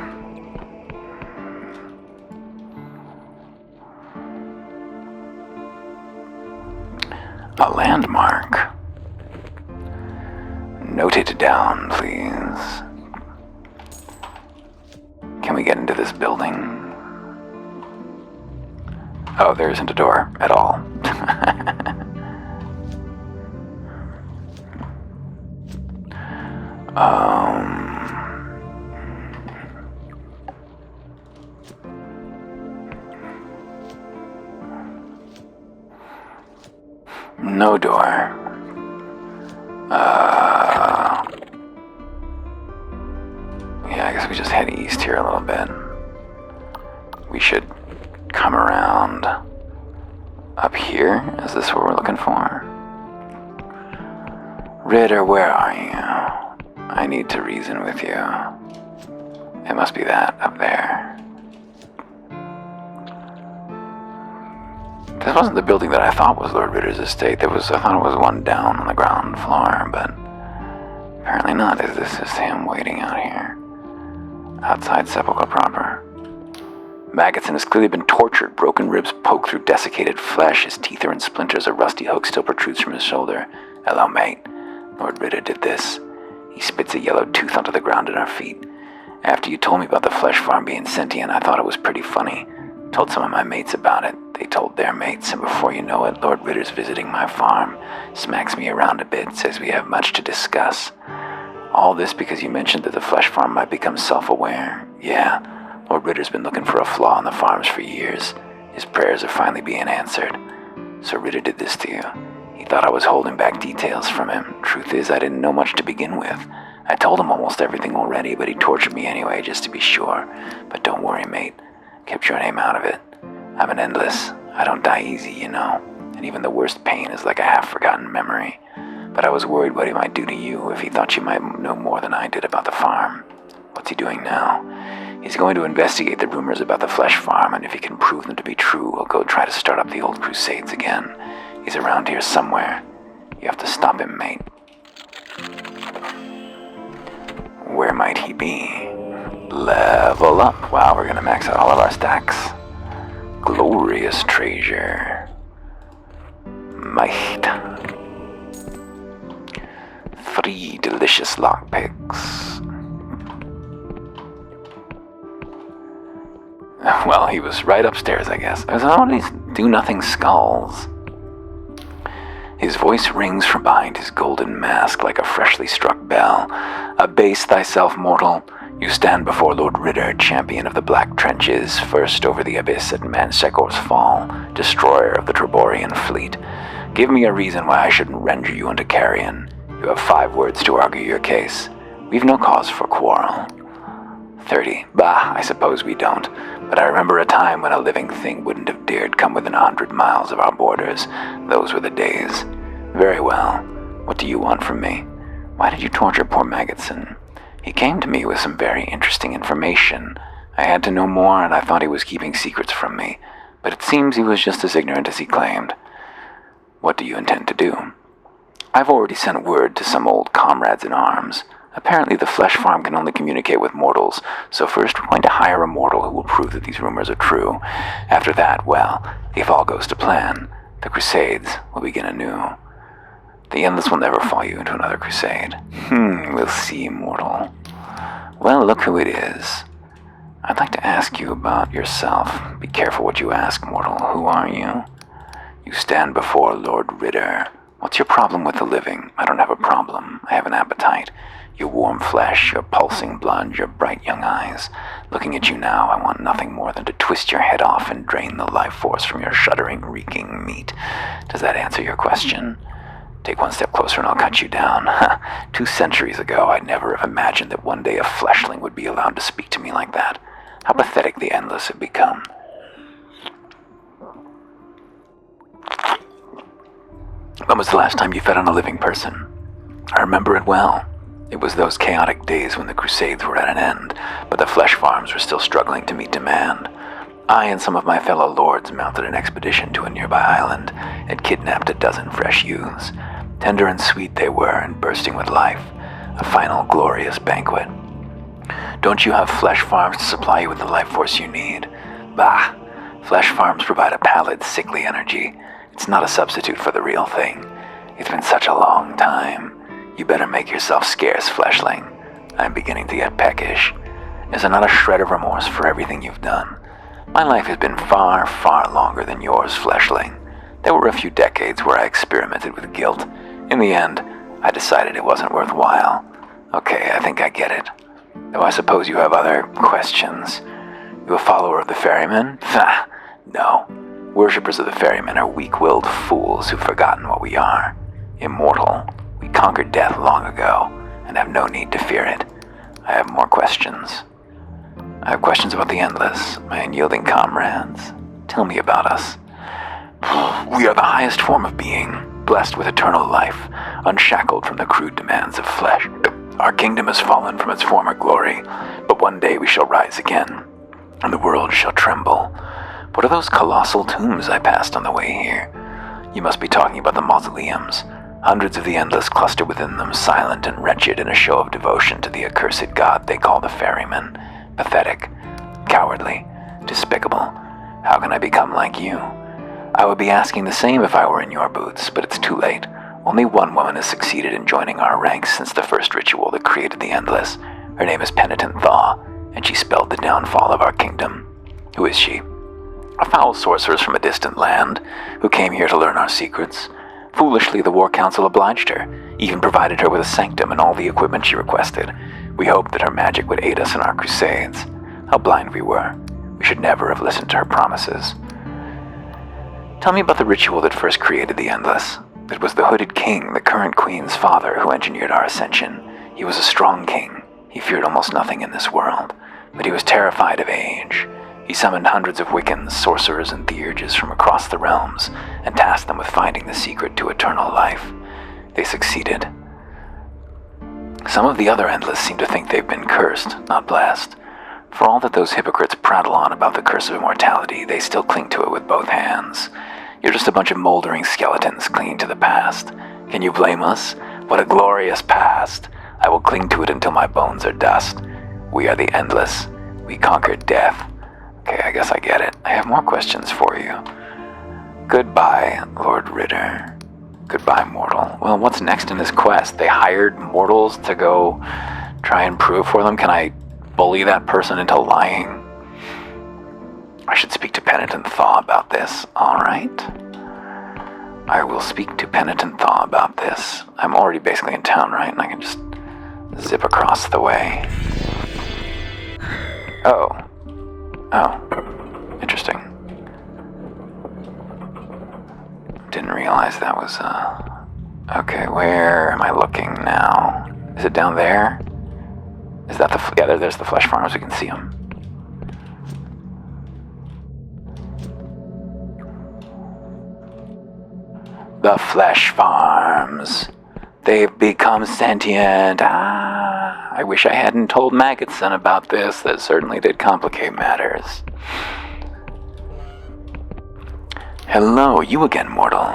A landmark. Note it down, please. Can we get into this building? Oh, there isn't a door at all. No door. Yeah, I guess we just head east here a little bit. We should come around up here. Is this what we're looking for? Ritter, where are you? I need to reason with you. It must be that up there. This wasn't the building that I thought was Lord Ritter's estate. I thought it was one down on the ground floor, but apparently not. This is him waiting out here. Outside Sepulchre proper. Maggots has clearly been tortured. Broken ribs poke through desiccated flesh. His teeth are in splinters. A rusty hook still protrudes from his shoulder. Hello, mate. Lord Ritter did this. He spits a yellow tooth onto the ground at our feet. After you told me about the flesh farm being sentient, I thought it was pretty funny. Told some of my mates about it. They told their mates, and before you know it, Lord Ritter's visiting my farm. Smacks me around a bit, says we have much to discuss. All this because you mentioned that the flesh farm might become self-aware. Yeah, Lord Ritter's been looking for a flaw in the farms for years. His prayers are finally being answered. So Ritter did this to you. He thought I was holding back details from him. Truth is, I didn't know much to begin with. I told him almost everything already, but he tortured me anyway, just to be sure. But don't worry, mate. Kept your name out of it. I'm an endless. I don't die easy, you know. And even the worst pain is like a half-forgotten memory. But I was worried what he might do to you if he thought you might know more than I did about the farm. What's he doing now? He's going to investigate the rumors about the flesh farm, and if he can prove them to be true, he'll go try to start up the old crusades again. He's around here somewhere. You have to stop him, mate. Where might he be? Level up. Wow, we're gonna max out all of our stacks. Glorious treasure. Might. 3 delicious lockpicks. Well, he was right upstairs, I guess. There's all these do-nothing skulls. His voice rings from behind his golden mask like a freshly struck bell. Abase thyself, mortal. You stand before Lord Ritter, champion of the Black Trenches, first over the abyss at Mansecor's fall, destroyer of the Treborian fleet. Give me a reason why I shouldn't render you into carrion. You have 5 words to argue your case. We've no cause for quarrel. 30. Bah, I suppose we don't. But I remember a time when a living thing wouldn't have dared come within 100 miles of our borders. Those were the days. Very well. What do you want from me? Why did you torture poor Magotson? He came to me with some very interesting information. I had to know more, and I thought he was keeping secrets from me. But it seems he was just as ignorant as he claimed. What do you intend to do? I've already sent word to some old comrades in arms. Apparently the flesh farm can only communicate with mortals, so first we're going to hire a mortal who will prove that these rumors are true. After that, well, if all goes to plan, the crusades will begin anew. The Endless will never fall you into another crusade. We'll see, mortal. Well, look who it is. I'd like to ask you about yourself. Be careful what you ask, mortal. Who are you? You stand before Lord Ritter. What's your problem with the living? I don't have a problem. I have an appetite. Your warm flesh, your pulsing blood, your bright young eyes. Looking at you now, I want nothing more than to twist your head off and drain the life force from your shuddering, reeking meat. Does that answer your question? Take one step closer and I'll cut you down. 2 centuries ago, I'd never have imagined that one day a fleshling would be allowed to speak to me like that. How pathetic the Endless have become. When was the last time you fed on a living person? I remember it well. It was those chaotic days when the Crusades were at an end, but the flesh farms were still struggling to meet demand. I and some of my fellow lords mounted an expedition to a nearby island and kidnapped a dozen fresh youths. Tender and sweet they were and bursting with life. A final glorious banquet. Don't you have flesh farms to supply you with the life force you need? Bah! Flesh farms provide a pallid, sickly energy. It's not a substitute for the real thing. It's been such a long time. You better make yourself scarce, fleshling. I'm beginning to get peckish. Is there not a shred of remorse for everything you've done? My life has been far, far longer than yours, fleshling. There were a few decades where I experimented with guilt. In the end, I decided it wasn't worthwhile. Okay, I think I get it. Though I suppose you have other questions. You a follower of the ferryman? No. Worshippers of the ferryman are weak-willed fools who've forgotten what we are. Immortal. We conquered death long ago, and have no need to fear it. I have more questions. I have questions about the Endless, my unyielding comrades. Tell me about us. We are the highest form of being, blessed with eternal life, unshackled from the crude demands of flesh. Our kingdom has fallen from its former glory, but one day we shall rise again, and the world shall tremble. What are those colossal tombs I passed on the way here? You must be talking about the mausoleums. Hundreds of the Endless cluster within them, silent and wretched in a show of devotion to the accursed god they call the ferryman. Pathetic, cowardly, despicable. How can I become like you? I would be asking the same if I were in your boots, but it's too late. Only one woman has succeeded in joining our ranks since the first ritual that created the Endless. Her name is Penitent Thaw, and she spelled the downfall of our kingdom. Who is she? A foul sorceress from a distant land, who came here to learn our secrets. Foolishly, the War Council obliged her, even provided her with a sanctum and all the equipment she requested. We hoped that her magic would aid us in our crusades. How blind we were. We should never have listened to her promises. Tell me about the ritual that first created the Endless. It was the Hooded King, the current Queen's father, who engineered our ascension. He was a strong king. He feared almost nothing in this world, but he was terrified of age. He summoned hundreds of Wiccans, sorcerers, and theurges from across the realms, and tasked them with finding the secret to eternal life. They succeeded. Some of the other Endless seem to think they've been cursed, not blessed. For all that those hypocrites prattle on about the curse of immortality, they still cling to it with both hands. You're just a bunch of moldering skeletons clinging to the past. Can you blame us? What a glorious past! I will cling to it until my bones are dust. We are the Endless. We conquered death. Okay, I guess I get it. I have more questions for you. Goodbye, Lord Ritter. Goodbye, mortal. Well, what's next in this quest? They hired mortals to go try and prove for them? Can I bully that person into lying? I should speak to Penitent Thaw about this. Alright. I will speak to Penitent Thaw about this. I'm already basically in town, right? And I can just zip across the way. Oh. Interesting. Didn't realize that was, Okay, where am I looking now? Is it down there? Is that yeah, there's the flesh farms. We can see them. The flesh farms. They've become sentient. I wish I hadn't told Maggotson about this. That certainly did complicate matters. Hello, you again, mortal.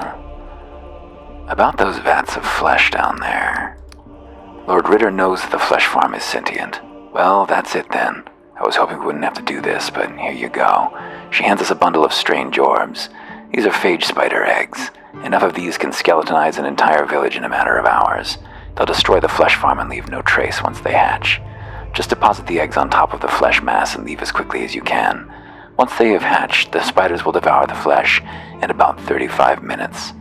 About those vats of flesh down there. Lord Ritter knows the flesh farm is sentient. Well, that's it then. I was hoping we wouldn't have to do this, but here you go. She hands us a bundle of strange orbs. These are phage spider eggs. Enough of these can skeletonize an entire village in a matter of hours. They'll destroy the flesh farm and leave no trace once they hatch. Just deposit the eggs on top of the flesh mass and leave as quickly as you can. Once they have hatched, the spiders will devour the flesh in about 35 minutes.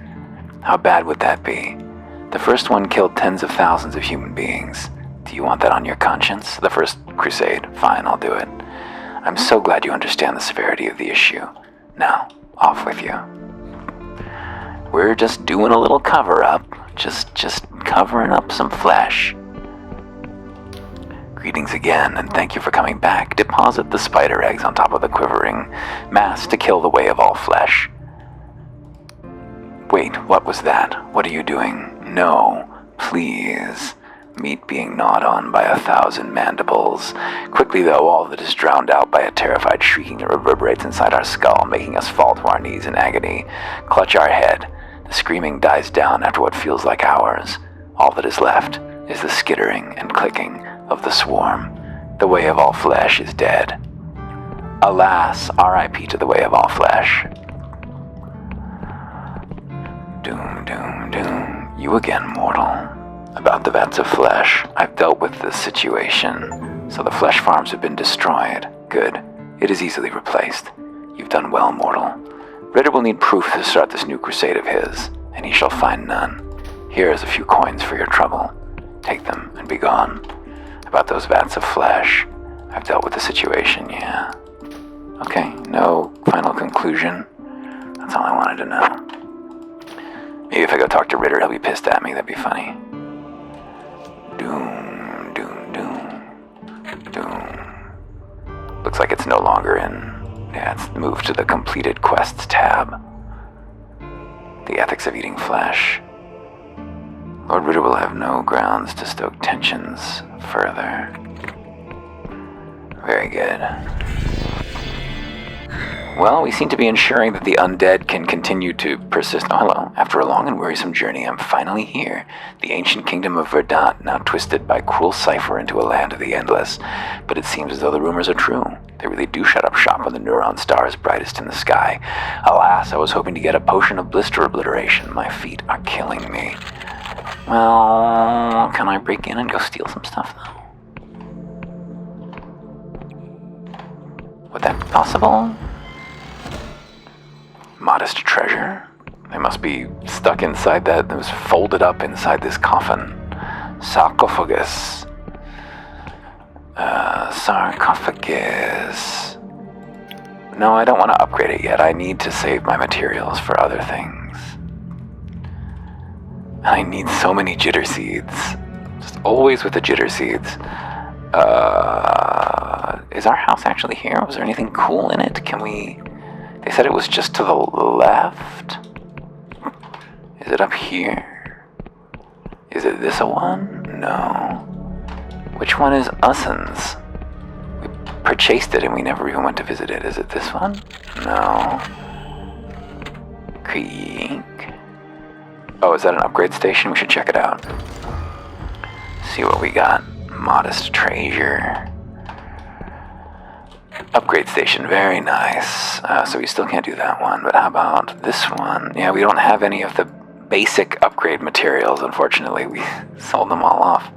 How bad would that be? The first one killed tens of thousands of human beings. Do you want that on your conscience? The first crusade? Fine, I'll do it. I'm so glad you understand the severity of the issue. Now, off with you. We're just doing a little cover-up. Just covering up some flesh. Greetings again, and thank you for coming back. Deposit the spider eggs on top of the quivering mass to kill the way of all flesh. Wait, what was that? What are you doing? No, please. Meat being gnawed on by 1,000 mandibles. Quickly, though, all of it is drowned out by a terrified shrieking that reverberates inside our skull, making us fall to our knees in agony. Clutch our head. The screaming dies down after what feels like hours. All that is left is the skittering and clicking of the swarm. The way of all flesh is dead. Alas, R.I.P. to the way of all flesh. Doom, doom, doom. You again, mortal. About the vats of flesh, I've dealt with this situation. So the flesh farms have been destroyed. Good. It is easily replaced. You've done well, mortal. Ritter will need proof to start this new crusade of his, and he shall find none. Here is a few coins for your trouble. Take them and be gone. About those vats of flesh, I've dealt with the situation, yeah. Okay, no final conclusion. That's all I wanted to know. Maybe if I go talk to Ritter, he'll be pissed at me. That'd be funny. Doom, doom, doom, doom. Looks like it's no longer in. Yeah, it's moved to the completed quests tab. The ethics of eating flesh. Lord Ritter will have no grounds to stoke tensions further. Very good. Well, we seem to be ensuring that the undead can continue to persist. Oh, hello. After a long and wearisome journey, I'm finally here. The ancient kingdom of Verdant, now twisted by cruel cipher into a land of the endless. But it seems as though the rumors are true. They really do shut up shop when the neuron star is brightest in the sky. Alas, I was hoping to get a potion of blister obliteration. My feet are killing me. Well, can I break in and go steal some stuff, though? Would that be possible? Modest treasure? They must be stuck inside that. It was folded up inside this coffin. Sarcophagus. Sarcophagus. No, I don't want to upgrade it yet. I need to save my materials for other things. I need so many jitter seeds. Just always with the jitter seeds. Is our house actually here? Was there anything cool in it? Can we... They said it was just to the left. Is it up here? Is it this a one? No. Which one is Ussen's? We purchased it and we never even went to visit it. Is it this one? No. Creek. Oh, is that an upgrade station? We should check it out. See what we got. Modest treasure. Upgrade station, very nice. So we still can't do that one, but how about this one? Yeah, we don't have any of the basic upgrade materials, unfortunately. We sold them all off.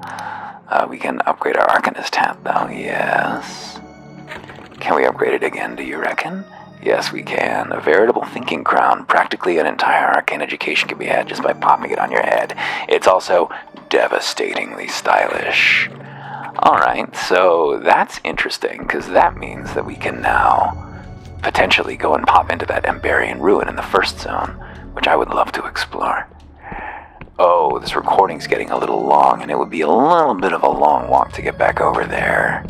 We can upgrade our Arcanist hat, though, yes. Can we upgrade it again, do you reckon? Yes, we can. A veritable thinking crown. Practically an entire arcane education can be had just by popping it on your head. It's also devastatingly stylish. Alright, so that's interesting, because that means that we can now potentially go and pop into that Emberian ruin in the first zone, which I would love to explore. Oh, this recording's getting a little long, and it would be a little bit of a long walk to get back over there.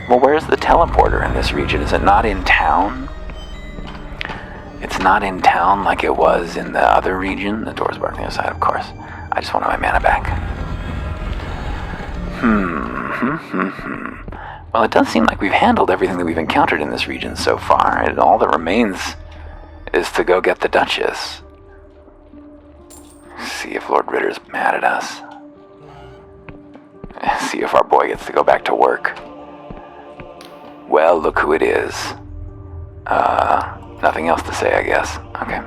Well, where's the teleporter in this region? Is it not in town? It's not in town like it was in the other region? The door's barred on the other side, of course. I just wanted my mana back. Well, it does seem like we've handled everything that we've encountered in this region so far, and all that remains is to go get the Duchess. See if Lord Ritter's mad at us. See if our boy gets to go back to work. Well, look who it is. Nothing else to say, I guess. Okay.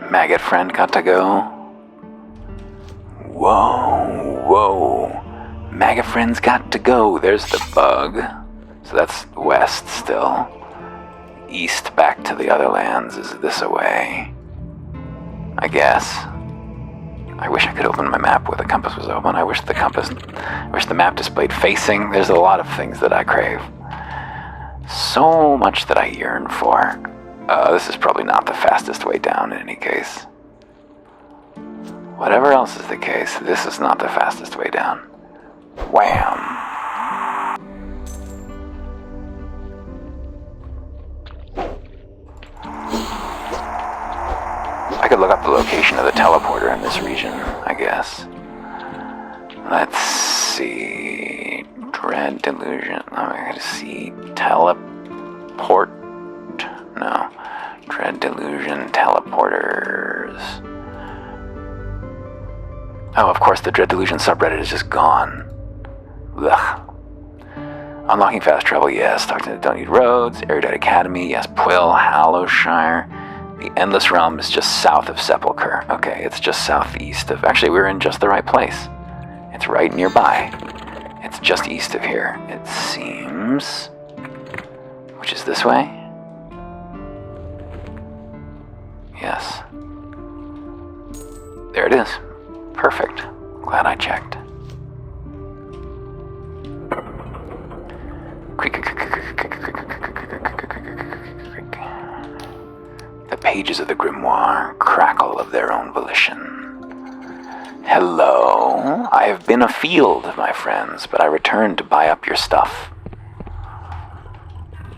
Maggot friend got to go. Whoa. Maggot friend's got to go. There's the bug. So that's west still. East back to the other lands is this away. I guess. I wish I could open my map where the compass was open. I wish the map displayed facing. There's a lot of things that I crave. So much that I yearn for. This is probably not the fastest way down in any case. Whatever else is the case, this is not the fastest way down. Wham! I could look up the location of the teleporter in this region, I guess. Let's see. Dread Delusion. I'm gonna see teleport. No. Dread Delusion teleporters. Oh, of course, the Dread Delusion subreddit is just gone. Ugh. Unlocking fast travel, yes. Talking to Don't Need Roads. Erudite Academy, yes. Quill, Hallowshire. The Endless Realm is just south of Sepulchre. Okay, it's just southeast of... Actually, we're in just the right place. It's right nearby. It's just east of here, it seems. Which is this way? Yes. There it is. Perfect. Glad I checked. The pages of the grimoire crackle of their own volition. Hello. I have been afield, my friends, but I returned to buy up your stuff.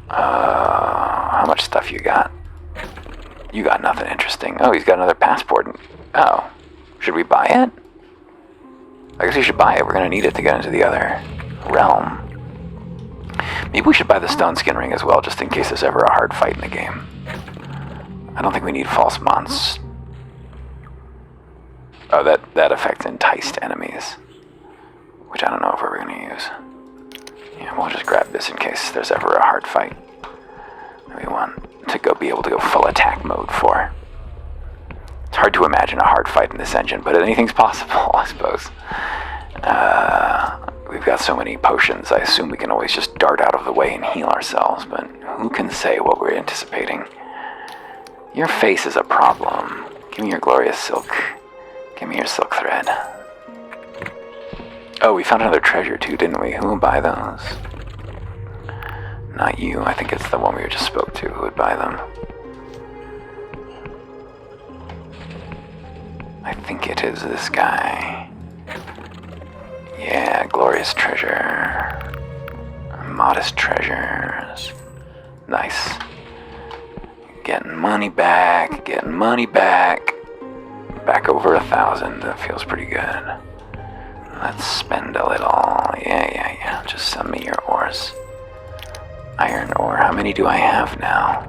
How much stuff you got? You got nothing interesting. Oh, he's got another passport. Oh. Should we buy it? I guess we should buy it. We're going to need it to get into the other realm. Maybe we should buy the stone skin ring as well, just in case there's ever a hard fight in the game. I don't think we need false monsters. Oh, that affects enticed enemies. Which I don't know if we're going to use. Yeah, we'll just grab this in case there's ever a hard fight that we want to be able to go full attack mode for. It's hard to imagine a hard fight in this engine, but anything's possible, I suppose. We've got so many potions, I assume we can always just dart out of the way and heal ourselves, but who can say what we're anticipating? Your face is a problem. Give me your glorious silk. Give me your silk thread. Oh, we found another treasure too, didn't we? Who would buy those? Not you. I think it's the one we just spoke to who would buy them. I think it is this guy. Yeah, glorious treasure. Modest treasures. Nice. Getting money back, getting money back. Back over 1,000. That feels pretty good. Let's spend a little. Yeah. Just send me your ores. Iron ore. How many do I have now?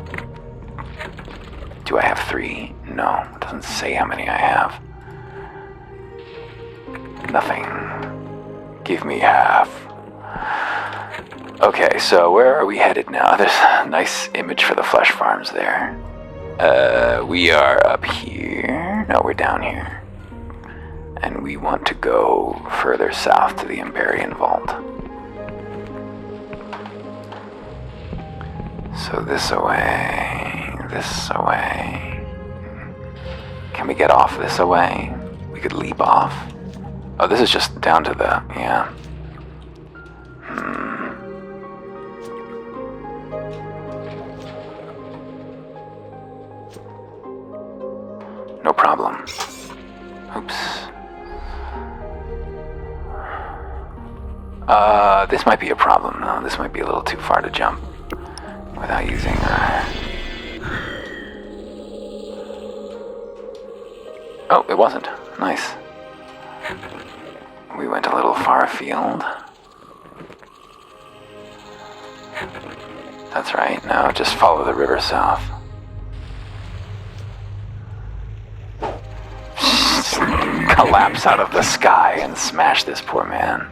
Do I have 3? No, it doesn't say how many I have. Nothing. Give me half. Okay, so where are we headed now? There's a nice image for the flesh farms there. We are up here. No, we're down here. And we want to go further south to the Emberian Vault. So this away, this away. Can we get off this away? We could leap off. Oh, this is just down to the, yeah. No problem. Oops. This might be a problem, though. This might be a little too far to jump without using, Oh, it wasn't. Nice. We went a little far afield. That's right. Now just follow the river south. Collapse out of the sky and smash this poor man.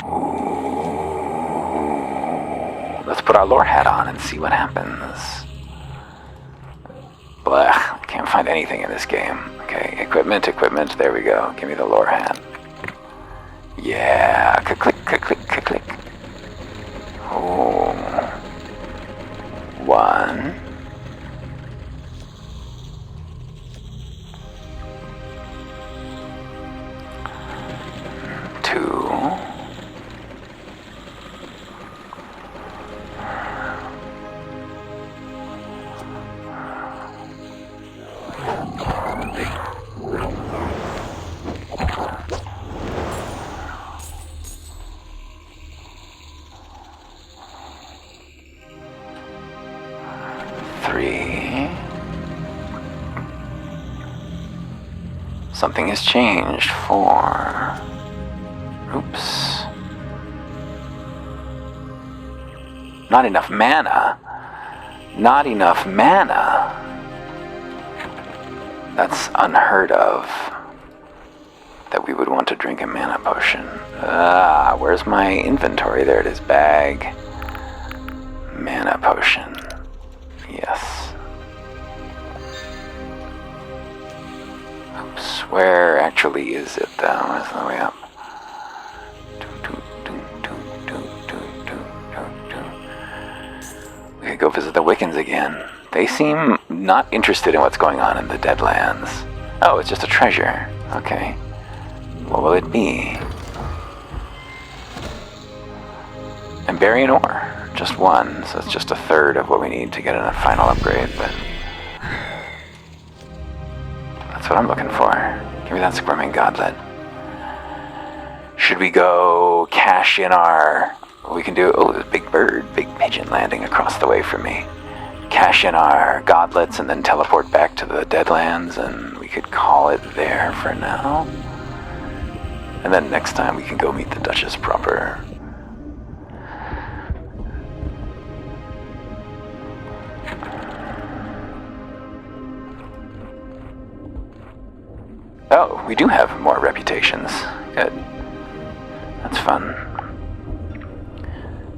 Ooh. Let's put our lore hat on and see what happens. Blech, can't find anything in this game. Okay, equipment, there we go. Give me the lore hat. Yeah, click. Oh. 1. 2. 3. Something has changed. 4. Oops. Not enough mana. Not enough mana. That's unheard of. That we would want to drink a mana potion. Where's my inventory? There it is. Bag. Mana potion. Yes. Oops. Where actually is it though? Where's the way up? We could go visit the Wiccans again. They seem not interested in what's going on in the Deadlands. Oh, it's just a treasure. Okay. What will it be? Emberian ore. Just 1, so it's just a third of what we need to get a final upgrade, but that's what I'm looking for. Give me that squirming godlet. Should we go cash in our... We can do... Oh, there's a big bird, big pigeon landing across the way from me. Cash in our godlets and then teleport back to the Deadlands, and we could call it there for now. And then next time we can go meet the Duchess proper. Oh, we do have more reputations. Good. That's fun.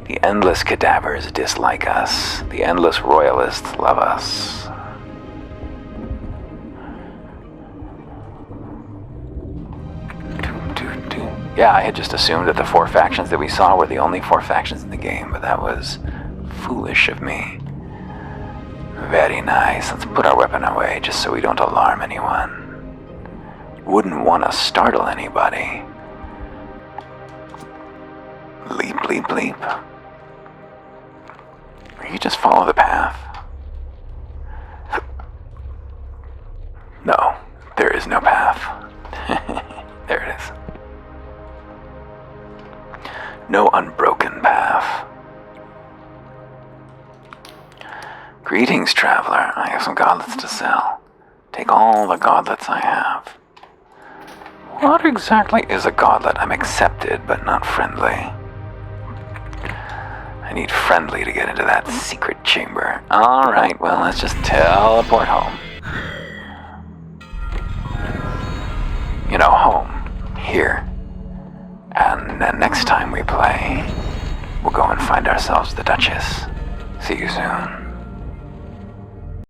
The endless cadavers dislike us. The endless royalists love us. Yeah, I had just assumed that the 4 factions that we saw were the only 4 factions in the game, but that was foolish of me. Very nice. Let's put our weapon away just so we don't alarm anyone. Wouldn't want to startle anybody. Leap, leap, leap. Or you just follow the path. No, there is no path. There it is. No unbroken path. Greetings, traveler. I have some godlets to sell. Take all the godlets I have. What exactly is a godlet? I'm accepted, but not friendly. I need friendly to get into that secret chamber. Alright, well, let's just teleport home. You know, home. Here. And then next time we play, we'll go and find ourselves the Duchess. See you soon.